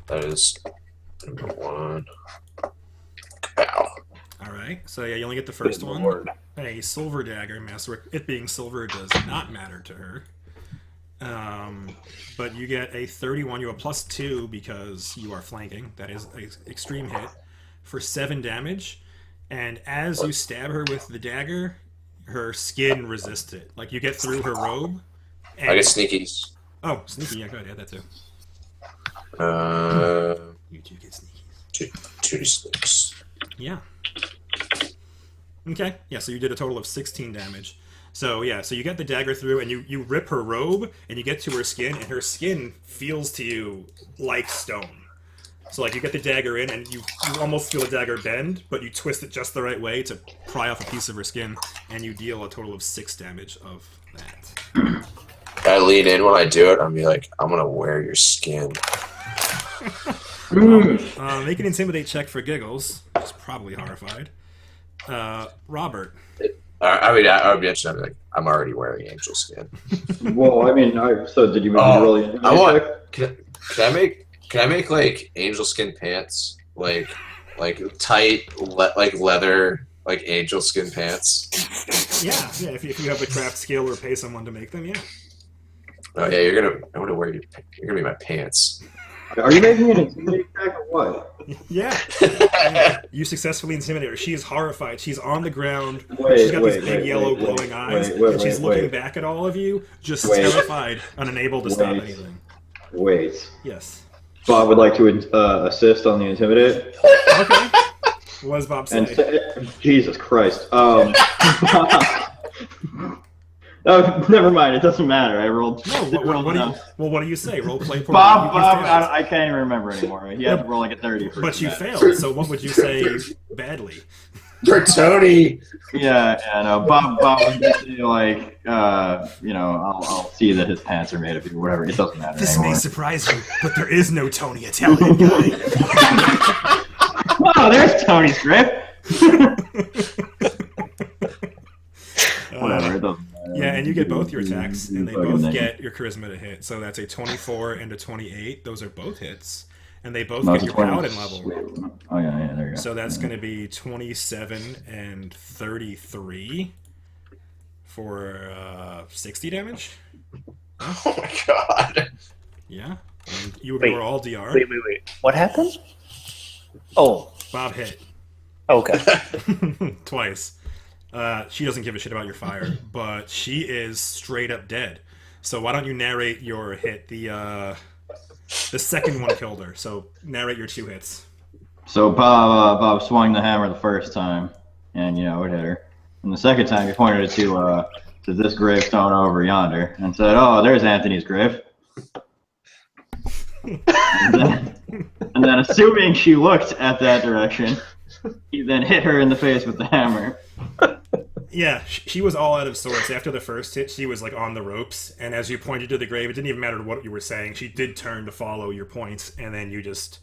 That is number 1. Ow. All right, so yeah, you only get the first Good one. lord. A silver dagger, master. It being silver does not matter to her. But you get a 31. You have a +2 because you are flanking. That is an extreme hit for 7 damage. And as you stab her with the dagger, her skin resists it. Like you get through her robe. And... I get sneakies. Oh, sneaky. Yeah, go ahead. Yeah, that too. You do get sneakies. 2d6. Yeah. Okay, yeah, so you did a total of 16 damage. So yeah, so you get the dagger through, and you rip her robe, and you get to her skin, and her skin feels to you like stone. So like you get the dagger in, and you almost feel the dagger bend, but you twist it just the right way to pry off a piece of her skin, and you deal a total of 6 damage of that. I lean in when I do it. I'm be like, I'm gonna wear your skin. Make an intimidate check for giggles. She's probably horrified. Robert. I mean, I would mention, I'm like, I'm already wearing angel skin. Well, I mean, so did you make me roll the intimidate I want. check? Can I make like angel skin pants, like tight, like leather, like angel skin pants? Yeah. If you have the craft skill or pay someone to make them, yeah. Oh yeah, I'm gonna wear you're gonna be my pants. Are you making an intimidate check or what? Yeah. You successfully intimidate her. She is horrified. She's on the ground. She's got these big yellow glowing eyes, and she's looking back at all of you, just terrified and unable to stop anything. Wait. Yes. Bob would like to assist on the intimidate. Okay. What does Bob say? Jesus Christ. Oh, never mind. It doesn't matter. I rolled. No. What do you say? Roll play. Bob. I can't even remember anymore. He had to roll like a 30. But you failed. So what would you say badly? For Tony. Yeah. No. Bob would be like, I'll see that his pants are made of you. Whatever. It doesn't matter. This anymore. may surprise you, but there is no Tony Italian guy. Oh, there's Tony's grip. Whatever. It doesn't matter. Yeah, and you get both your attacks, and they both get your charisma to hit. So that's a 24 and a 28. Those are both hits. And they both get your paladin level. Oh, yeah, there you go. So that's going to be 27 and 33 for 60 damage. Oh my god. Yeah. And you ignore all DR. Wait. What happened? Oh. Bob hit. Okay. Twice. She doesn't give a shit about your fire, but she is straight up dead. So why don't you narrate your hit? The second one killed her. So narrate your 2 hits. So Bob swung the hammer the first time, and it hit her. And the second time, he pointed it to this gravestone over yonder, and said, "Oh, there's Anthony's grave." and then, assuming she looked at that direction, he then hit her in the face with the hammer. Yeah, she was all out of sorts. After the first hit, she was like on the ropes, and as you pointed to the grave, it didn't even matter what you were saying. She did turn to follow your points, and then you just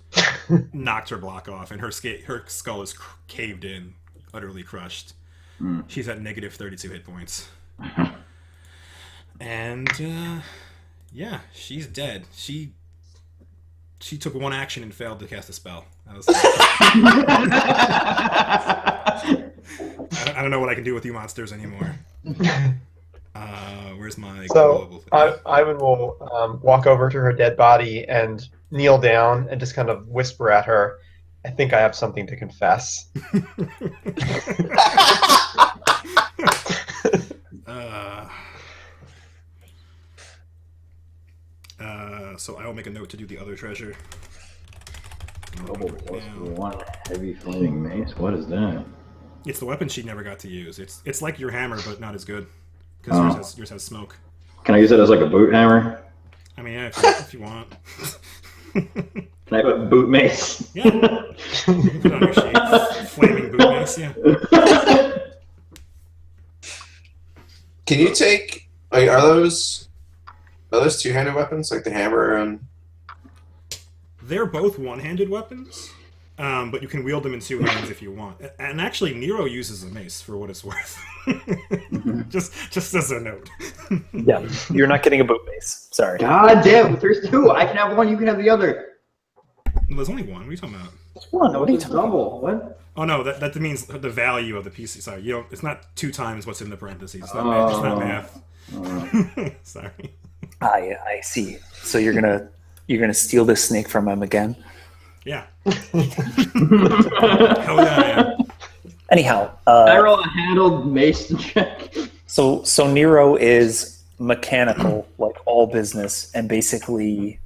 knocked her block off, and her skull is caved in, utterly crushed. She's at negative 32 hit points. And, yeah, she's dead. She took one action and failed to cast a spell. That was I don't know what I can do with you monsters anymore. Where's my global thing? Ivan will walk over to her dead body and kneel down and just kind of whisper at her, "I think I have something to confess." So I will make a note to do the other treasure. One heavy flaming mace. What is that? It's the weapon she never got to use. It's like your hammer, but not as good. Because yours has smoke. Can I use it as like a boot hammer? I mean, yeah, if you want. Can I have a boot mace? Yeah. Put it on your sheet. Flaming boot mace, yeah. Can you take? Like, are those two-handed weapons, like the hammer and? They're both one-handed weapons, but you can wield them in 2 hands if you want. And actually, Nero uses a mace for what it's worth. just as a note. Yeah, you're not getting a boot mace. Sorry. God damn! There's 2. I can have one. You can have the other. There's only one. What are you talking about? What are you talking about? Double. What? Oh no, that means the value of the piece. Sorry, you don't. It's not 2 times what's in the parentheses. It's not math. Sorry. I see. So you're gonna steal this snake from him again? Yeah. Hell yeah, I am. Anyhow, I roll a handled mace check. So Nero is mechanical, like all business, and basically,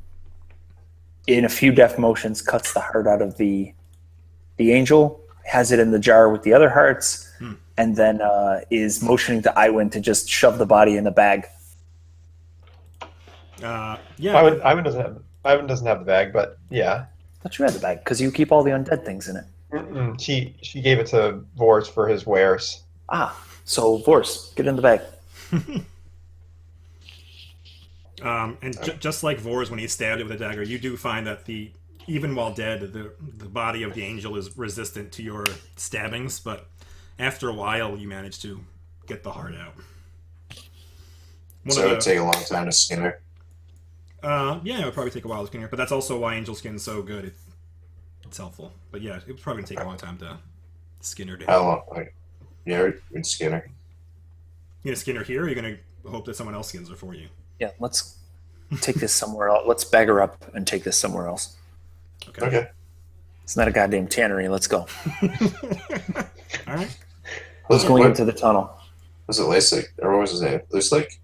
in a few deft motions, cuts the heart out of the angel, has it in the jar with the other hearts, and then is motioning to Iwin to just shove the body in the bag. Yeah. Ivan doesn't have the bag, but yeah. I thought you had the bag because you keep all the undead things in it. Mm-mm. She gave it to Vors for his wares. So Vorse, get in the bag. Just like Vors when he stabbed it with a dagger, you do find that even while dead, the body of the angel is resistant to your stabbings, but after a while, you manage to get the heart out. So it would take a long time to skin her. Yeah, it would probably take a while to skin her, but that's also why angel skin's so good. It's helpful. But yeah, it's probably gonna take a long time to skin her down. How long? Yeah, we'd skin her. You gonna skin her here, or are you gonna hope that someone else skins her for you? Yeah, let's take this somewhere else. Let's bag her up and take this somewhere else. Okay. It's not a goddamn tannery. Let's go. All right. Let's go into the tunnel. Was it Lasik? Or what was his name? Lasik?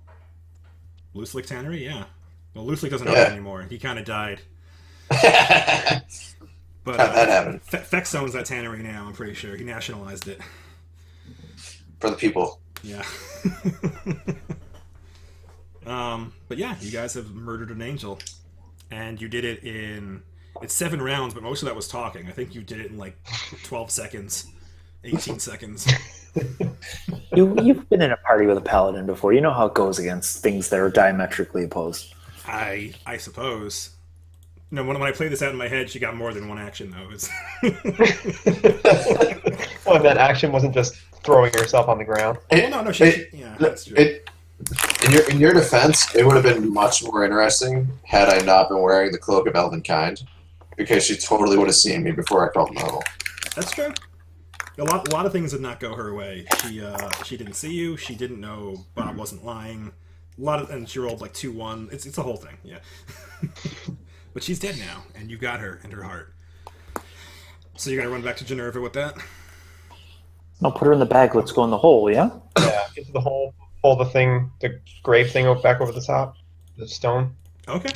Loose Lick Tannery, yeah. Well, Loose Lick doesn't open anymore. He kind of died. But how'd that happen? Fex owns that tannery now, I'm pretty sure. He nationalized it. For the people. Yeah. But yeah, you guys have murdered an angel. And you did it in... It's 7 rounds, but most of that was talking. I think you did it in like 12 seconds. 18 seconds. You've been in a party with a paladin before. You know how it goes against things that are diametrically opposed. I suppose. No, when I played this out in my head, she got more than one action, though. Well, that action wasn't just throwing herself on the ground. No, yeah, that's true. In your defense, it would have been much more interesting had I not been wearing the Cloak of Elvenkind, because she totally would have seen me before I called Noble. That's true. A lot of things did not go her way. She didn't see you. She didn't know Bob wasn't lying. And she rolled like 2-1. It's a whole thing, yeah. But she's dead now, and you got her and her heart. So you're gonna run back to Generva with that? No, put her in the bag. Let's go in the hole, yeah? Yeah, get to the hole, pull the grave thing back over the top, the stone. Okay.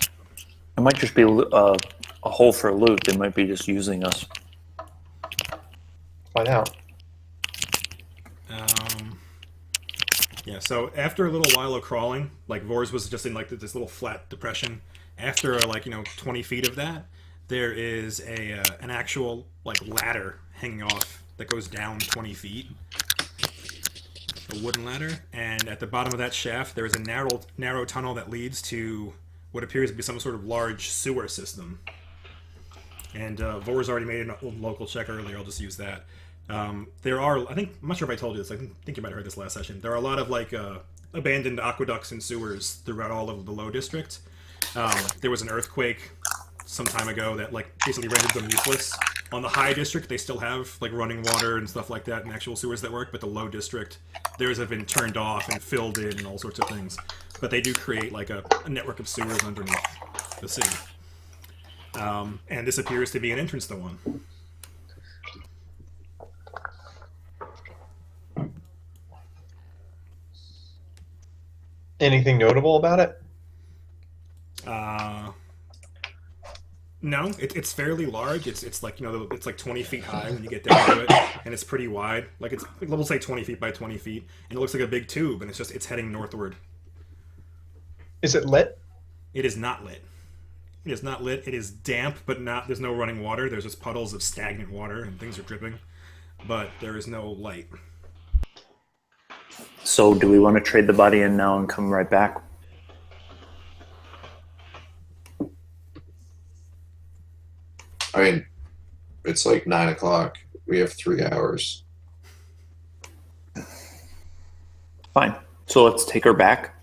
It might just be a hole for loot. They might be just using us. Find out. Yeah, so after a little while of crawling, like Vors was just in like this little flat depression. After 20 feet of that, there is an actual like ladder hanging off that goes down 20 feet. A wooden ladder, and at the bottom of that shaft, there is a narrow tunnel that leads to what appears to be some sort of large sewer system. And Vors already made a local check earlier. I'll just use that. There are, I'm not sure if I told you this. I think you might have heard this last session. There are a lot of abandoned aqueducts and sewers throughout all of the Low District. There was an earthquake some time ago that basically rendered them useless. On the High District, they still have running water and stuff like that and actual sewers that work, but the Low District, theirs have been turned off and filled in and all sorts of things. But they do create a network of sewers underneath the city. And this appears to be an entrance to one. Anything notable about it? No, it's fairly large. It's like it's like 20 feet high when you get down to it, and it's pretty wide. It's we'll say 20 feet by 20 feet, and it looks like a big tube, and it's heading northward. Is it lit? It is not lit. It is not lit. It is damp, but not. There's no running water. There's just puddles of stagnant water, and things are dripping, but there is no light. So, do we want to trade the body in now and come right back? I mean, it's 9 o'clock. We have 3 hours. Fine. So let's take her back.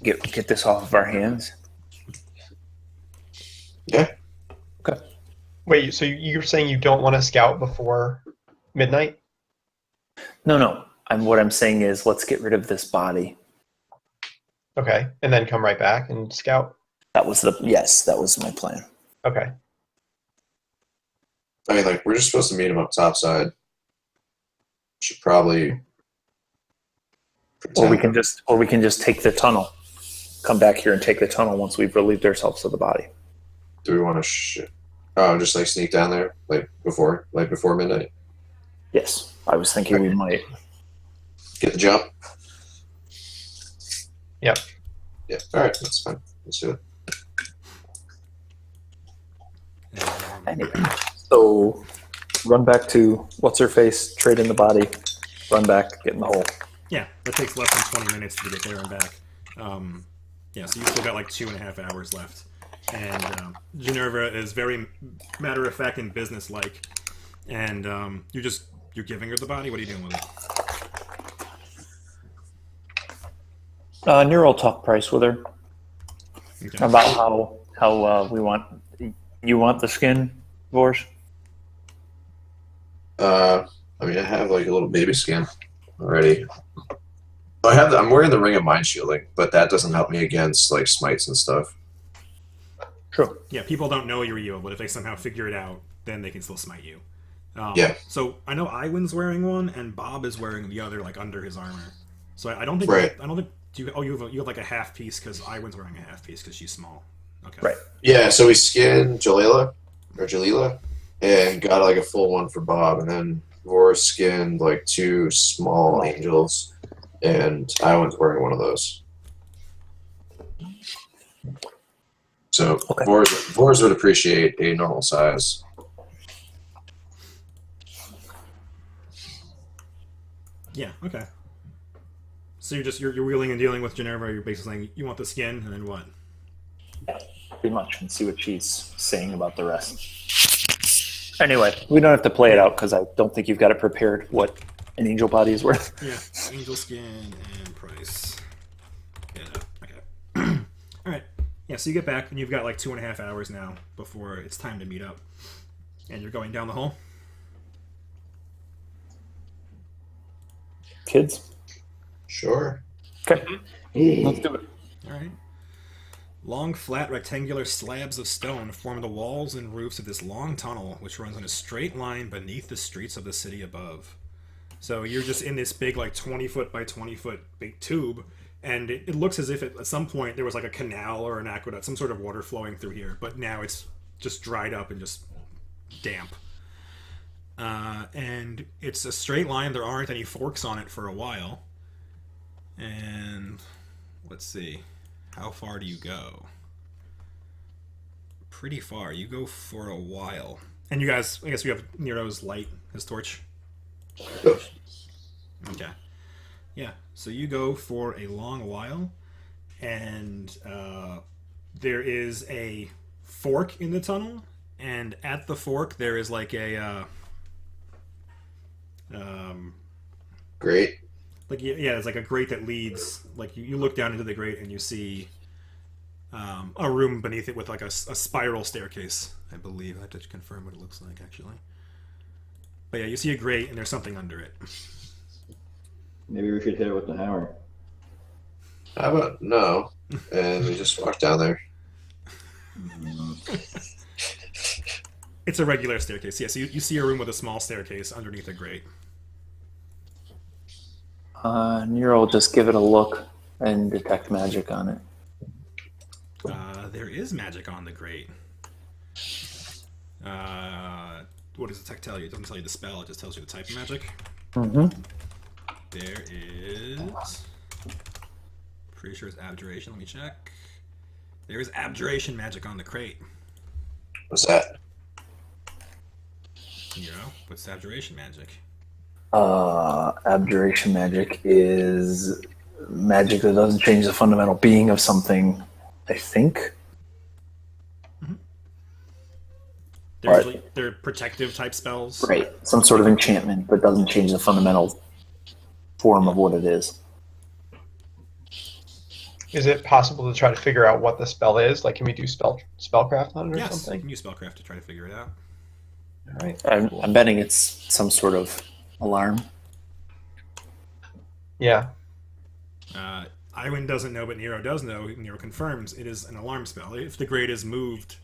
Get this off of our hands. Yeah. Okay. Wait, so you're saying you don't want to scout before midnight? No. What I'm saying is let's get rid of this body. Okay, and then come right back and scout? That was my plan. Okay. I mean, we're just supposed to meet him up topside. Should probably Or we can just take the tunnel. Come back here and take the tunnel once we've relieved ourselves of the body. Do we want to just sneak down there before midnight? Yes, I was thinking we might. Get the jump. Yep. Yeah. All right. That's fine. Let's do it. Anyway, so run back to what's her face, trade in the body, run back, get in the hole. Yeah, that takes less than 20 minutes to get there and back. Yeah, so you still got like 2.5 hours left. And Ginevra is very matter of fact and business-like. And you're giving her the body? What are you doing with it? Neural talk price with her Okay. about how we want. You want the skin, Vors? I mean, I have like a little baby skin already. I'm wearing the ring of mind shielding, but that doesn't help me against like smites and stuff. True. Yeah, people don't know you're evil, but if they somehow figure it out, then they can still smite you. Yeah. So I know Iwan's wearing one, and Bob is wearing the other, like under his armor. So I don't think. Right. I don't think. You have like a half piece because Iwan's wearing a half piece because she's small. Okay. Right. Yeah, so we skinned Jalila, and got like a full one for Bob, and then Vor skinned like 2 small angels, and Iwan's wearing one of those. So Okay. Vors would appreciate a normal size. Yeah. Okay. So you're wheeling and dealing with Ginevra. You're basically saying you want the skin, and then what? Pretty much, and see what she's saying about the rest. Anyway, we don't have to play it out because I don't think you've got it prepared what an angel body is worth. Yeah. Angel skin and price. Yeah. Okay. All right. Yeah. So you get back, and you've got like 2.5 hours now before it's time to meet up, and you're going down the hole. Kids? Sure. Okay. Let's do it. All right. Long, flat, rectangular slabs of stone form the walls and roofs of this long tunnel, which runs in a straight line beneath the streets of the city above. So you're just in this big, like 20-foot by 20-foot big tube, and it looks as if at some point there was like a canal or an aqueduct, some sort of water flowing through here, but now it's just dried up and just damp. And it's a straight line. There aren't any forks on it for a while. And let's see. How far do you go? Pretty far. You go for a while. And you guys, I guess you have Nero's light, his torch. Okay. Yeah. So you go for a long while, and there is a fork in the tunnel, and at the fork there is like a Great. like yeah, it's like a grate that leads. Like you look down into the grate and you see a room beneath it with like a spiral staircase. I believe I have to confirm what it looks like actually. But yeah, you see a grate and there's something under it. Maybe we should hit it with the hammer. How about no? And we just walk down there. It's a regular staircase. Yeah, so you see a room with a small staircase underneath a grate. Nero will just give it a look and detect magic on it. There is magic on the grate. What does the tech tell you? It doesn't tell you the spell, it just tells you the type of magic. Mm-hmm. There is... Pretty sure it's abjuration. Let me check. There is abjuration magic on the crate. What's that? What's abjuration magic? Abjuration magic is magic that doesn't change the fundamental being of something, I think. They're protective type spells. Right. Some sort of enchantment that doesn't change the fundamental form of what it is. Is it possible to try to figure out what the spell is? Like, can we do spellcraft on it or Yes, you something? can use spellcraft to try to figure it out. All right. I'm betting it's some sort of alarm. Yeah. Iwan doesn't know, but Nero does know. Nero confirms it is an alarm spell. If the grate is moved,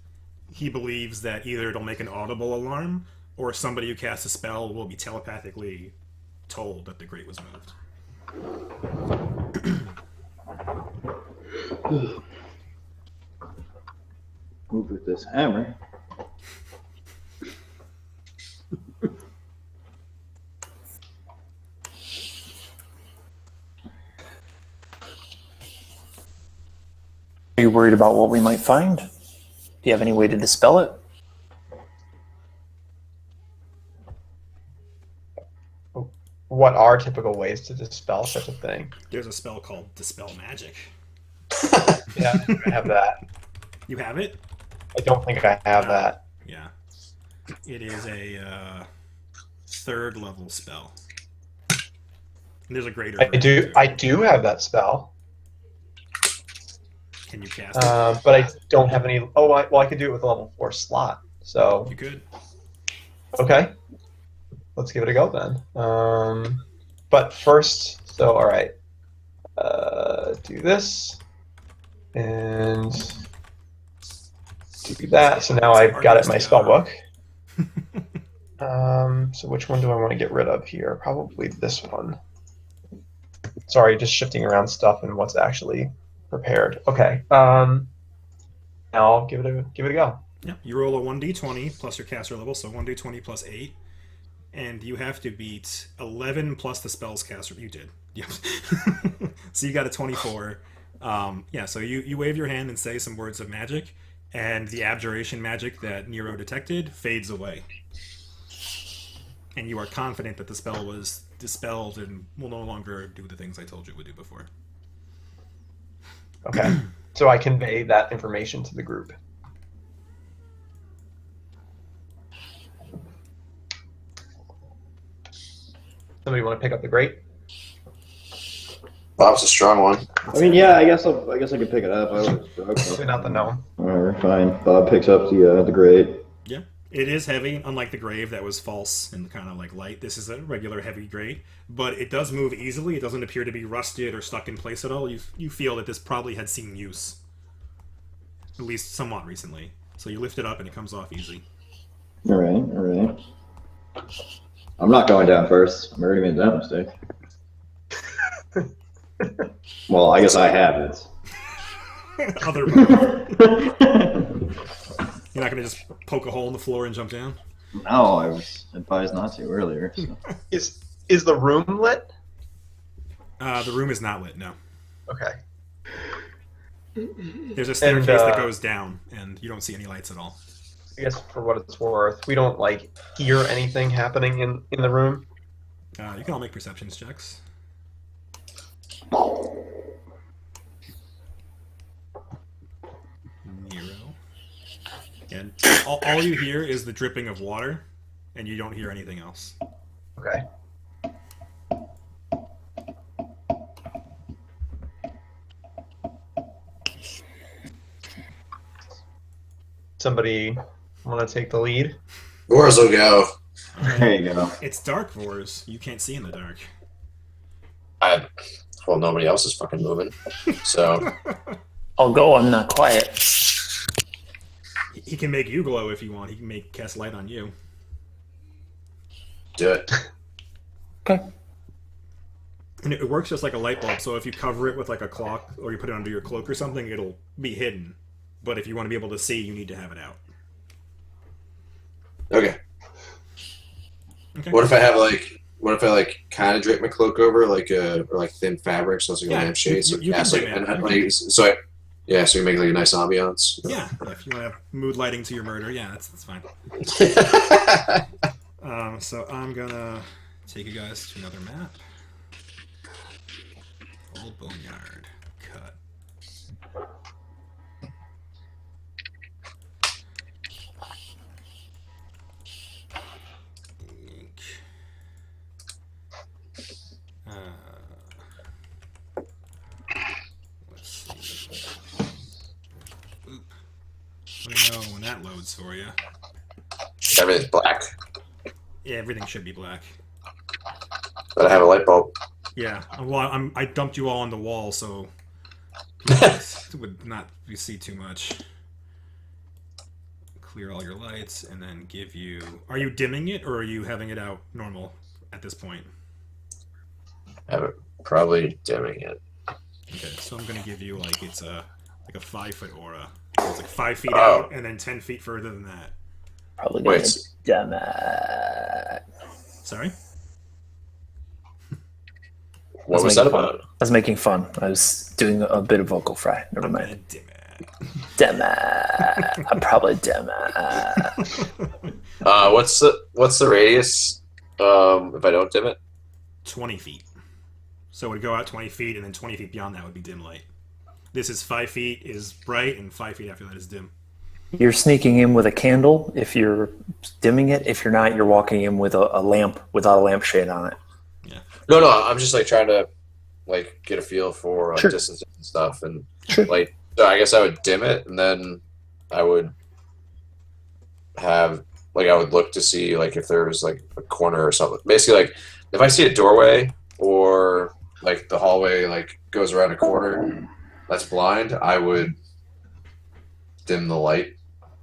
he believes that either it'll make an audible alarm, or somebody who casts a spell will be telepathically told that the grate was moved. Move with this hammer. you worried about what we might find? Do you have any way to dispel it? What are typical ways to dispel such a thing? There's a spell called Dispel Magic. Yeah, I have that. You have it? I don't think I have that. Yeah. It is a 3rd level spell. And there's a greater version, too. I do have that spell, Can you cast it? but I don't have any. Oh, well, I could do it with a level 4 slot. So You could. okay, let's give it a go then. But first, so all right, do this and do that. So now I've got it in my spell book. So which one do I want to get rid of here? Probably this one. Sorry, just shifting around stuff and what's actually prepared. Okay. Now I'll give it a go. Yeah. You roll a 1d20 plus your caster level, so 1d20 plus 8. And you have to beat 11 plus the spell's caster. You did. Yep. So you got a 24. Yeah, so you wave your hand and say some words of magic, and the abjuration magic that Nero detected fades away. And you are confident that the spell was dispelled and will no longer do the things I told you it would do before. Okay. So I convey that information to the group. Somebody want to pick up the grate? Bob's a strong one. I mean, yeah, I guess I could pick it up. I was broke. Probably not the gnome. Alright, fine. Bob picks up the grate. Yeah. It is heavy, unlike the grave that was false and kind of like light. This is a regular heavy grate, but it does move easily. It doesn't appear to be rusted or stuck in place at all. You feel that this probably had seen use, at least somewhat recently. So you lift it up and it comes off easy. Alright. I'm not going down first. I already made that mistake. Well, I guess I have it. Other. You're not going to just poke a hole in the floor and jump down? No, I was advised not to earlier. So. Is the room lit? The room is not lit, no. Okay. There's a staircase that goes down, and you don't see any lights at all. I guess for what it's worth, we don't like hear anything happening in the room. You can all make perceptions checks. Nero. And all you hear is the dripping of water, and you don't hear anything else. Okay. Somebody want to take the lead? Wars will go. There you go. It's dark, Vors. You can't see in the dark. Well, nobody else is fucking moving. So I'll go. I'm not quiet. He can make you glow if you want. He can cast light on you. do it. Okay. And it works just like a light bulb, so if you cover it with like a cloth or you put it under your cloak or something, it'll be hidden. But if you want to be able to see, you need to have it out. Okay. Okay. What if I kind of drape my cloak over or thin fabric so it's like a lampshade? So you can do that. so you make like a nice ambiance. Yeah, if you want to have mood lighting to your murder, yeah, that's fine. So I'm gonna take you guys to another map. Old Boneyard. Cut. Link. Let's see. Oop. Let me know when that loads for you. Everything's black, Yeah, everything should be black. but I have a light bulb. Yeah, well, I dumped you all on the wall, so it would not see too much. Clear all your lights, and then give you... Are you dimming it, or are you having it out normal at this point? I have it probably dimming it. Okay, so I'm going to give you, it's a 5-foot aura. It's like 5 feet out, and then 10 feet further than that. Probably Wait. gonna damn it. Sorry? What was that about? I was making fun. I was doing a bit of vocal fry. Never I'm mind. going to dim it. I'm probably Dema. What's the radius? If I don't dim it. 20 feet. So it would go out 20 feet, and then 20 feet beyond that would be dim light. This is 5 feet is bright, and 5 feet after that is dim. You're sneaking in with a candle if you're dimming it. If you're not, you're walking in with a lamp without a lampshade on it. Yeah. No, I'm just like trying to like get a feel for Sure. distances and stuff, and Sure. like so I guess I would dim it, and then I would have like I would look to see like if there was like a corner or something. Basically, like if I see a doorway or like the hallway like goes around a corner that's blind, I would dim the light.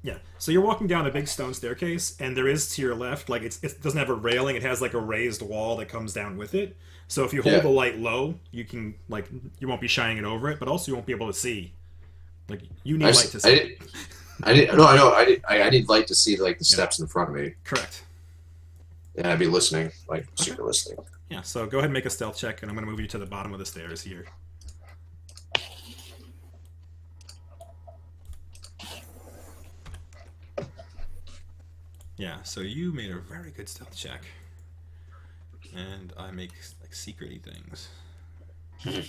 Yeah. So you're walking down a big stone staircase, and there is to your left, like it doesn't have a railing. It has like a raised wall that comes down with it. So if you hold Yeah. the light low, you can like you won't be shining it over it, but also you won't be able to see. Like you need light to see. I know. I need light to see like the steps in front of me, Correct. and I'd be listening, like super listening. Yeah. So go ahead and make a stealth check, and I'm going to move you to the bottom of the stairs here. Yeah, so you made a very good stealth check. And I make like secrety things. Okay,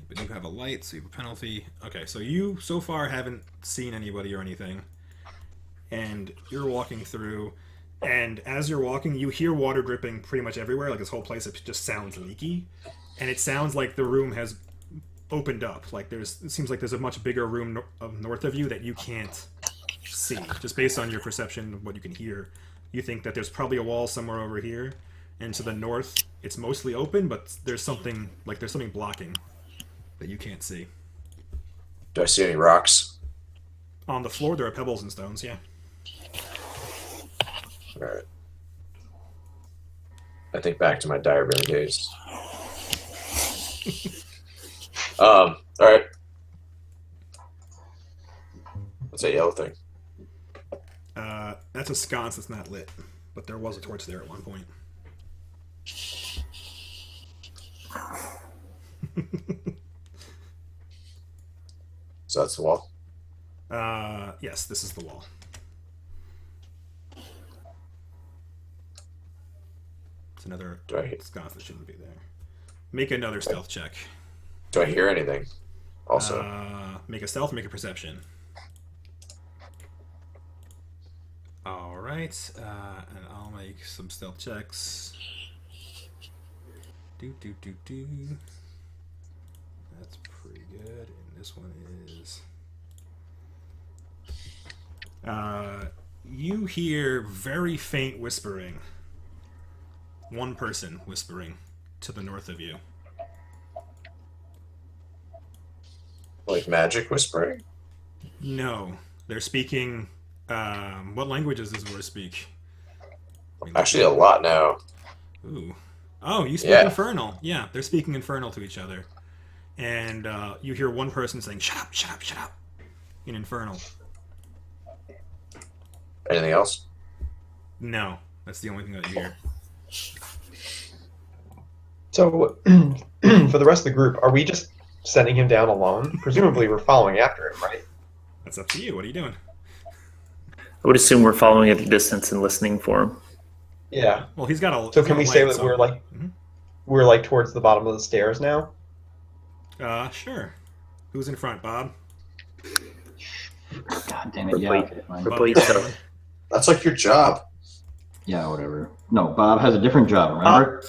but you have a light, so you have a penalty. Okay, so you so far haven't seen anybody or anything. And you're walking through, and as you're walking, you hear water dripping pretty much everywhere. Like this whole place, it just sounds leaky. And it sounds like the room has opened up. Like it seems like there's a much bigger room north of you that you can't see. Just based on your perception of what you can hear, you think that there's probably a wall somewhere over here. And to the north, it's mostly open, but there's something blocking that you can't see. Do I see any rocks? On the floor, there are pebbles and stones. Yeah. All right. I think back to my diagram days. All right. What's that yellow thing? That's a sconce that's not lit, but there was a torch there at one point. So that's the wall. Yes, this is the wall. It's another Right. sconce that shouldn't be there. Make another stealth check. Do I hear anything? Also, Make a stealth, make a perception. Alright, and I'll make some stealth checks. Do. That's pretty good. And this one is... you hear very faint whispering. One person whispering to the north of you. like magic whispering. No, they're speaking... what languages does Vor speak? Actually, a lot now. Ooh. Oh, you speak Yeah. Infernal. Yeah, they're speaking Infernal to each other. And you hear one person saying, shut up, shut up, shut up, in Infernal. Anything else? No, that's the only thing that you hear. So, for the rest of the group, are we just sending him down alone? Presumably, we're following after him, right? That's up to you. What are you doing? I would assume we're following at a distance and listening for him. Yeah. Well, he's got a... So can we say that Mhm. we're like towards the bottom of the stairs now? Sure. Who's in front, Bob? God damn it, yeah. okay, fine. Bob Replace Cameron? it. That's like your job. Yeah, whatever. No, Bob has a different job, remember?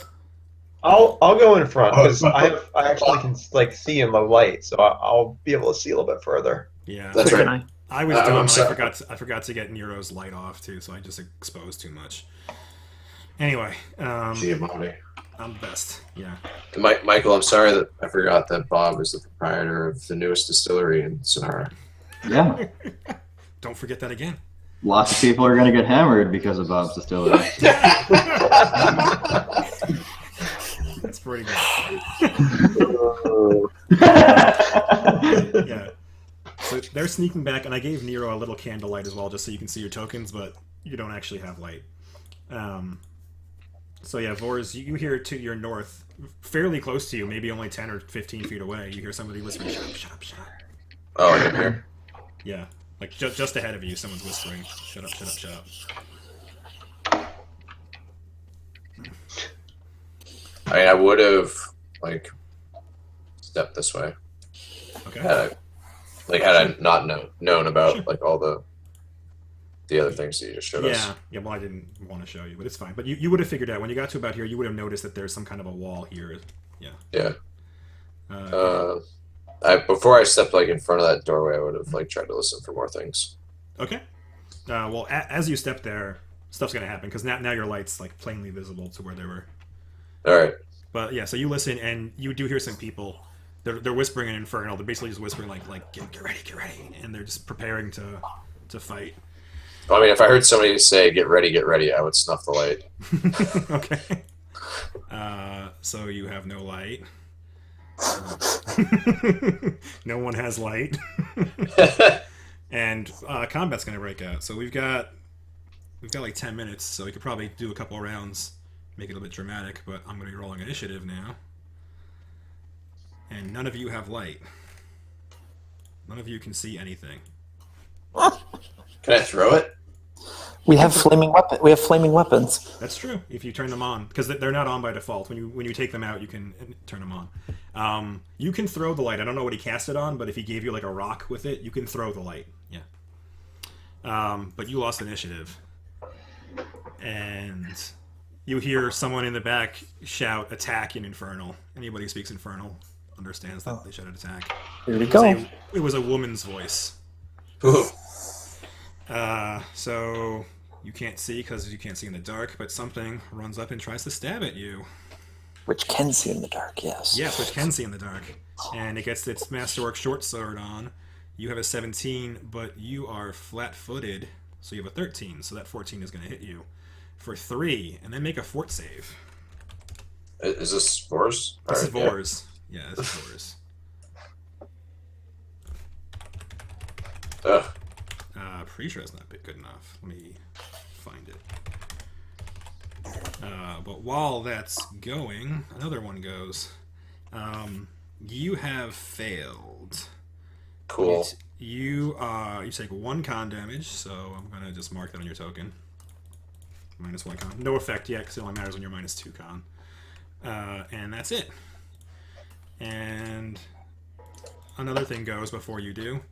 I'll go in front because I actually can like see in the light, so I'll be able to see a little bit further. Yeah. That's So right. can I? I was I'm dumb and sorry. I forgot to get Nero's light off, too, so I just exposed too much. Anyway, Giamatti. I'm the best. Yeah. Michael, I'm sorry that I forgot that Bob is the proprietor of the newest distillery in Sonora. Yeah. Don't forget that again. Lots of people are going to get hammered because of Bob's distillery. That's pretty good. Yeah. So they're sneaking back, and I gave Nero a little candlelight as well, just so you can see your tokens, but you don't actually have light. So yeah, Vors, you hear to your north, fairly close to you, maybe only 10 or 15 feet away, you hear somebody whispering, "Shut up, shut up, shut up." Oh, like up here. Yeah, like just ahead of you, someone's whispering, "Shut up, shut up, shut up." I mean, I would have like stepped this way Okay. had I not known about Sure. like all the other things that you just showed us. Yeah, well, I didn't want to show you, but it's fine. But you would have figured out when you got to about here, you would have noticed that there's some kind of a wall here. Yeah. Yeah. Uh, Before I stepped like in front of that doorway, I would have like tried to listen for more things. okay. Well, as you step there, stuff's gonna happen because now your light's like plainly visible to where they were. All right. But yeah, so you listen and you do hear some people. They're whispering in Inferno. They're basically just whispering like get ready, and they're just preparing to fight. Well, I mean, if I heard somebody say get ready," I would snuff the light. Okay. So you have no light. No one has light. And combat's gonna break out. So we've got like 10 minutes, so we could probably do a couple of rounds, make it a bit dramatic. But I'm gonna be rolling initiative now, and none of you have light. None of you can see anything. Can I throw it? We have flaming weapons. That's true. If you turn them on, because they're not on by default. When you take them out, you can turn them on. You can throw the light. I don't know what he cast it on, but if he gave you like a rock with it, you can throw the light. Yeah. But you lost initiative, and you hear someone in the back shout "Attack" in Infernal. Anybody who speaks Infernal understands that they shouted "Attack." Here we go. It was a woman's voice. Ooh. So you can't see because you can't see in the dark, but something runs up and tries to stab at you. Which can see in the dark, yes. Yes, which can see in the dark. And it gets its Masterwork short sword on. You have a 17, but you are flat-footed, so you have a 13, so that 14 is going to hit you for 3, and then make a fort save. Is this Vors? This is All right, Vors. Yeah, this is Vors. Ugh. Pretty sure it's not good enough. Let me find it. But while that's going, another one goes. You have failed. Cool. You take 1 con damage, so I'm gonna just mark that on your token. -1 con. No effect yet, because it only matters when you're -2 con. And that's it. And another thing goes before you do.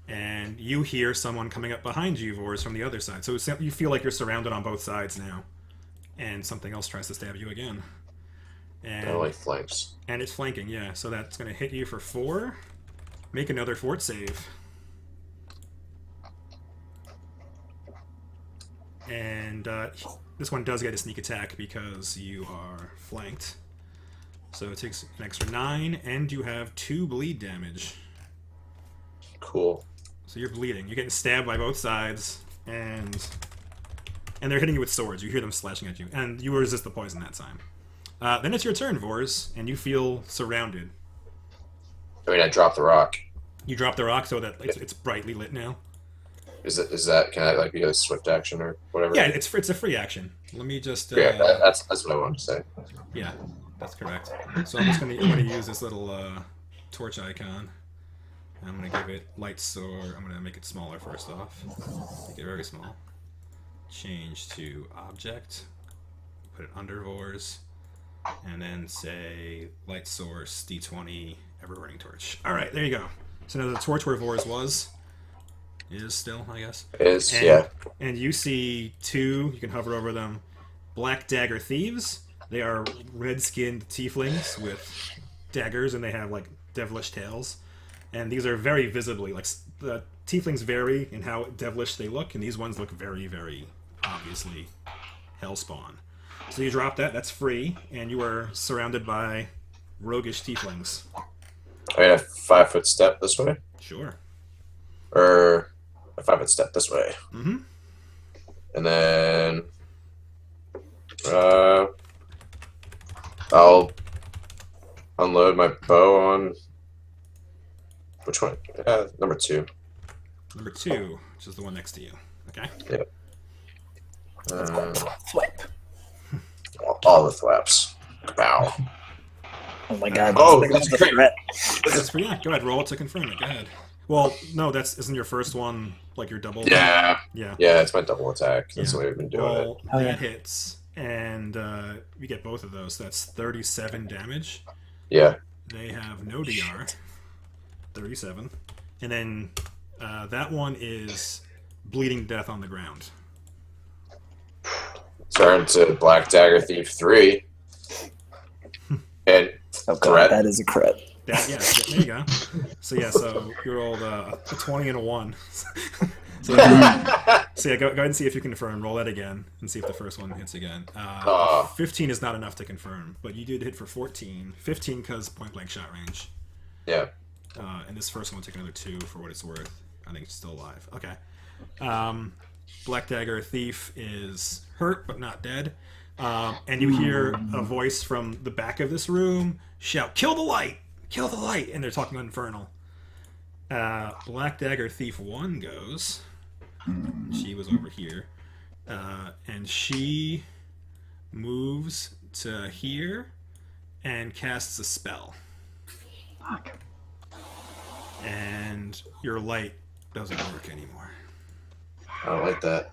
And you hear someone coming up behind you, Vors, from the other side. So you feel like you're surrounded on both sides now. And something else tries to stab you again. And, I like flanks. and it's flanking, yeah. So that's going to hit you for 4. Make another fort save. And this one does get a sneak attack because you are flanked. So it takes an extra 9, and you have 2 bleed damage. Cool. So you're bleeding. You're getting stabbed by both sides, and they're hitting you with swords. You hear them slashing at you, and you resist the poison that time. Then it's your turn, Vors, and you feel surrounded. I mean, I dropped the rock. You drop the rock so that it's brightly lit now. Is that? Can I like be a swift action or whatever? Yeah, it's a free action. Let me just. Yeah, that's what I wanted to say. Yeah, that's correct. So I'm gonna use this little torch icon. I'm going to give it light sword. I'm going to make it smaller first off. Make it very small. Change to object. Put it under Vors. And then say light source D20 ever burning torch. Alright, there you go. So now the torch where Vors is still, I guess. Yeah. And you see 2, you can hover over them, Black Dagger Thieves. They are red-skinned tieflings with daggers, and they have like devilish tails. And these are very visibly, like, the tieflings vary in how devilish they look, and these ones look very, very obviously hellspawn. So you drop that, that's free, and you are surrounded by roguish tieflings. I mean, a 5-foot step this way? Sure. Or a 5-foot step this way. Mm-hmm. And then I'll unload my bow on... Which one? Number 2. Number 2, which is the one next to you. Okay? Yep. Flip. Oh, all the flaps. Bow. Oh my god. Oh, that's that's the great. threat. That's for yeah. Go ahead, roll it to confirm it. Go ahead. Well, no, isn't your first one like your double? Yeah. Yeah. Yeah, it's my double attack. That's Yeah. the way we've been doing it. Well, Oh, that yeah. hits, and you get both of those. That's 37 damage. Yeah. They have no DR. 37. And then that one is bleeding death on the ground. Turn to Black Dagger Thief 3. And Oh god, Threat. that is a crit. Yeah, there you go. So yeah, so you rolled a 20 and a 1. So yeah, go ahead and see if you can confirm. Roll that again and see if the first one hits again. 15 is not enough to confirm, but you did hit for 14. 15 because point blank shot range. Yeah. And this first one will take another 2 for what it's worth. I think it's still alive. Okay. Black Dagger Thief is hurt but not dead. And you hear a voice from the back of this room shout, "Kill the light! Kill the light!" And they're talking Infernal. Black Dagger Thief 1 goes. She was over here. And she moves to here and casts a spell. Fuck. And your light doesn't work anymore. I don't like that.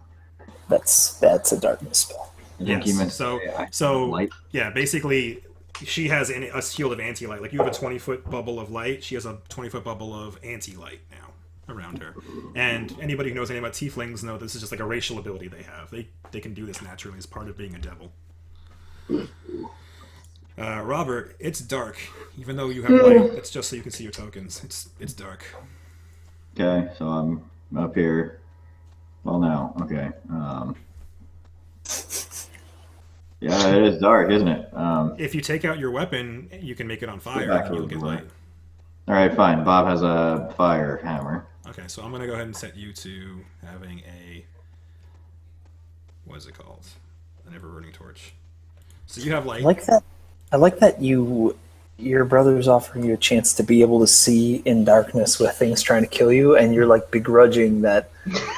That's a darkness spell. I think you meant So light. yeah, basically, she has a shield of anti-light. Like you have a 20-foot bubble of light, she has a 20-foot bubble of anti-light now around her. And anybody who knows anything about tieflings know this is just like a racial ability they have. They can do this naturally as part of being a devil. Robert, it's dark. Even though you have light, it's just so you can see your tokens. It's dark. Okay, so I'm up here. Well, now, okay. Yeah, it is dark, isn't it? If you take out your weapon, you can make it on fire back and you'll over get the way. light. All right, fine. Bob has a fire hammer. Okay, so I'm gonna go ahead and set you to having a what is it called? An ever-burning torch. So you have light. I like that your brother's offering you a chance to be able to see in darkness with things trying to kill you, and you're like begrudging that.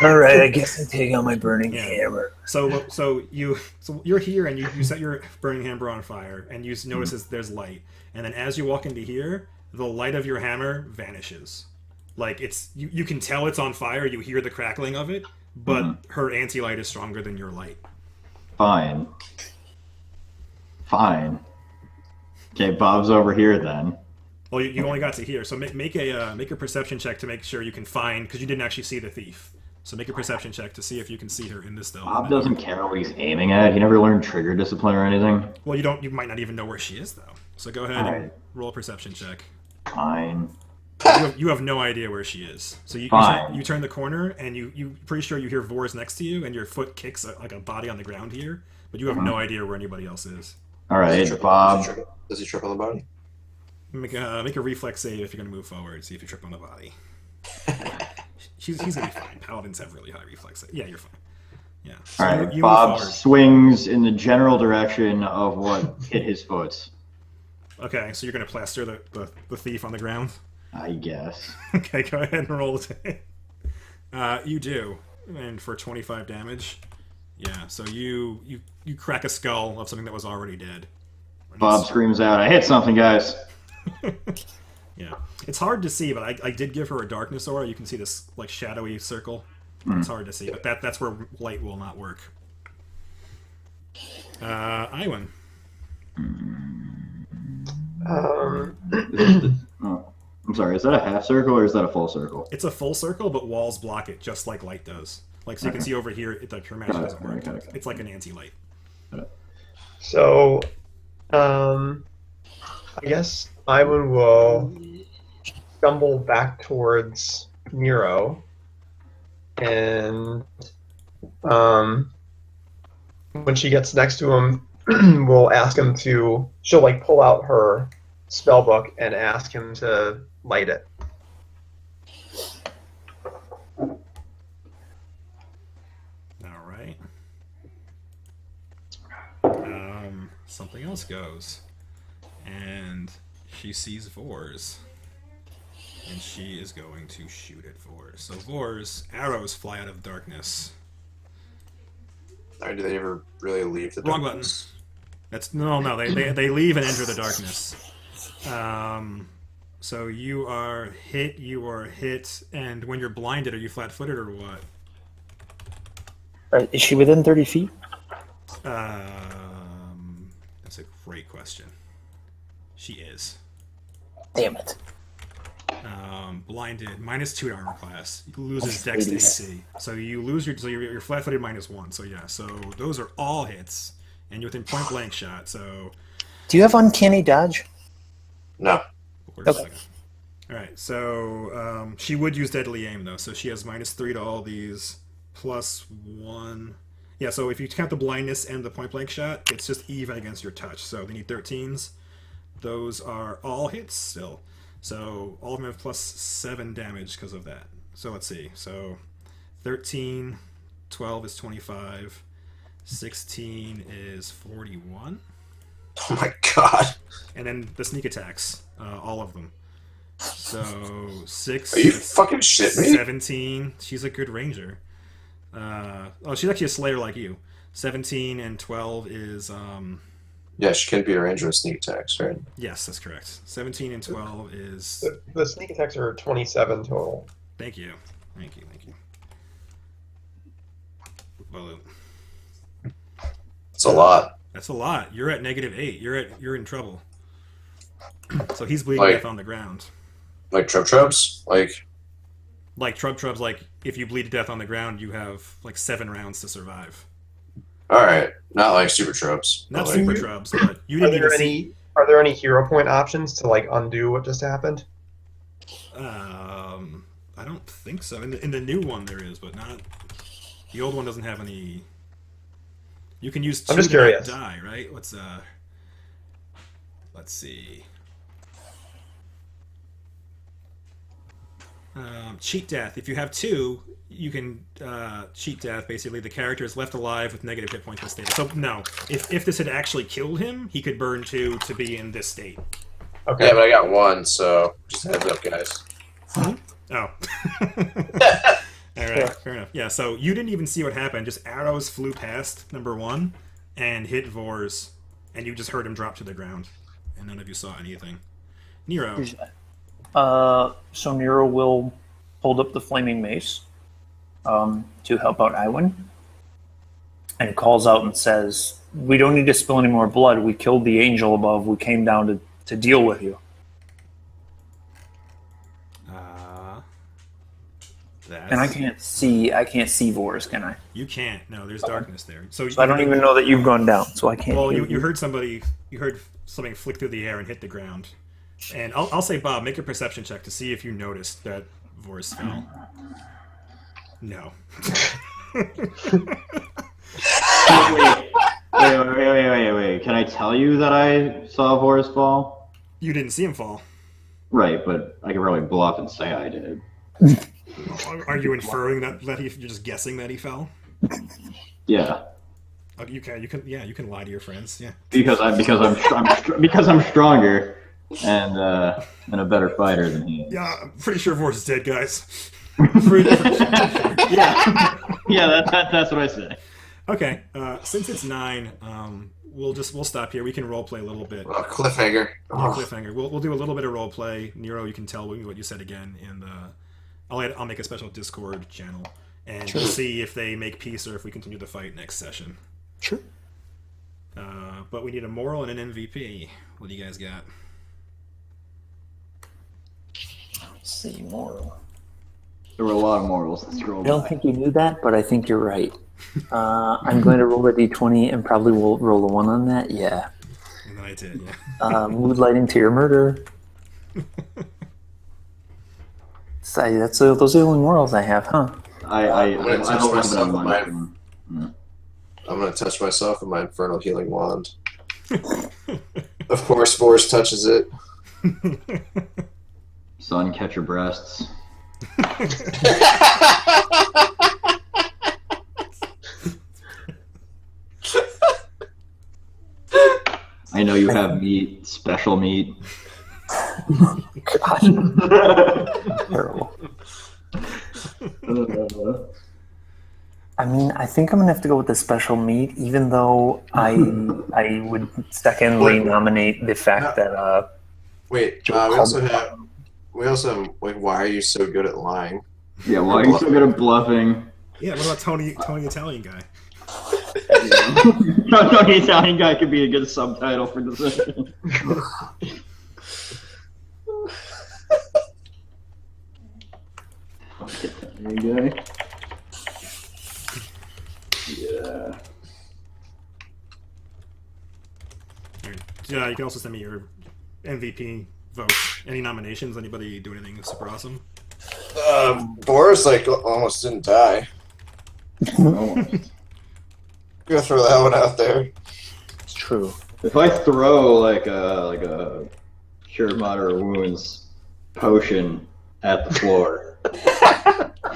All right, I guess I take out my burning hammer. So you're here and you set your burning hammer on fire and you notice there's light, and then as you walk into here, the light of your hammer vanishes. Like you can tell it's on fire. You hear the crackling of it, but her anti-light is stronger than your light. Fine. Okay, Bob's over here then. Well, you only got to here, so make a perception check to make sure you can find, because you didn't actually see the thief. So make a perception check to see if you can see her in this though. Bob doesn't care what he's aiming at. He never learned trigger discipline or anything. Well, you might not even know where she is though. So go ahead and roll a perception check. Fine. You have no idea where she is. So you turn the corner and you pretty sure you hear Vors next to you, and your foot kicks like a body on the ground here, but you have no idea where anybody else is. All right, Bob. Does he trip on the body? Make a reflex save if you're going to move forward. See if you trip on the body. He's going to be fine. Paladins have really high reflex save. Yeah, you're fine. Yeah. So All right, you Bob move forward. swings in the general direction of what hit his foot. Okay, so you're going to plaster the thief on the ground? I guess. Okay, go ahead and roll it. You do. And for 25 damage. Yeah, so you crack a skull of something that was already dead. Bob screams out, "I hit something, guys!" Yeah, it's hard to see, but I did give her a darkness aura. You can see this like shadowy circle. It's hard to see, but that's where light will not work. Iwan. Oh, I'm sorry. Is that a half circle or is that a full circle? It's a full circle, but walls block it just like light does. Like so you can see over here, like your magic doesn't work. Got it. It's like an anti-light. So, I guess Ivan will stumble back towards Nero, and when she gets next to him, we'll ask him to. She'll like pull out her spell book and ask him to light it. All right. Something else goes, and she sees Vors, and she is going to shoot at Vors. So Vors, arrows fly out of darkness. Or do they ever really leave the Wrong darkness? That's no. They leave and enter the darkness. So you are hit, and when you're blinded, are you flat-footed or what? Right, is she within 30 feet? That's a great question. She is. Damn it. Blinded, -2 to armor class. You lose his dex to AC. So you lose you're flat-footed -1. So yeah, so those are all hits, and you're within point-blank shot. So. Do you have uncanny dodge? No. Okay. All right, so she would use deadly aim though, so she has -3 to all these, +1. Yeah, so if you count the blindness and the point-blank shot, it's just even against your touch. So they need 13s. Those are all hits still. So all of them have +7 damage because of that. So let's see. So 13, 12 is 25, 16 is 41. Oh my god. And then the sneak attacks, all of them. So 6. Are you fucking shitting me? 17. She's a good ranger. She's actually a slayer like you. 17 and 12 is Yeah, she can be a ranger with sneak attacks, right? yes, that's correct. 17 and 12 is The sneak attacks are 27 total. thank you. Well, It's a lot. that's a lot. You're at -8. You're in trouble. So he's bleeding Like- death on the ground. Like Trubs? Like Trubs, like if you bleed to death on the ground, you have like 7 rounds to survive. Alright. Not like Super Trubs. Not but super like, Trubs, but you Are didn't there even see. are there any hero point options to like undo what just happened? I don't think so. In the new one there is, but not. The old one doesn't have any. You can use 2 I'm just to not curious. die, right? Let's see. Cheat death. If you have 2, you can cheat death. Basically, the character is left alive with negative hit points in this state. So no, if this had actually killed him, he could burn 2 to be in this state. Okay. Yeah, but I got 1, so just heads up, guys. Oh. All right, fair enough. Yeah, so you didn't even see what happened. Just arrows flew past number 1 and hit Vors, and you just heard him drop to the ground, and none of you saw anything. Nero. So Nero will hold up the flaming mace to help out Iwan, and calls out and says, "We don't need to spill any more blood. We killed the angel above. We came down to deal with you." And I can't see Vors, can I? You can't. No, there's darkness there. So I don't even know that you've gone down, so I can't. Well, hear you heard something flick through the air and hit the ground. And I'll say, Bob, make a perception check to see if you noticed that Vors fell. No. Wait. Can I tell you that I saw Horus fall? You didn't see him fall. Right, but I can really bluff and say I did. Are you inferring that you're just guessing that he fell? Yeah. Oh, you can lie to your friends. Yeah. Because I'm stronger and a better fighter than he is. Yeah, I'm pretty sure Vors is dead, guys. Pretty sure. Yeah, that's what I say. Okay, since it's 9, we'll stop here. We can roleplay a little bit. Cliffhanger. Yeah, cliffhanger. We'll do a little bit of roleplay. Nero, you can tell me what you said again, and I'll make a special Discord channel and Sure. see if they make peace or if we continue the fight next session. Sure. But we need a moral and an MVP. What do you guys got? Let's see, moral. There were a lot of morals that I scrolled don't by. think you knew that, but I think you're right. I'm going to roll a d20 and probably will roll a 1 on that. Yeah. And then I did, yeah. Mood lighting to your murder. Those are the only morals I have, huh? I I'm gonna touch don't have it myself on with my my- I'm gonna touch myself with my infernal healing wand. Of course, Force touches it. Sun, catch your breasts. I know you have meat, special meat. Terrible. I mean, I think I'm gonna have to go with the special meat, even though I would secondly nominate the fact that Wait, Joe we also have, like, why are you so good at lying? Yeah, why are you so good at bluffing? Yeah, what about Tony Italian guy? Tony Italian guy could be a good subtitle for Deception. Italian guy. Yeah. Yeah, you can also send me your MVP votes. Any nominations? Anybody do anything super awesome? Boris, like, almost didn't die. Almost. Gonna throw that one out there. it's true. If I throw like a cure moderate wounds potion at the floor,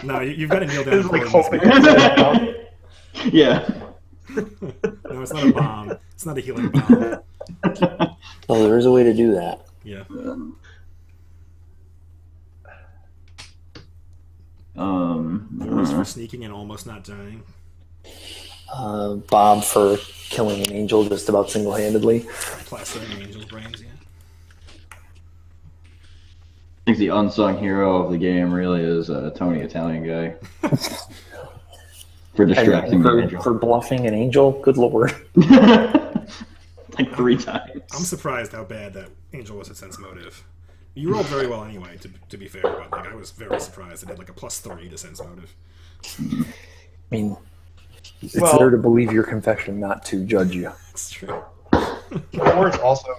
No, you've got to kneel down. It's And like pour it in hoping. this yeah. no, it's not a bomb. It's not a healing bomb. Oh, there is a way to do that. Yeah. Boris for sneaking and almost not dying. Bob for killing an angel just about single-handedly. Plastering angel's brains, yeah. I think the unsung hero of the game really is Tony Italian guy. For distracting the angel. For bluffing an angel, good lord. Like 3 times. I'm surprised how bad that angel was at sense motive. You rolled very well anyway, to be fair, but like I was very surprised it had like a +3 to sense motive. I mean, it's Well- there to believe your confession, not to judge you. It's true. Boris also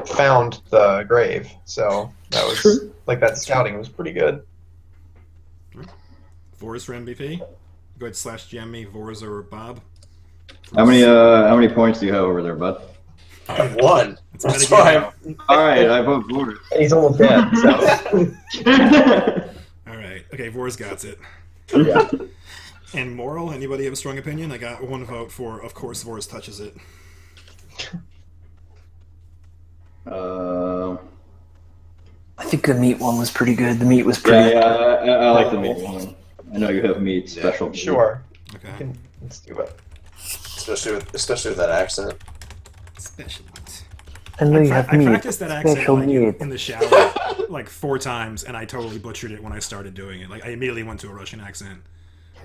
found the grave, so that was like that scouting was pretty good. Vors for MVP. Go ahead /GM me, Vors or Bob. How many points do you have over there, bud? One. It's That's metagame. fine. Alright, I vote Boris. And he's almost dead, so. All right. Okay, Vors got it. Yeah. And moral, anybody have a strong opinion? I got 1 vote for, of course, Vors touches it. I think the meat one was pretty good. The meat was pretty. Yeah, I like the meat one. I know you have meat special. Sure. Okay. Let's do it. Especially with that accent. Special. I know you have I meat. practiced that accent Special like, meat. in the shower like 4 times, and I totally butchered it when I started doing it. Like I immediately went to a Russian accent.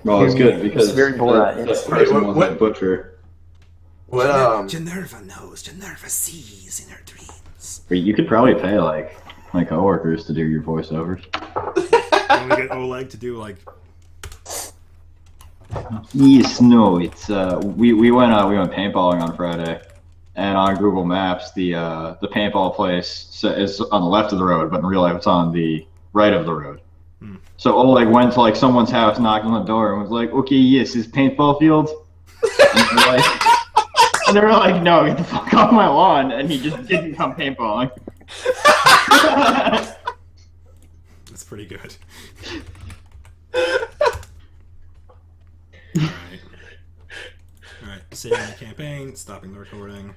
Well, it's good because It's very Borat. that person Wait, was a butcher. What Generva knows, Generva sees in her dreams. But you could probably pay like my coworkers to do your voiceovers. And we get Oleg to do like Yes, no, it's we went paintballing on Friday, and on Google Maps the paintball place is on the left of the road, but in real life it's on the right of the road. So Oleg went to like someone's house, knocked on the door, and was like, "Okay, yes, is paintball field?" And they were like, "No, get the fuck off my lawn!" And he just didn't come paintballing. that's pretty good. Alright, saving the campaign, stopping the recording.